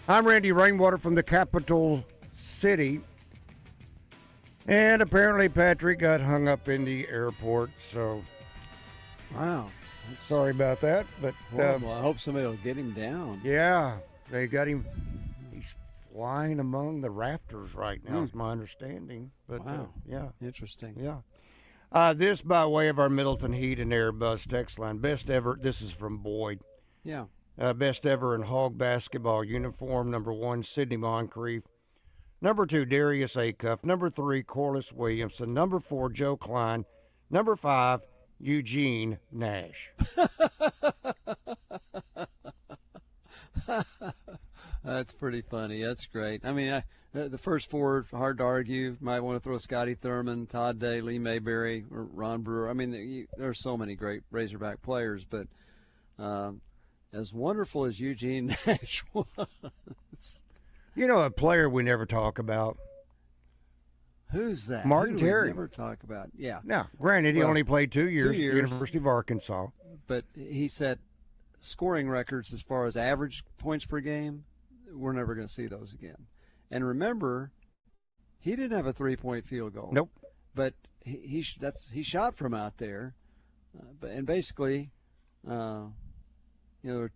I'm Randy Rainwater from the capital city. And apparently Patrick got hung up in the airport, so wow. Sorry about that. But I hope somebody will get him down. Yeah, they got him. He's flying among the rafters right now, is my understanding. But wow. Yeah. Interesting. Yeah. This by way of our Middleton Heat and Air Buzz text line. Best ever, this is from Boyd. Yeah. Best ever in Hog basketball uniform. Number 1, Sidney Moncrief. Number 2, Darius Acuff. Number 3, Corliss Williamson. Number 4, Joe Klein. Number 5, Eugene Nash. That's pretty funny. That's great. I mean, the first 4, hard to argue. Might want to throw Scotty Thurman, Todd Day, Lee Mayberry, or Ron Brewer. I mean, there are so many great Razorback players, but as wonderful as Eugene Nash was. You know, a player we never talk about. Who's that? Martin Who do we Terry. never talk about. Yeah. Now, granted, he only played 2 years, 2 years at the University of Arkansas. But he set scoring records as far as average points per game. We're never going to see those again. And remember, he didn't have a 3-point field goal. Nope. But he shot from out there. And basically, there were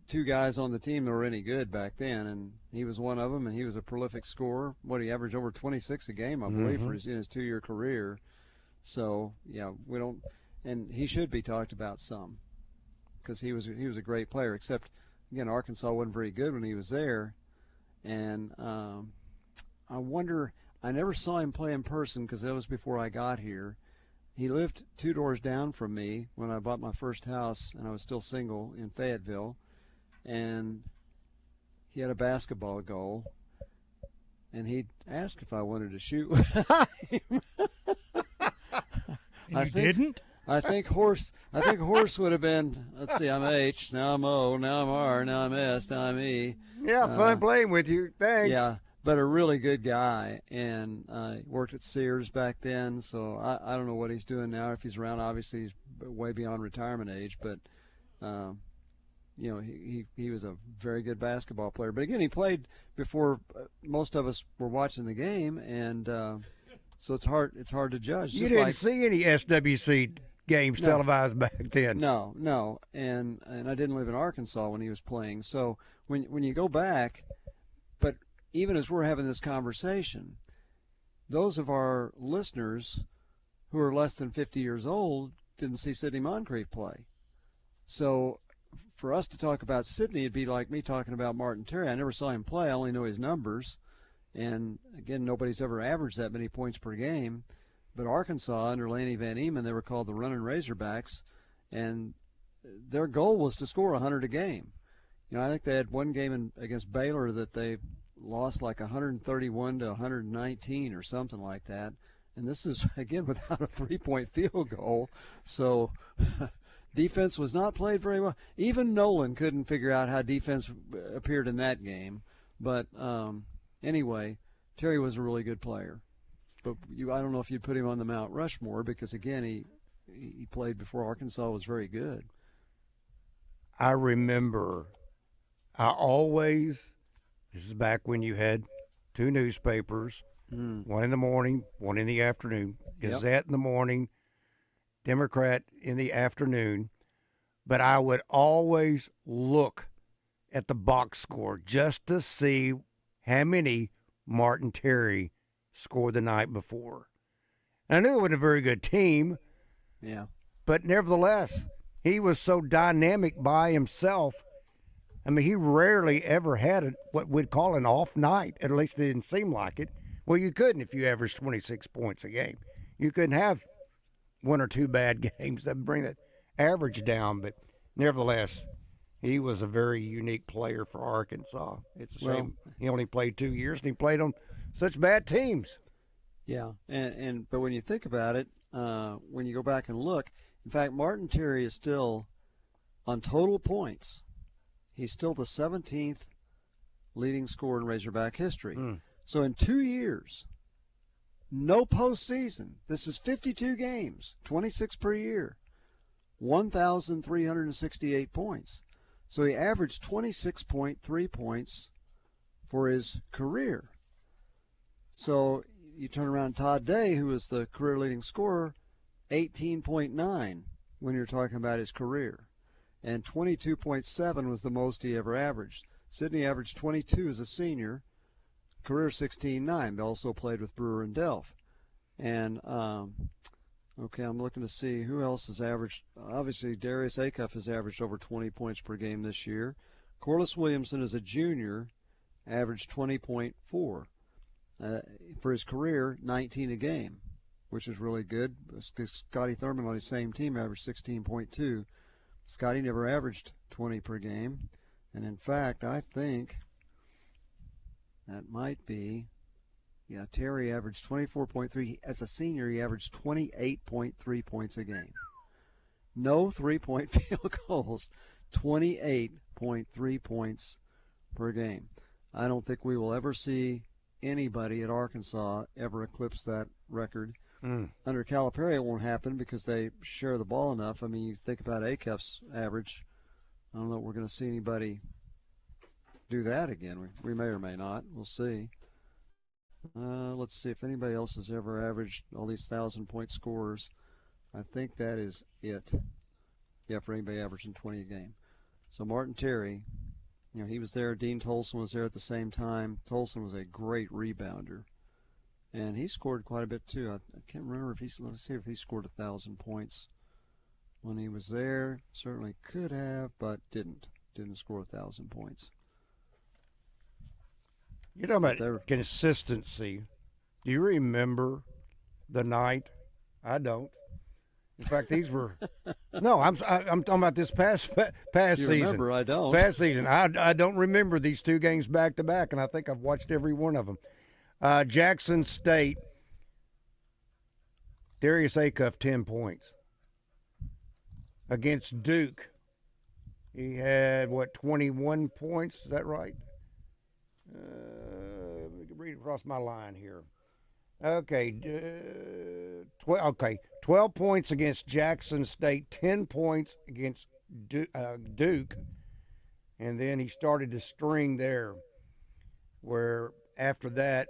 2 guys on the team that were any good back then, and he was one of them, and he was a prolific scorer. He averaged over 26 a game, I believe, for his 2-year career. So, yeah, we don't – and he should be talked about some because he was a great player, except – again, Arkansas wasn't very good when he was there, and I wonder. I never saw him play in person because that was before I got here. He lived 2 doors down from me when I bought my first house, and I was still single in Fayetteville, and he had a basketball goal, and he asked if I wanted to shoot with him. You didn't? I think horse would have been, let's see, I'm H, now I'm O, now I'm R, now I'm S, now I'm E. Yeah, fun playing with you. Thanks. Yeah, but a really good guy, and worked at Sears back then, so I don't know what he's doing now. If he's around, obviously he's way beyond retirement age, but, he was a very good basketball player. But, again, he played before most of us were watching the game, and so it's hard to judge. You didn't see any SWC games televised back then. No, and I didn't live in Arkansas when he was playing. So when you go back, but even as we're having this conversation, those of our listeners who are less than 50 years old didn't see Sidney Moncrief play. So for us to talk about Sidney, it'd be like me talking about Martin Terry. I never saw him play. I only know his numbers. And, again, nobody's ever averaged that many points per game. But Arkansas, under Laney Van Eman, they were called the Running Razorbacks, and their goal was to score 100 a game. I think they had one game against Baylor that they lost like 131 to 119 or something like that. And this is, again, without a 3-point field goal. So defense was not played very well. Even Nolan couldn't figure out how defense appeared in that game. But anyway, Terry was a really good player. But I don't know if you'd put him on the Mount Rushmore because, again, he played before Arkansas was very good. I remember this is back when you had two newspapers, one in the morning, one in the afternoon, Gazette in the morning, Democrat in the afternoon. But I would always look at the box score just to see how many Martin Terry scored the night before. And I knew it wasn't a very good team. Yeah. But nevertheless, he was so dynamic by himself. I mean, he rarely ever had what we'd call an off night. At least it didn't seem like it. Well, you couldn't if you averaged 26 points a game. You couldn't have one or two bad games that bring that average down. But nevertheless, he was a very unique player for Arkansas. It's a shame he only played 2 years, and he played on such bad teams. Yeah, but when you think about it, when you go back and look, in fact, Martin Terry is still, on total points, he's still the 17th leading scorer in Razorback history. So in 2 years, no postseason. This is 52 games, 26 per year, 1,368 points. So he averaged 26.3 points for his career. So you turn around Todd Day, who was the career leading scorer, 18.9 when you're talking about his career. And 22.7 was the most he ever averaged. Sidney averaged 22 as a senior, career 16.9, but also played with Brewer and Delph. And, okay, I'm looking to see who else has averaged. Obviously, Darius Acuff has averaged over 20 points per game this year. Corliss Williamson, as a junior, averaged 20.4. For his career, 19 a game, which is really good. Scotty Thurman on his same team averaged 16.2. Scotty never averaged 20 per game. And in fact, I think that might be, Terry averaged 24.3. As a senior, he averaged 28.3 points a game. No three-point field goals, 28.3 points per game. I don't think we will ever see anybody at Arkansas ever eclipse that record. Under Calipari, it won't happen because they share the ball enough. I mean, you think about Acuff's average. I don't know if we're going to see anybody do that again. We may or may not. We'll see. Let's see if anybody else has ever averaged all these 1,000-point scorers. I think that is it. Yeah, for anybody averaging 20 a game. So Martin Terry, he was there. Dean Tolson was there at the same time. Tolson was a great rebounder. And he scored quite a bit, too. I can't remember let's see if he scored 1,000 points when he was there. Certainly could have, but didn't score 1,000 points. You're talking about consistency. Do you remember the night? I don't. In fact, these were no. I'm talking about this past season. Remember? I don't. Past season. I don't remember these two games back to back, and I think I've watched every one of them. Jackson State. Darius Acuff 10 points against Duke. He had 21 points. Is that right? We can read across my line here. Okay, 12 points against Jackson State, 10 points against Duke, and then he started to string there, where after that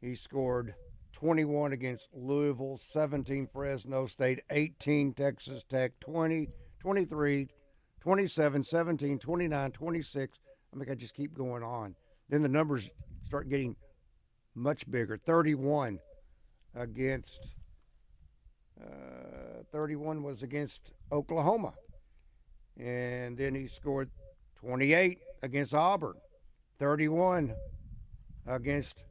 he scored 21 against Louisville, 17 Fresno State, 18 Texas Tech, 20, 23, 27, 17, 29, 26. I mean, I just keep going on. Then the numbers start getting much bigger. 31 was against Oklahoma. And then he scored 28 against Auburn. 31 against,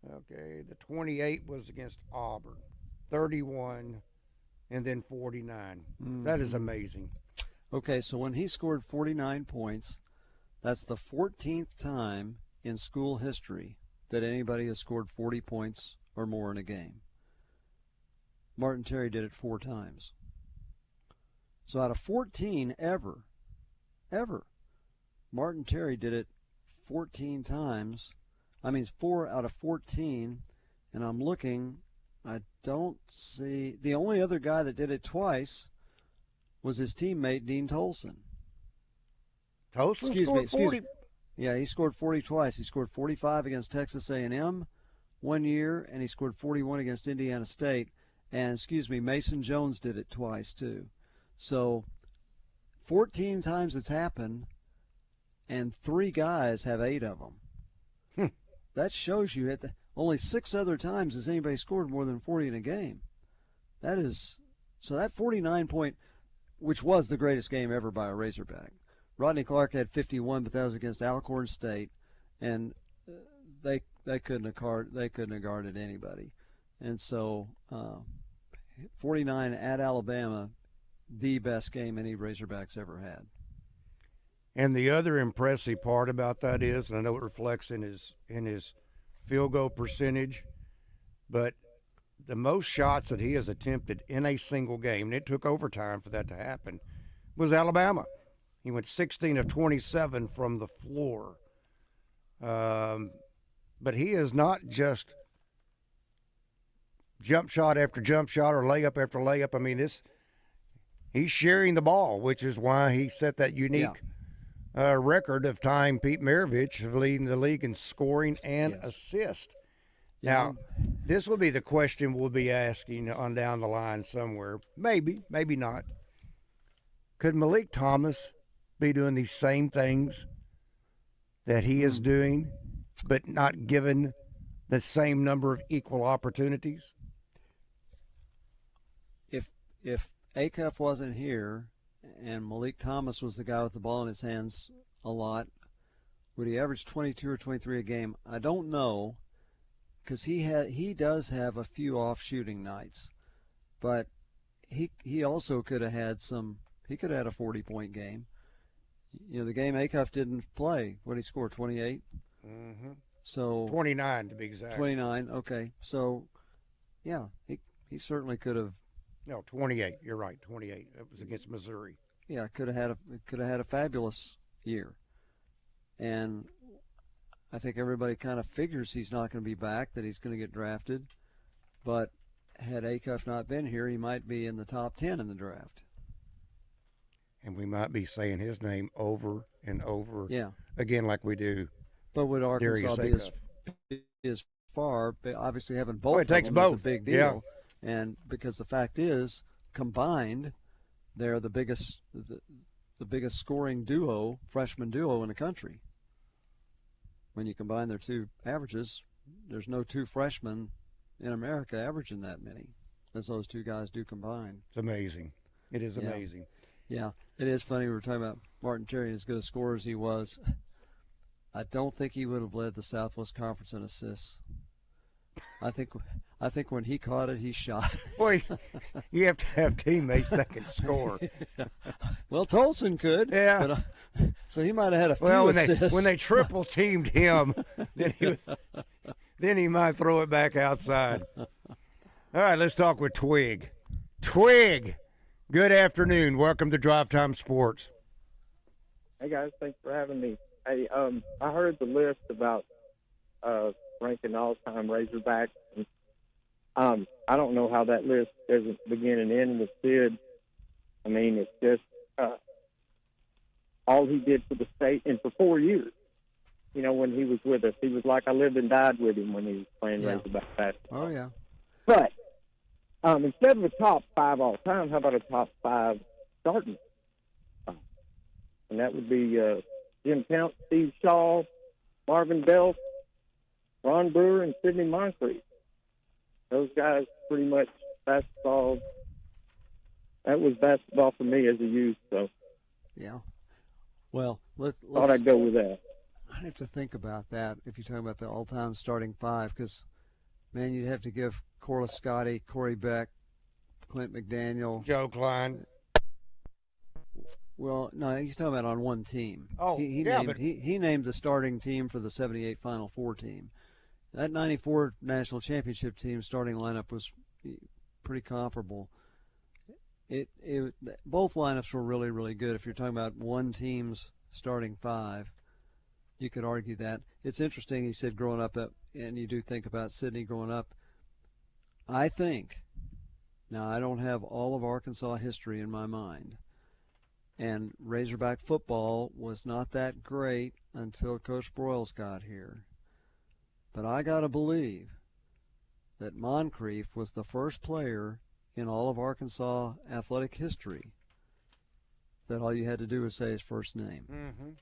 the 28 was against Auburn. 31 and then 49. That is amazing. Okay, so when he scored 49 points, that's the 14th time in school history that anybody has scored 40 points or more in a game. Martin Terry did it 4 times. So out of 14 ever, Martin Terry did it 14 times. I mean, 4 out of 14, and I'm looking, I don't see, the only other guy that did it twice was his teammate Dean Tolson. Tosin scored 40. Yeah, he scored 40 twice. He scored 45 against Texas A&M one year, and he scored 41 against Indiana State. And, Mason Jones did it twice, too. So 14 times it's happened, and 3 guys have 8 of them. That shows you only 6 other times has anybody scored more than 40 in a game. So that 49-point, which was the greatest game ever by a Razorback. Rodney Clark had 51, but that was against Alcorn State, and they couldn't have guarded anybody. And so 49 at Alabama, the best game any Razorbacks ever had. And the other impressive part about that is, and I know it reflects in his field goal percentage, but the most shots that he has attempted in a single game, and it took overtime for that to happen, was Alabama. He went 16 of 27 from the floor. But he is not just jump shot after jump shot or layup after layup. I mean, he's sharing the ball, which is why he set that unique record of tying Pete Maravich of leading the league in scoring and assist. Now, this will be the question we'll be asking on down the line somewhere. Maybe, maybe not. Could Malik Thomas be doing these same things that he is doing, but not given the same number of equal opportunities? If Acuff wasn't here and Malik Thomas was the guy with the ball in his hands a lot, would he average 22 or 23 a game? I don't know, because he does have a few off shooting nights, but he also could have had he could have had a 40-point game. You know, the game Acuff didn't play, what did he score, 28? Mm-hmm. So 29 to be exact. 29, okay. So, yeah, he certainly could have. No, 28. You're right, 28. It was against Missouri. Yeah, could have had a fabulous year. And I think everybody kind of figures he's not going to be back, that he's going to get drafted. But had Acuff not been here, he might be in the top 10 in the draft. And we might be saying his name over and over again like we do. But would Arkansas be as far? Obviously, having both it takes of them both. is a big deal. Yeah. And because the fact is, combined, they're the biggest scoring duo, freshman duo in the country. When you combine their two averages, there's no 2 freshmen in America averaging that many, as those 2 guys do combined. It's amazing. It is amazing. Yeah, it is funny. We were talking about Martin Terry, as good a scorer as he was. I don't think he would have led the Southwest Conference in assists. I think when he caught it, he shot. Boy, you have to have teammates that can score. Well, Tolson could. Yeah. But, so he might have had a few assists. When they triple teamed him, then he might throw it back outside. All right, let's talk with Twig. Twig, good afternoon. Welcome to Drive Time Sports. Hey guys, thanks for having me. Hey, I heard the list about ranking all-time Razorbacks. I don't know how that list doesn't begin and end with Sid. I mean, it's just all he did for the state, and for 4 years. You know, when he was with us, he was like I lived and died with him when he was playing Razorback basketball. Oh yeah. But instead of a top 5 all time, how about a top 5 starting? And that would be Jim Count, Steve Shaw, Marvin Bell, Ron Brewer, and Sidney Moncrief. Those guys pretty much basketball. That was basketball for me as a youth. So yeah. Well, thought I'd go with that. I have to think about that if you're talking about the all-time starting 5, because man, you'd have to give Corliss Scotty, Corey Beck, Clint McDaniel, Joe Klein. Well, no, he's talking about on one team. Oh, he named the starting team for the '78 Final Four team. That '94 national championship team starting lineup was pretty comparable. Both lineups were really, really good. If you're talking about one team's starting 5, you could argue that. It's interesting. He said growing up, and you do think about Sidney growing up. I think, now I don't have all of Arkansas history in my mind, And Razorback football was not that great until Coach Broyles got here. But I got to believe that Moncrief was the first player in all of Arkansas athletic history that all you had to do was say his first name.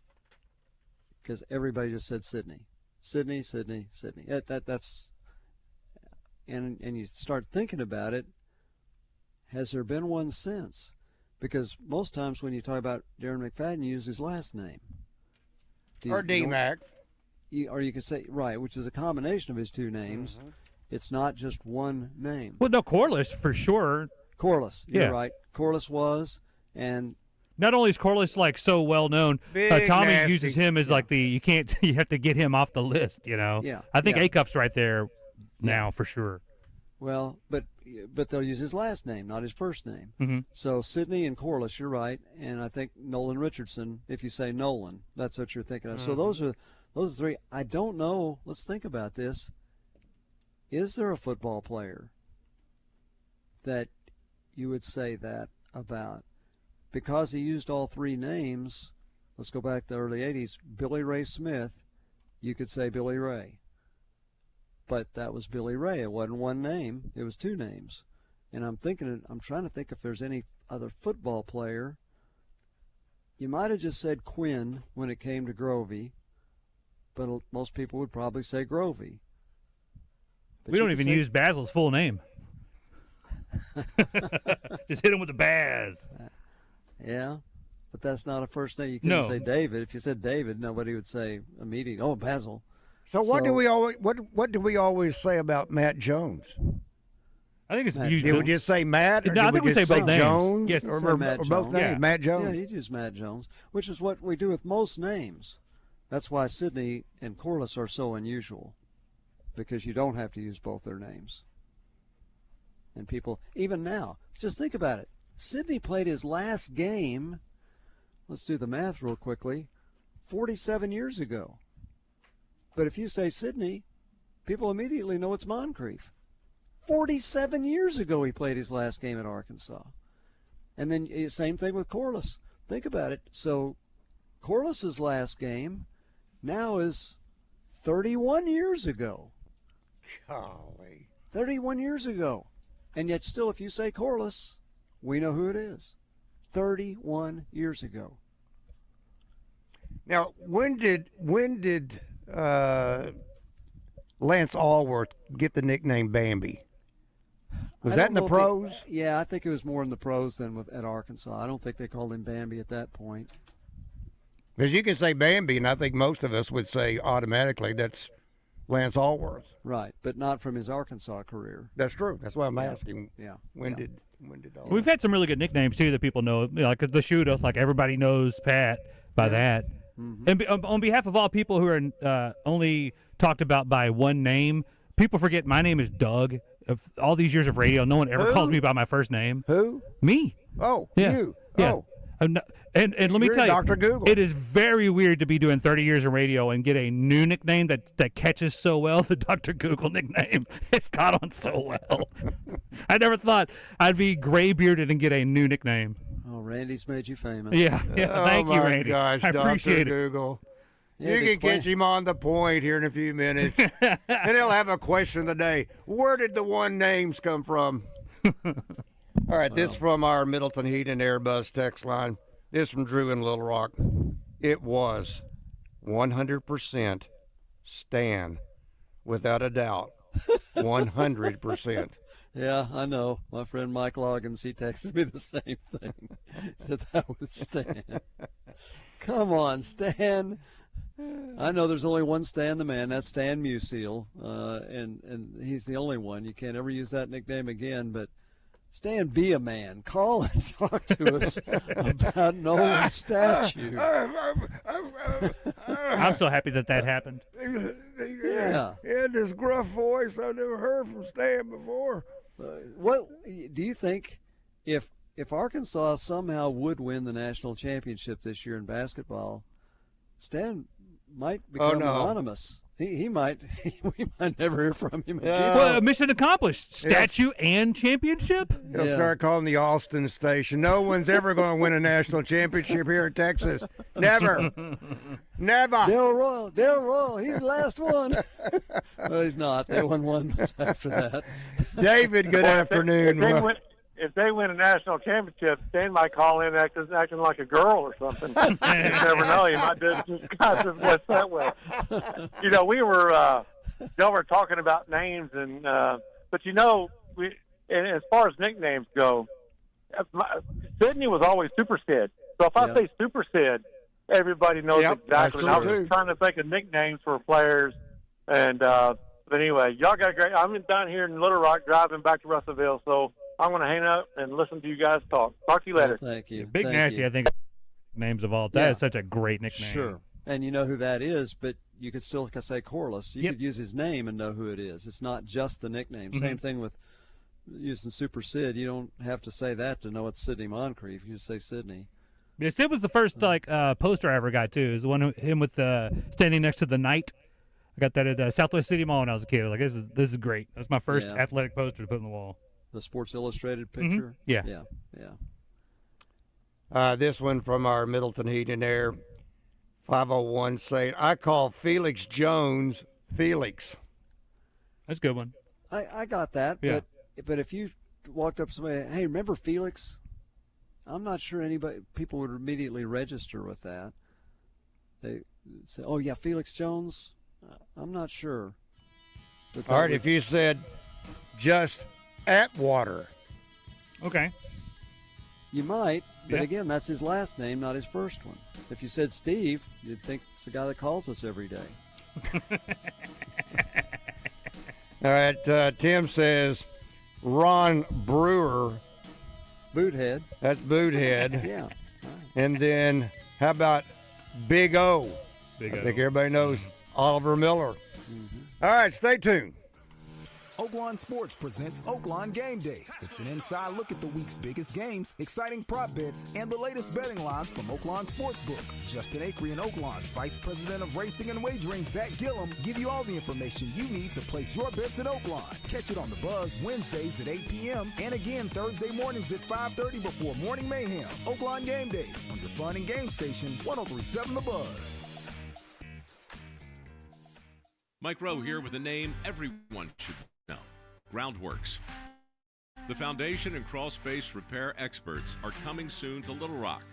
Because everybody just said Sidney. Sidney. That's and you start thinking about it, has there been one since? Because most times when you talk about Darren McFadden, you use his last name. Or D-Mac. Or you could say, right, which is a combination of his two names. It's not just one name. Well, no, Corliss for sure. Corliss, you're right. Corliss was, and not only is Corliss like so well known, Tommy uses him as like you have to get him off the list, Yeah. I think Acuff's right there now for sure. Well, but they'll use his last name, not his first name. So Sidney and Corliss, you're right, and I think Nolan Richardson. If you say Nolan, that's what you're thinking of. So those are three. I don't know. Let's think about this. Is there a football player that you would say that about? Because he used all three names, let's go back to the early 80s, Billy Ray Smith, you could say Billy Ray. But that was Billy Ray. It wasn't one name. It was two names. And I'm trying to think if there's any other football player. You might have just said Quinn when it came to Grovey, but most people would probably say Grovey. But we don't even use Basil's full name. Just hit him with the Baz. Yeah, but that's not a first name. You couldn't say David. If you said David, nobody would say immediately, "Oh, Basil." So what do we always say about Matt Jones? I think it's Did we just say Matt? Or I think we say both names. Jones? Yes, or both names. Yeah. Matt Jones. Yeah, you use Matt Jones, which is what we do with most names. That's why Sidney and Corliss are so unusual, because you don't have to use both their names. And people, even now, just think about it. Sidney played his last game, let's do the math real quickly, 47 years ago. But if you say Sidney, people immediately know it's Moncrief. 47 years ago he played his last game at Arkansas. And then same thing with Corliss. Think about it. So Corliss's last game now is 31 years ago. Golly. 31 years ago. And yet still, if you say Corliss, we know who it is. 31 years ago. Now, when did Lance Allworth get the nickname Bambi? Was that in the pros? Yeah, I think it was more in the pros than at Arkansas. I don't think they called him Bambi at that point. Because you can say Bambi, and I think most of us would say automatically that's Lance Allworth. Right, but not from his Arkansas career. That's true. That's why I'm asking. Yeah. When did Allworth? We've had some really good nicknames too that people know, like the Shoota. Like everybody knows Pat by that. And on behalf of all people who are only talked about by one name, people forget my name is Doug. Of all these years of radio, no one ever calls me by my first name. Who? Me. Oh, yeah. You. Yeah. Oh. And let me tell you, Dr. Google. It is very weird to be doing 30 years of radio and get a new nickname that catches so well. The Dr. Google nickname, it's caught on so well. I never thought I'd be gray bearded and get a new nickname. Oh, Randy's made you famous. Yeah. Thank you, Randy. Gosh, I Dr. appreciate it. Google. Yeah, You can catch him on the point here in a few minutes. And he'll have a question of the day. Where did the one names come from? All right, this from our Middleton Heat and Airbus text line. This from Drew in Little Rock. It was 100% Stan, without a doubt. 100%. Yeah, I know. My friend Mike Loggins, he texted me the same thing. Said that was Stan. Come on, Stan. I know there's only one Stan the man. That's Stan Musial, and he's the only one. You can't ever use that nickname again. But Stan, be a man. Call and talk to us about Nolan's statue. I'm so happy that happened. Yeah. He had this gruff voice I've never heard from Stan before. What do you think if Arkansas somehow would win the national championship this year in basketball? Stan might become anonymous. He might. We might never hear from him again. Well, mission accomplished. Statue and championship. He'll start calling the Austin station. No one's ever going to win a national championship here in Texas. Never. Never. Dale Royal, he's the last one. Well, he's not. They won one after that. David, good afternoon. If they win a national championship, Stan might call in acting like a girl or something. You never know. You might just West that way. You know, y'all were talking about names, but you know, and as far as nicknames go, Sydney was always Super Sid. So if I say Super Sid, everybody knows exactly. And I was trying to think of nicknames for players, and but anyway, y'all got a great. I'm down here in Little Rock driving back to Russellville, so I'm going to hang up and listen to you guys talk. Talk to you later. Well, thank you. Big Nasty, I think, names of all. That is such a great nickname. Sure. And you know who that is, but you could still say Corliss. You could use his name and know who it is. It's not just the nickname. Mm-hmm. Same thing with using Super Sid. You don't have to say that to know it's Sidney Moncrief. You just say Sidney. Yeah, Sid was the first poster I ever got too. It was the one him with standing next to the knight. I got that at Southwest City Mall when I was a kid. Like this is great. That's my first athletic poster to put on the wall. The Sports Illustrated picture? Mm-hmm. Yeah. This one from our Middleton Heat and Air 501 saying, I call Felix Jones Felix. That's a good one. I got that. Yeah. But if you walked up to somebody, hey, remember Felix? I'm not sure people would immediately register with that. They say, oh, yeah, Felix Jones? I'm not sure. All right, if you said just Atwater. Okay. You might, but again, that's his last name, not his first one. If you said Steve, you'd think it's the guy that calls us every day. All right, Tim says Ron Brewer. Boothead. That's Boothead. Yeah. Right. And then how about Big O? I think everybody knows Oliver Miller. Mm-hmm. All right, stay tuned. Oaklawn Sports presents Oaklawn Game Day. It's an inside look at the week's biggest games, exciting prop bets, and the latest betting lines from Oaklawn Sportsbook. Justin Acree and Oaklawn's Vice President of Racing and Wagering, Zach Gillum, give you all the information you need to place your bets at Oaklawn. Catch it on The Buzz Wednesdays at 8 p.m. and again Thursday mornings at 5:30 before Morning Mayhem. Oaklawn Game Day on your fun and game station, 103.7 The Buzz. Mike Rowe here with a name everyone should know. Groundworks. The foundation and crawl space repair experts are coming soon to Little Rock.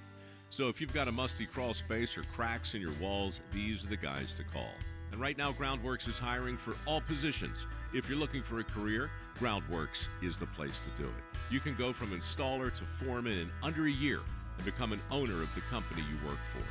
So if you've got a musty crawl space or cracks in your walls, these are the guys to call. And right now, Groundworks is hiring for all positions. If you're looking for a career, Groundworks is the place to do it. You can go from installer to foreman in under a year and become an owner of the company you work for.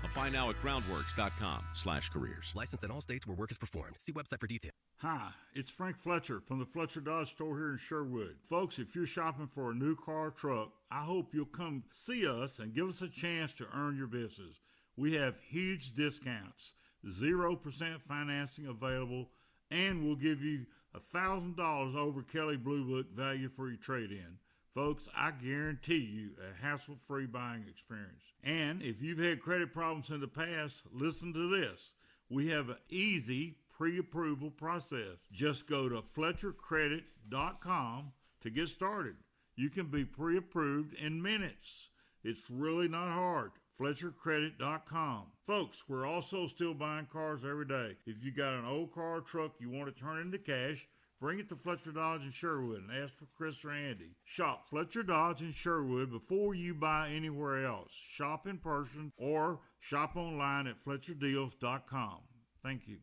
Apply now at groundworks.com/careers. Licensed in all states where work is performed. See website for details. Hi, it's Frank Fletcher from the Fletcher Dodge store here in Sherwood. Folks, if you're shopping for a new car or truck, I hope you'll come see us and give us a chance to earn your business. We have huge discounts, 0% financing available, and we'll give you $1,000 over Kelly Blue Book value for your trade-in. Folks, I guarantee you a hassle-free buying experience. And if you've had credit problems in the past, listen to this. We have an easy pre-approval process. Just go to FletcherCredit.com to get started. You can be pre-approved in minutes. It's really not hard. FletcherCredit.com. Folks, we're also still buying cars every day. If you got an old car or truck you want to turn into cash, bring it to Fletcher Dodge in Sherwood and ask for Chris or Andy. Shop Fletcher Dodge in Sherwood before you buy anywhere else. Shop in person or shop online at FletcherDeals.com. Thank you.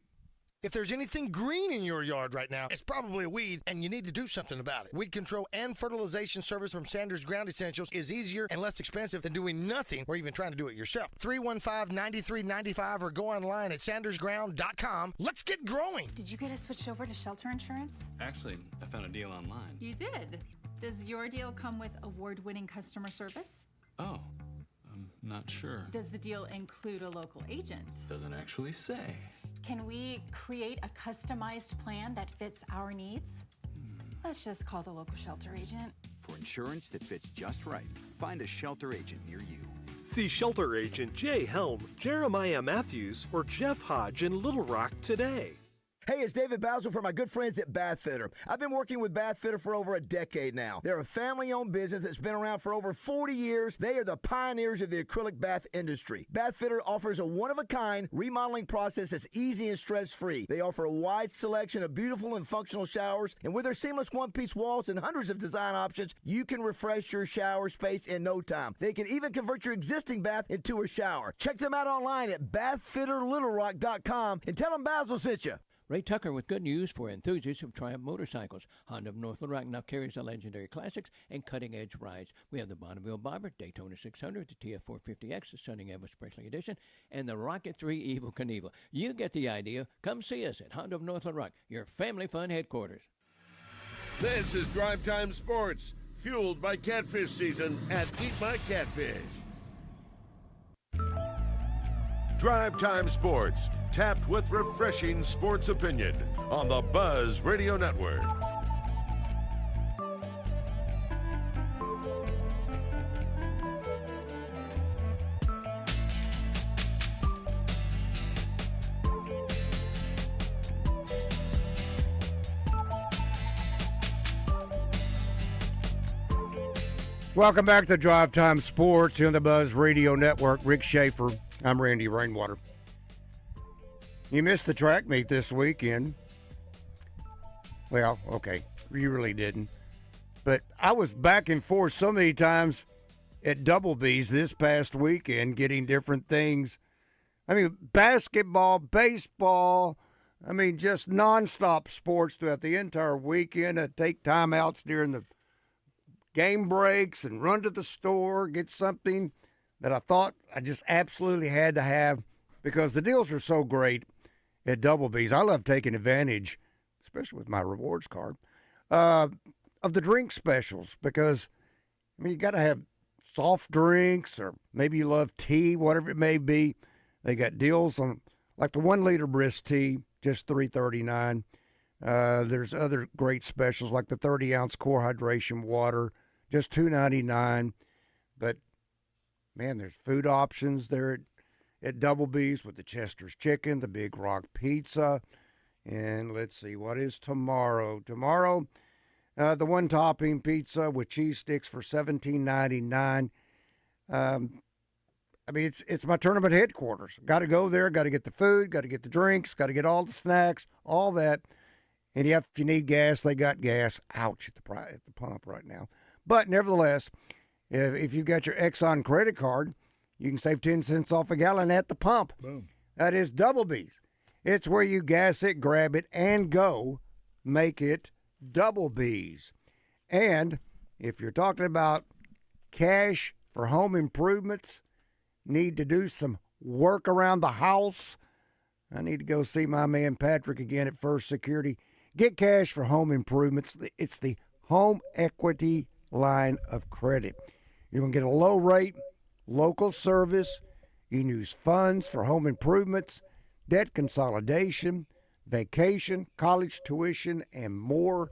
If there's anything green in your yard right now, it's probably a weed, and you need to do something about it. Weed control and fertilization service from Sanders Ground Essentials is easier and less expensive than doing nothing or even trying to do it yourself. 315-9395 or go online at sandersground.com. Let's get growing. Did you get us switched over to shelter insurance? Actually, I found a deal online. You did. Does your deal come with award-winning customer service? Oh, I'm not sure. Does the deal include a local agent? Doesn't actually say. Can we create a customized plan that fits our needs? Let's just call the local shelter agent. For insurance that fits just right, find a shelter agent near you. See shelter agent Jay Helm, Jeremiah Matthews, or Jeff Hodge in Little Rock today. Hey, it's David Basil for my good friends at Bath Fitter. I've been working with Bath Fitter for over a decade now. They're a family-owned business that's been around for over 40 years. They are the pioneers of the acrylic bath industry. Bath Fitter offers a one-of-a-kind remodeling process that's easy and stress-free. They offer a wide selection of beautiful and functional showers, and with their seamless one-piece walls and hundreds of design options, you can refresh your shower space in no time. They can even convert your existing bath into a shower. Check them out online at bathfitterlittlerock.com and tell them Basil sent you. Ray Tucker with good news for enthusiasts of Triumph motorcycles. Honda of North Little Rock now carries the legendary classics and cutting-edge rides. We have the Bonneville Bobber, Daytona 600, the TF450X, the Stunning Evo Special Edition, and the Rocket 3 Evel Knievel. You get the idea. Come see us at Honda of North Little Rock, your family fun headquarters. This is Drive Time Sports, fueled by catfish season at Eat My Catfish. Drive Time Sports, tapped with refreshing sports opinion on the Buzz Radio Network. Welcome back to Drive Time Sports on the Buzz Radio Network. Rick Schaeffer. I'm Randy Rainwater. You missed the track meet this weekend. Well, okay, you really didn't. But I was back and forth so many times at Double B's this past weekend getting different things. I mean, basketball, baseball, just nonstop sports throughout the entire weekend. I'd take timeouts during the game breaks and run to the store, get something that I thought I just absolutely had to have because the deals are so great at Double B's. I love taking advantage, especially with my rewards card, of the drink specials because, you got to have soft drinks or maybe you love tea, whatever it may be. They got deals on, like the 1 liter brisk tea, just $3.39. There's other great specials like the 30-ounce core hydration water, just $2.99. But man, there's food options there at Double B's with the Chester's Chicken, the Big Rock Pizza, and let's see, what is tomorrow? Tomorrow, the one-topping pizza with cheese sticks for $17.99. It's my tournament headquarters. Got to go there, got to get the food, got to get the drinks, got to get all the snacks, all that. And if you need gas, they got gas. Ouch, at the pump right now. But nevertheless, if you've got your Exxon credit card, you can save 10 cents off a gallon at the pump. Boom. That is Double B's. It's where you gas it, grab it, and go. Make it Double B's. And if you're talking about cash for home improvements, need to do some work around the house, I need to go see my man Patrick again at First Security. Get cash for home improvements. It's the home equity line of credit. You're going to get a low rate, local service. You can use funds for home improvements, debt consolidation, vacation, college tuition, and more.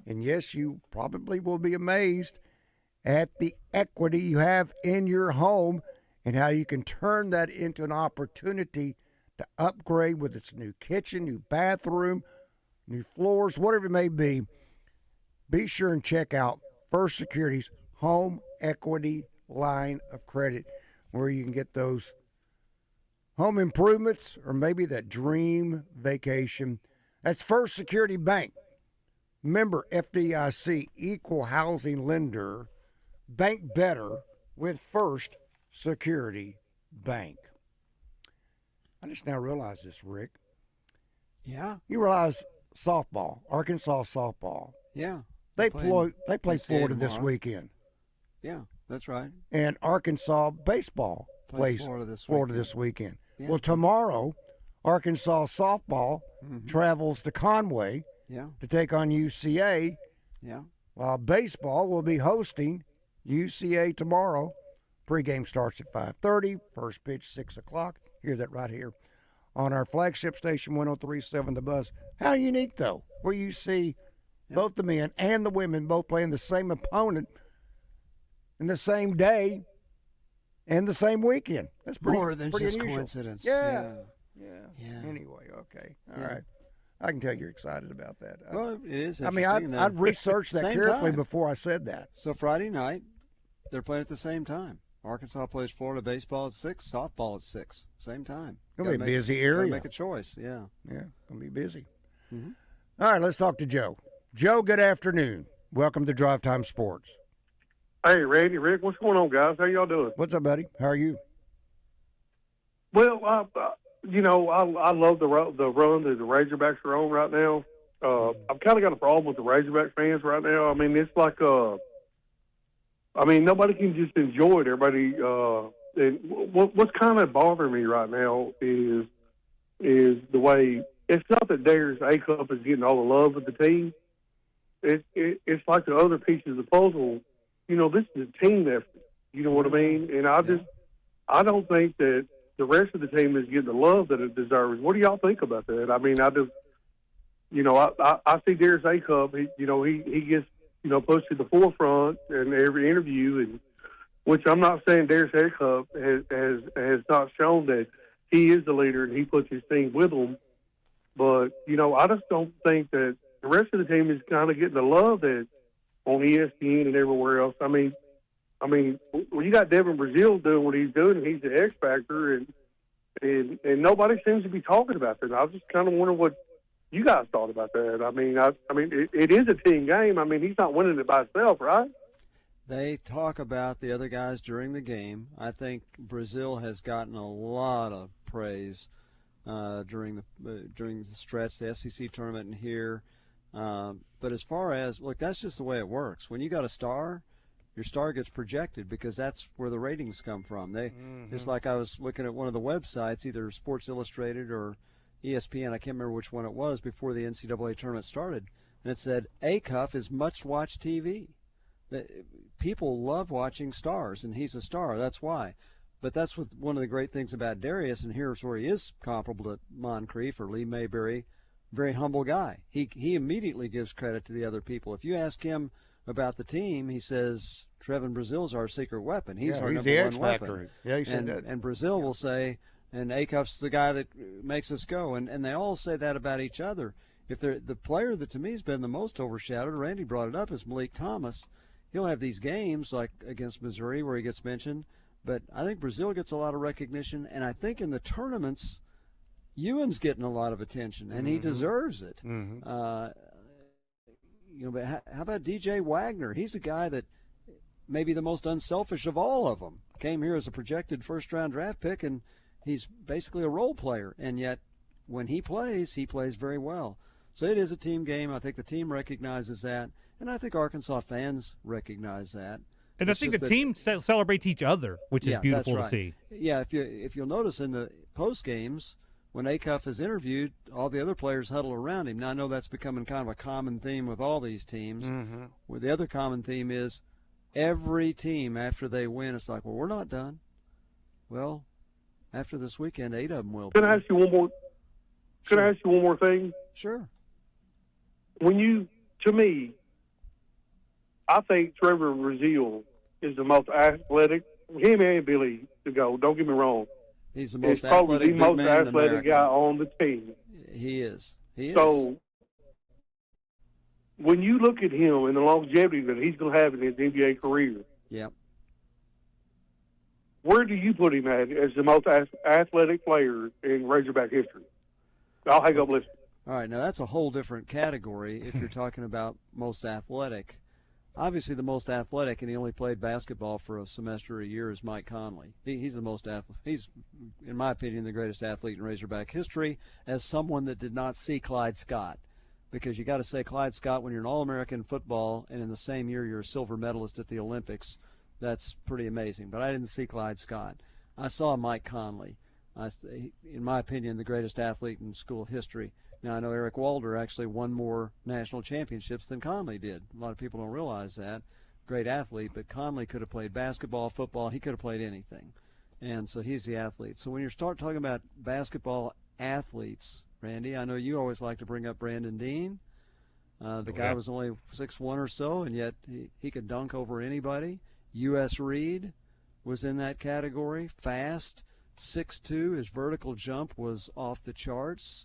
And yes, you probably will be amazed at the equity you have in your home and how you can turn that into an opportunity to upgrade with its new kitchen, new bathroom, new floors, whatever it may be. Be sure and check out First Security's home equity line of credit where you can get those home improvements or maybe that dream vacation. That's First Security Bank. Member FDIC, equal housing lender. Bank better with First Security Bank. I just now realized this, Rick. Yeah. You realize softball, Arkansas softball. Yeah. They play Florida this tomorrow. weekend. Yeah, that's right. And Arkansas baseball plays Florida this weekend. Yeah. Well, tomorrow, Arkansas softball travels to Conway to take on UCA. Yeah. While baseball will be hosting UCA tomorrow. Pregame starts at 5:30. First pitch 6 o'clock. Hear that right here on our flagship station 103.7 The Buzz. How unique, though, where you see both the men and the women both playing the same opponent in the same day and the same weekend. That's pretty More than pretty just unusual. coincidence. Yeah. Yeah. Anyway, okay. All Yeah. right. I can tell you're excited about that. Well, it is. I mean, interesting. I'd researched that Same carefully time. before I said that. So Friday night, they're playing at the same time. Arkansas plays Florida baseball at 6, softball at 6, same time. Gonna be a busy area. Make a choice, yeah. Yeah, gonna be busy. Mhm. All right, let's talk to Joe. Joe, good afternoon. Welcome to Drive Time Sports. Hey, Randy, Rick, what's going on, guys? How y'all doing? What's up, buddy? How are you? Well, I love the run that the Razorbacks are on right now. I've kind of got a problem with the Razorback fans right now. I mean, it's like nobody can just enjoy it. Everybody, and what's kind of bothering me right now is the way it's not that Darius Acup is getting all the love of the team. It's like the other pieces of the puzzle. This is a team effort. You know what I mean? And I don't think that the rest of the team is getting the love that it deserves. What do y'all think about that? I mean, I see Darius Acup. He gets pushed to the forefront in every interview, and which I'm not saying Darius Acup has not shown that he is the leader and he puts his team with him. But I just don't think that the rest of the team is kind of getting the love that on ESPN and everywhere else. I mean, when you got Devin Brazil doing what he's doing, and he's the X factor, and nobody seems to be talking about that. I was just kind of wondering what you guys thought about that. I mean, it is a team game. I mean, he's not winning it by himself, right? They talk about the other guys during the game. I think Brazil has gotten a lot of praise during the stretch, the SEC tournament, and here. But as far as that's just the way it works. When you got a star, your star gets projected because that's where the ratings come from. It's like I was looking at one of the websites, either Sports Illustrated or ESPN. I can't remember which one it was before the NCAA tournament started, and it said Acuff is much-watched TV. People love watching stars, and he's a star. That's why. But that's one of the great things about Darius, and here's where he is comparable to Moncrief or Lee Mayberry. Very humble guy. He immediately gives credit to the other people. If you ask him about the team, he says Trevin Brazil's our secret weapon. He's our number the one X factor. weapon. Yeah, he said that. And Brazil will say, and Acuff's the guy that makes us go. And they all say that about each other. If they're the player that to me has been the most overshadowed, Randy brought it up, is Malik Thomas. He'll have these games like against Missouri where he gets mentioned, but I think Brazil gets a lot of recognition, and I think in the tournaments, Ewan's getting a lot of attention, and he deserves it. But how about DJ Wagner? He's a guy that may be the most unselfish of all of them. Came here as a projected first-round draft pick, and he's basically a role player, and yet when he plays very well. So it is a team game. I think the team recognizes that, and I think Arkansas fans recognize that. And I think the team celebrates each other, which is beautiful that's right. to see. Yeah, if you'll notice in the post games, when Acuff is interviewed, all the other players huddle around him. Now I know that's becoming kind of a common theme with all these teams. Where the other common theme is every team after they win, it's like, well, we're not done. Well, after this weekend, 8 of them will. Can I ask you one more? Can I ask you one more thing? Sure. To me, I think Trevor Brazil is the most athletic. Him and Billy to go. Don't get me wrong. He's the most probably athletic, the most big man in athletic America. guy on the team. He is. So when you look at him and the longevity that he's going to have in his NBA career, where do you put him at as the most athletic player in Razorback history? I'll hang up listening. All right, now that's a whole different category if you're talking about most athletic. Obviously, the most athletic, and he only played basketball for a semester a year, is Mike Conley. He's the most he's, in my opinion, the greatest athlete in Razorback history, as someone that did not see Clyde Scott. Because you got to say Clyde Scott when you're an All-American football, and in the same year you're a silver medalist at the Olympics. That's pretty amazing. But I didn't see Clyde Scott. I saw Mike Conley. In my opinion, the greatest athlete in school history. Now, I know Eric Walder actually won more national championships than Conley did. A lot of people don't realize that. Great athlete, but Conley could have played basketball, football. He could have played anything. And so he's the athlete. So when you start talking about basketball athletes, Randy, I know you always like to bring up Brandon Dean. The guy was only 6'1" or so, and yet he could dunk over anybody. U.S. Reed was in that category. Fast, 6'2". His vertical jump was off the charts.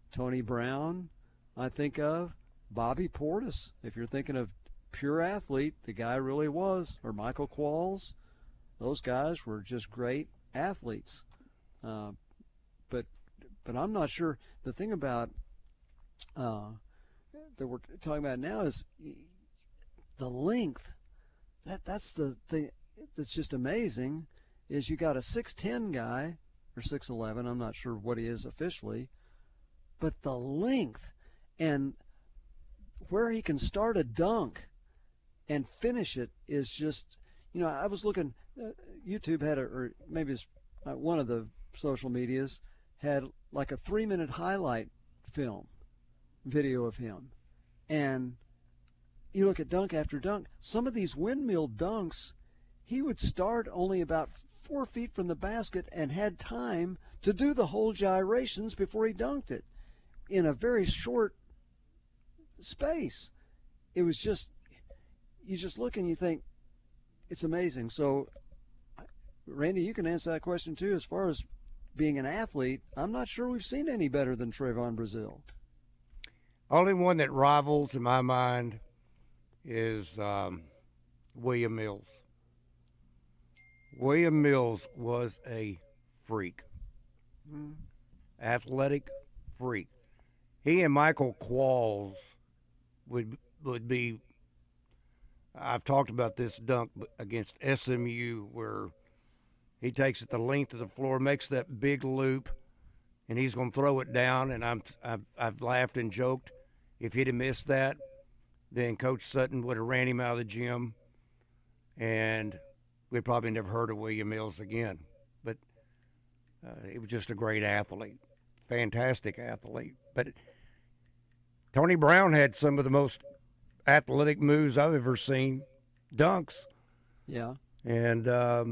Tony Brown. I think of Bobby Portis. If you're thinking of pure athlete, the guy really was, or Michael Qualls. Those guys were just great athletes. But I'm not sure. The thing about that we're talking about now is the length. That's the thing that's just amazing. Is you got a 6'10" guy or 6'11", I'm not sure what he is officially, but the length and where he can start a dunk and finish it is just, I was looking, YouTube had or maybe it's one of the social medias had like a 3-minute highlight video of him. And you look at dunk after dunk, some of these windmill dunks, he would start only about 4 feet from the basket and had time to do the whole gyrations before he dunked it in a very short space. It was just, you just look and you think, it's amazing. So, Randy, you can answer that question too. As far as being an athlete, I'm not sure we've seen any better than Trayvon Brazile. Only one that rivals in my mind is William Mills. William Mills was a freak. Athletic freak. He and Michael Qualls would be, I've talked about this dunk against SMU where he takes it the length of the floor, makes that big loop, and he's going to throw it down, and I've laughed and joked. If he'd have missed that, then Coach Sutton would have ran him out of the gym, and we'd probably never heard of William Mills again. But he was just a great athlete, fantastic athlete. But Tony Brown had some of the most athletic moves I've ever seen, dunks. Yeah. And I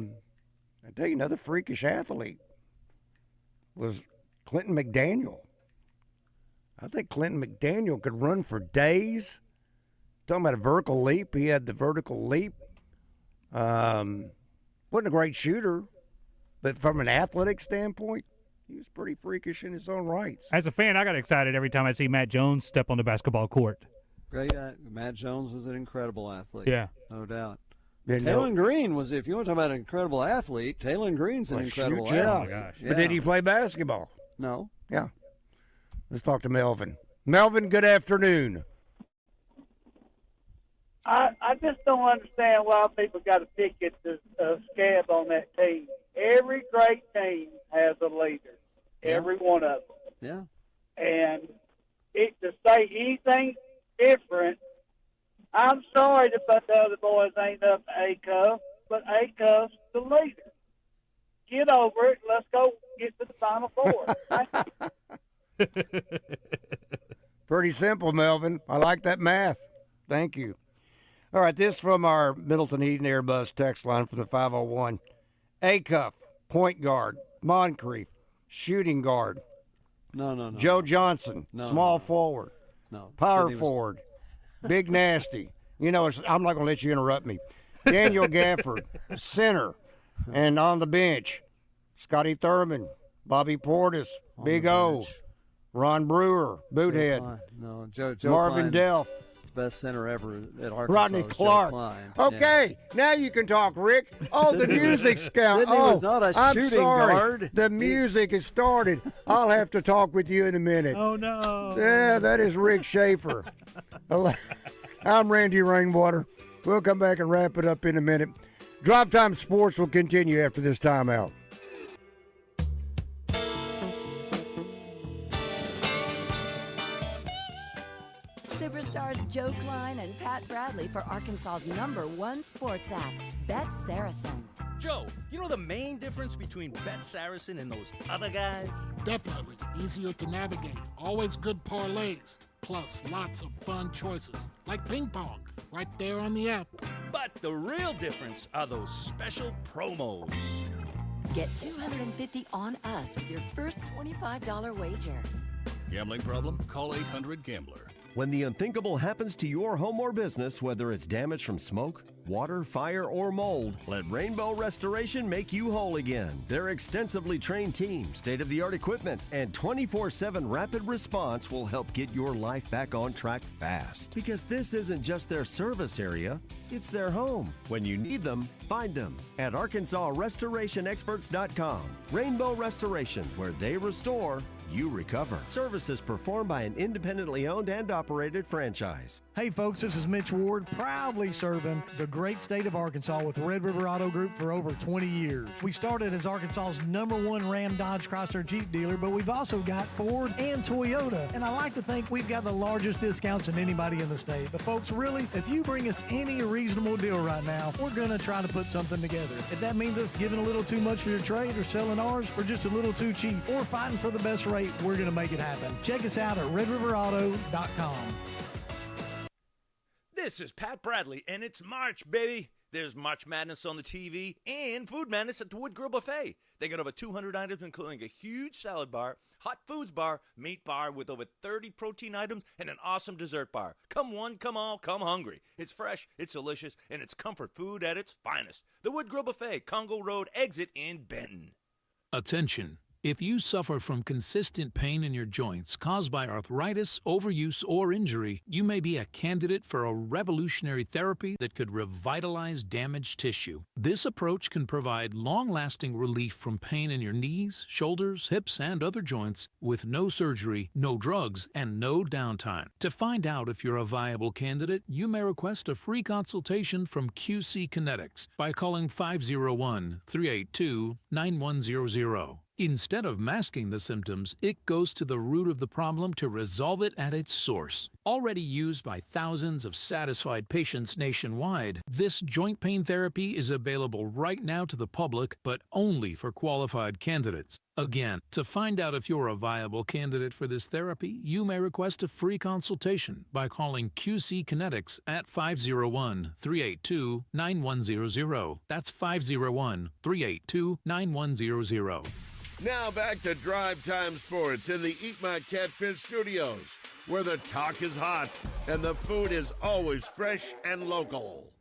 tell you, another freakish athlete was Clinton McDaniel. I think Clinton McDaniel could run for days. Talking about a vertical leap, he had the vertical leap. Wasn't a great shooter, but from an athletic standpoint, he was pretty freakish in his own rights. As a fan, I got excited every time I see Matt Jones step on the basketball court. Great. Matt Jones was an incredible athlete. Yeah. No doubt. Yeah, Taylon Green was, if you want to talk about an incredible athlete, Taylon Green's an incredible athlete. Oh, my gosh. But did he play basketball? No. Yeah. Let's talk to Melvin. Melvin, good afternoon. I just don't understand why people got to pick at the scab on that team. Every great team has a leader. Every one of them. Yeah. And to say anything different, I'm sorry that the other boys ain't up A-Cuff, but A-Cuff's the leader. Get over it. Let's go get to the Final Four. Pretty simple, Melvin. I like that math. Thank you. All right, this from our Middleton Heat and Airbus text line from the 501. Acuff, point guard. Moncrief, shooting guard. No. Joe Johnson, small forward. No. Power forward. Big nasty. I'm not going to let you interrupt me. Daniel Gafford, center. And on the bench, Scotty Thurman, Bobby Portis, Big O, Ron Brewer, Boothead, Joe Marvin Klein, Delph. best center ever at Arkansas. Rodney Clark. Okay, now you can talk, Rick. Oh, the music's going. Sidney was not a I'm shooting sorry. guard. The music has started. I'll have to talk with you in a minute. Oh, no. Yeah, that is Rick Schaeffer. I'm Randy Rainwater. We'll come back and wrap it up in a minute. Drive Time Sports will continue after this timeout. Superstars Joe Klein and Pat Bradley for Arkansas's #1 sports app, Bet Saracen. Joe, you know the main difference between Bet Saracen and those other guys? Definitely. Easier to navigate. Always good parlays. Plus lots of fun choices. Like ping pong. Right there on the app. But the real difference are those special promos. Get $250 on us with your first $25 wager. Gambling problem? Call 800-GAMBLER. When the unthinkable happens to your home or business, whether it's damage from smoke, water, fire, or mold, let Rainbow Restoration make you whole again. Their extensively trained team, state-of-the-art equipment, and 24/7 rapid response will help get your life back on track fast. Because this isn't just their service area, it's their home. When you need them, find them at ArkansasRestorationExperts.com. Rainbow Restoration, where they restore, you recover. Services performed by an independently owned and operated franchise. Hey folks, this is Mitch Ward, proudly serving the great state of Arkansas with Red River Auto Group for over 20 years. We started as Arkansas's #1 Ram, Dodge, Chrysler, Jeep dealer, but we've also got Ford and Toyota. And I like to think we've got the largest discounts than anybody in the state. But folks, really, if you bring us any reasonable deal right now, we're going to try to put something together. If that means us giving a little too much for your trade or selling ours for just a little too cheap or fighting for the best rate, we're going to make it happen. Check us out at redriverauto.com. This is Pat Bradley, and it's March, baby. There's March Madness on the TV and Food Madness at the Wood Grill Buffet. They got over 200 items, including a huge salad bar, hot foods bar, meat bar with over 30 protein items, and an awesome dessert bar. Come one, come all, come hungry. It's fresh, it's delicious, and it's comfort food at its finest. The Wood Grill Buffet, Congo Road exit in Benton. Attention. If you suffer from consistent pain in your joints caused by arthritis, overuse, or injury, you may be a candidate for a revolutionary therapy that could revitalize damaged tissue. This approach can provide long-lasting relief from pain in your knees, shoulders, hips, and other joints with no surgery, no drugs, and no downtime. To find out if you're a viable candidate, you may request a free consultation from QC Kinetics by calling 501-382-9100. Instead of masking the symptoms, it goes to the root of the problem to resolve it at its source. Already used by thousands of satisfied patients nationwide, this joint pain therapy is available right now to the public, but only for qualified candidates. Again, to find out if you're a viable candidate for this therapy, you may request a free consultation by calling QC Kinetics at 501-382-9100. That's 501-382-9100. Now back to Drive Time Sports in the Eat My Catfish studios, where the talk is hot and the food is always fresh and local.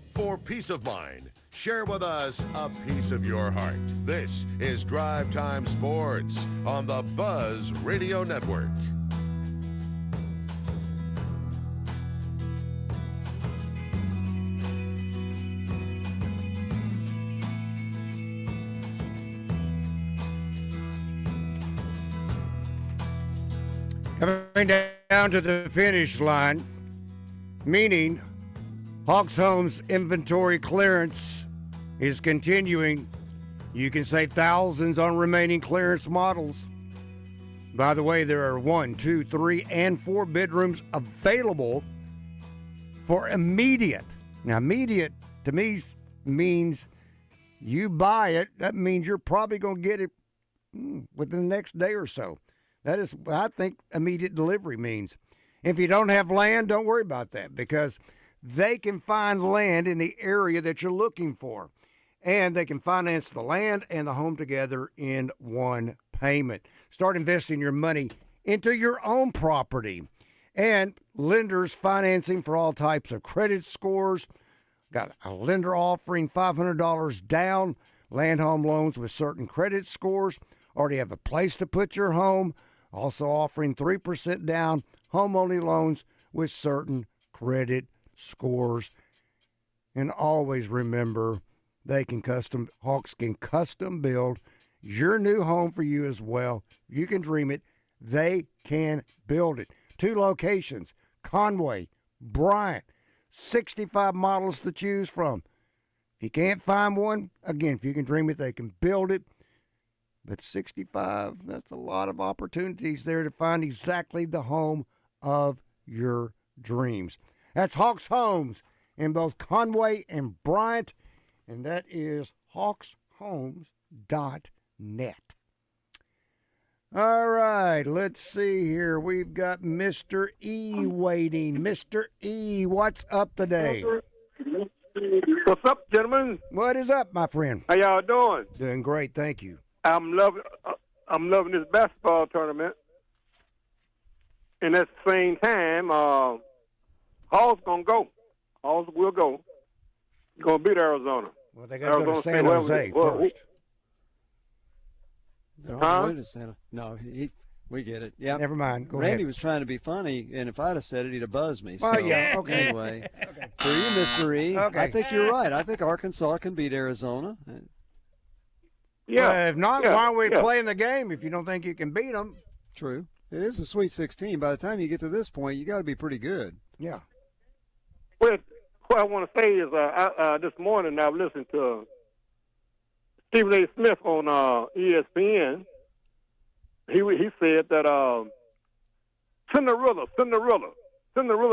For peace of mind, share with us a piece of your heart. This is Drive Time Sports on the Buzz Radio Network. Coming down to the finish line, meaning Hawks Homes inventory clearance is continuing. You can save thousands on remaining clearance models. By the way, there are 1, 2, 3, and 4 bedrooms available for immediate. Now, immediate to me means you buy it. That means you're probably going to get it within the next day or so. That is what I think immediate delivery means. If you don't have land, don't worry about that, because they can find land in the area that you're looking for. And they can finance the land and the home together in one payment. Start investing your money into your own property. And lenders financing for all types of credit scores. Got a lender offering $500 down, land home loans with certain credit scores. Already have a place to put your home. Also offering 3% down, home-only loans with certain credit scores. And always remember, Hawks can custom build your new home for you as well. You can dream it. They can build it. 2 locations, Conway, Bryant, 65 models to choose from. If you can't find one, again, if you can dream it, they can build it. But 65, that's a lot of opportunities there to find exactly the home of your dreams. That's Hawks Homes in both Conway and Bryant, and that is hawkshomes.net. All right, let's see here. We've got Mr. E waiting. Mr. E, what's up today? What's up, gentlemen? What is up, my friend? How y'all doing? Doing great, thank you. I'm loving this basketball tournament. And at the same time, Hogs gonna go. Hogs will go. Gonna beat Arizona. Well, they got to go to San Jose first. They're on the way to Santa. No, we get it. Yeah. Never mind. Go Randy ahead. was trying to be funny, and if I'd have said it, he'd have buzzed me. Well, So, yeah, okay. Anyway, for you, Mr. E, Okay. I think you're right. I think Arkansas can beat Arizona. Yeah. Well, if not, Yeah. why are we Yeah. playing the game if you don't think you can beat them? True. It is a Sweet 16. By the time you get to this point, you got to be pretty good. Yeah. Well, what I want to say is, this morning I listened to Stephen A. Smith on ESPN. He said that Cinderella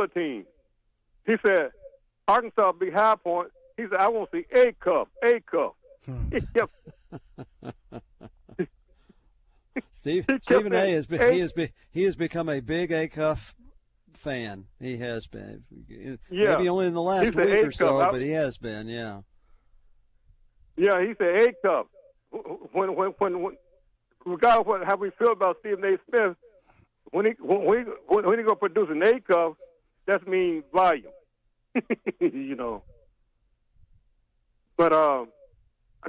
team. He said Arkansas be High Point. He said I want to see A cup. Stephen A. he has become a big A-Cuff fan. He has been. Yeah. Maybe only in the last He said week or A-Cup. so, but he has been. Yeah. Yeah, he said A cup. When regardless of how we feel about Stephen A. Smith, when he gonna produce an A cup, that means volume. You know. But I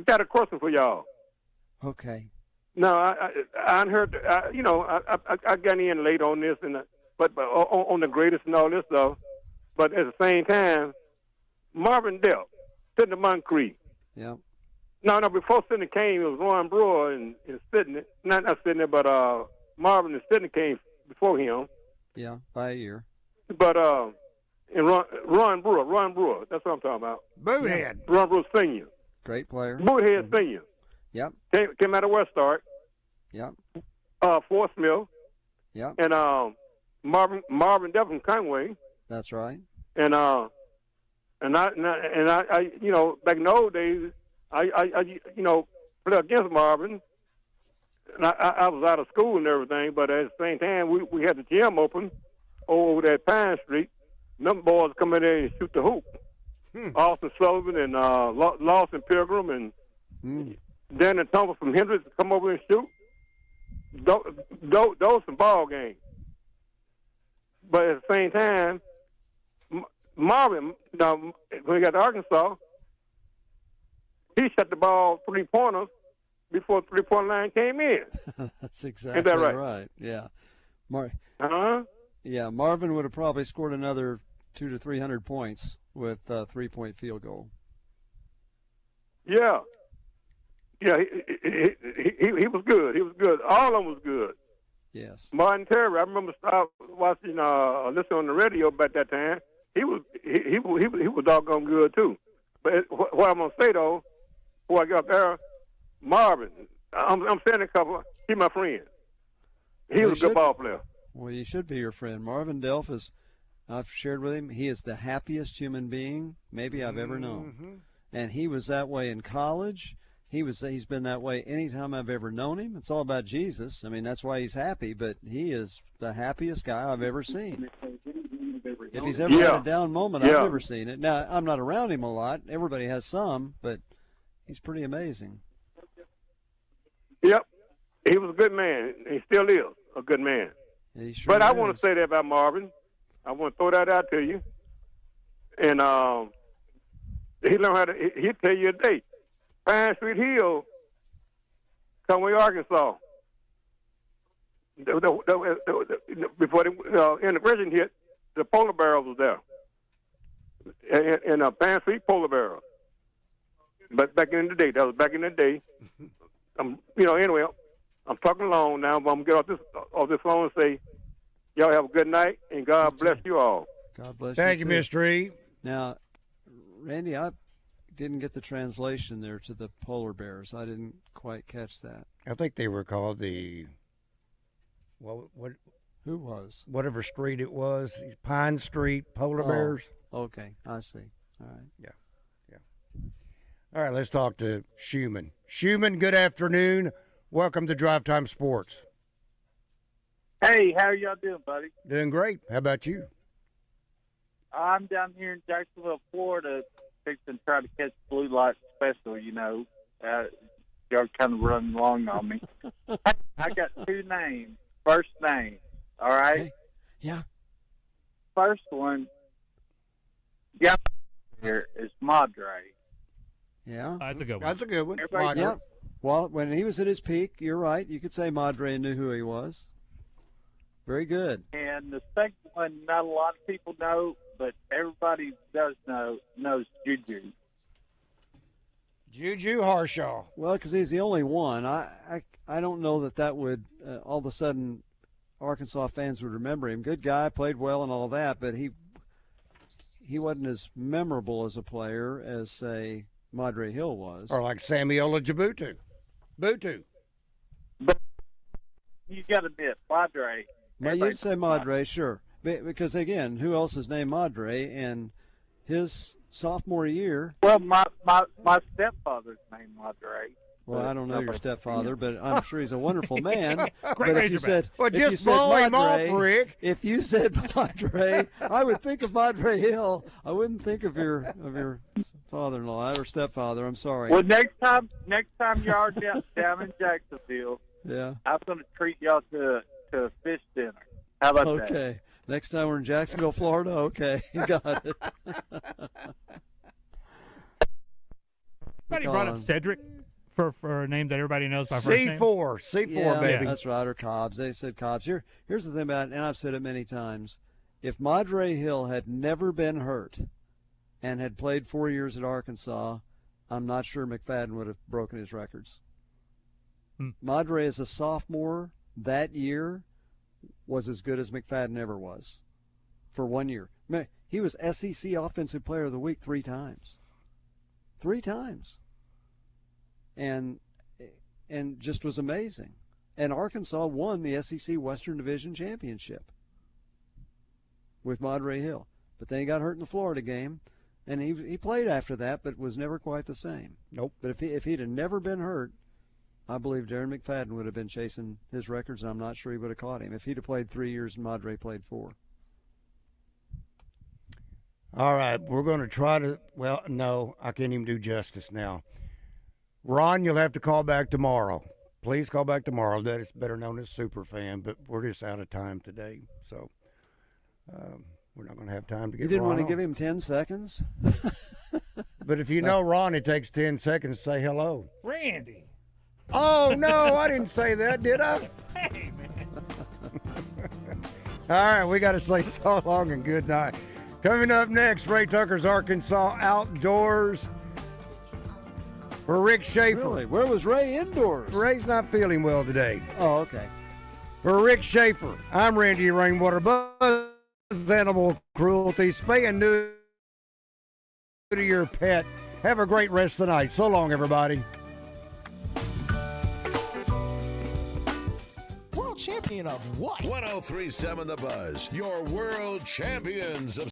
got a question for y'all. Okay. No, I heard. I got in late on this, but on the greatest and all this stuff. But at the same time, Marvin Delp, Sidney Moncrief. Yeah. No. Before Sidney came, it was Ron Brewer and Sidney. Not Sidney, but Marvin and Sidney came before him. Yeah, by a year. But and Ron Brewer. That's what I'm talking about. Boothead. Ron Brewer Senior. Great player. Boothead Senior. Yep. Came out of West Start. Yep. Fort Smith. Yep. And Marvin Delp from Conway. That's right. And I back in the old days, I played against Marvin. And I was out of school and everything, but at the same time, we had the gym open over there at Pine Street. Them boys come in there and shoot the hoop. Austin Sullivan and Lawson Pilgrim and Dan and Thomas from Hendricks come over and shoot. Those some ball games. But at the same time, Marvin, when he got to Arkansas, he shot the ball 3-pointers before the 3-point line came in. That's exactly Is that right? Yeah. Yeah, Marvin would have probably scored another 200 to 300 points with a 3-point field goal. Yeah. Yeah, he was good. He was good. All of them was good. Yes. Martin Terry, I remember watching, listening on the radio about that time. He was doggone good too. But what I'm gonna say though, before I get up there, Marvin, I'm saying a couple. He's my friend. He was a good ball player. Well, you should be your friend. Marvin Delp is. I've shared with him. He is the happiest human being maybe I've ever known, and he was that way in college. He's been that way anytime I've ever known him. It's all about Jesus. I mean, that's why he's happy, but he is the happiest guy I've ever seen. If he's ever had a down moment, I've never seen it. Now, I'm not around him a lot. Everybody has some, but he's pretty amazing. Yep. He was a good man. He still is a good man. He sure but I is. want to say that about Marvin. I want to throw that out to you. And he learned how to, he'll tell you a date. Pine Street Hill, Conway, Arkansas. Before the integration hit, the polar barrels was there. And Pine Street polar barrels. But back in the day, that was back in the day. Anyway, I'm talking along now, but I'm going to get off this phone and say, y'all have a good night, and God bless you all. God bless you. Thank you, Mr. E. Now, Randy, I didn't get the translation there to the polar bears. I didn't quite catch that. I think they were called the what? Who was? Whatever street it was, Pine Street Polar Bears. Okay, I see. All right. Yeah. All right, let's talk to Schumann. Schumann, good afternoon. Welcome to Drive Time Sports. Hey, how are y'all doing, buddy? Doing great. How about you? I'm down here in Jacksonville, Florida, fixing to try to catch Blue Light Special, Y'all kind of running along on me. I got two names. First name, all right? Yeah. First one, yeah, here is Madre. Yeah. That's a good one. That's a good one. Everybody- Yeah. Well, when he was at his peak, you're right. You could say Madre knew who he was. Very good. And the second one, not a lot of people know, but everybody knows Juju. Juju Harshaw. Well, because he's the only one. I don't know that would all of a sudden Arkansas fans would remember him. Good guy, played well and all that, but he wasn't as memorable as a player as, say, Madre Hill was. Or like Samiola Jabutu. Butu. You got to admit, Madre. Well, you'd say Madre, sure. Because, again, who else is named Madre? And his sophomore year. Well, my stepfather's named Madre. Well, I don't know your stepfather, but I'm sure he's a wonderful man. Great but if you said, well, if you just said blow him Madre, off, Rick. If you said Madre, I would think of Madre Hill. I wouldn't think of your father-in-law or stepfather. I'm sorry. Well, next time y'all are down in Jacksonville, Yeah. I'm going to treat y'all to a fish dinner. How about that? Okay. Next time we're in Jacksonville, Florida. Okay, got it. Somebody brought up Cedric for a name that everybody knows by first name. C4, Yeah, baby. That's right, or Cobbs. They said Cobbs. Here's the thing about it, and I've said it many times. If Madre Hill had never been hurt and had played 4 years at Arkansas, I'm not sure McFadden would have broken his records. Madre, as a sophomore that year, was as good as McFadden ever was for 1 year. He was SEC Offensive Player of the Week 3 times. 3 times. And just was amazing. And Arkansas won the SEC Western Division Championship with Madre Hill. But then he got hurt in the Florida game, and he played after that, but was never quite the same. Nope. But if he'd have never been hurt, I believe Darren McFadden would have been chasing his records, and I'm not sure he would have caught him if he'd have played 3 years and Madre played 4. All right, we're going to try to, well, no, I can't even do justice now. Ron, you'll have to call back tomorrow. Please call back tomorrow. That is better known as Superfan, but we're just out of time today, so we're not going to have time to get You didn't Ron want to on. give him 10 seconds? But if you know Ron, it takes 10 seconds to say hello. Randy. Oh, no, I didn't say that, did I? Hey, man. All right, we got to say so long and good night. Coming up next, Ray Tucker's Arkansas Outdoors. For Rick Schaeffer. Really? Where was Ray indoors? Ray's not feeling well today. Oh, okay. For Rick Schaeffer, I'm Randy Rainwater. Buzz Animal Cruelty, spay and neuter to your pet. Have a great rest of the night. So long, everybody. World champion of what? 1037 The Buzz, your world champions of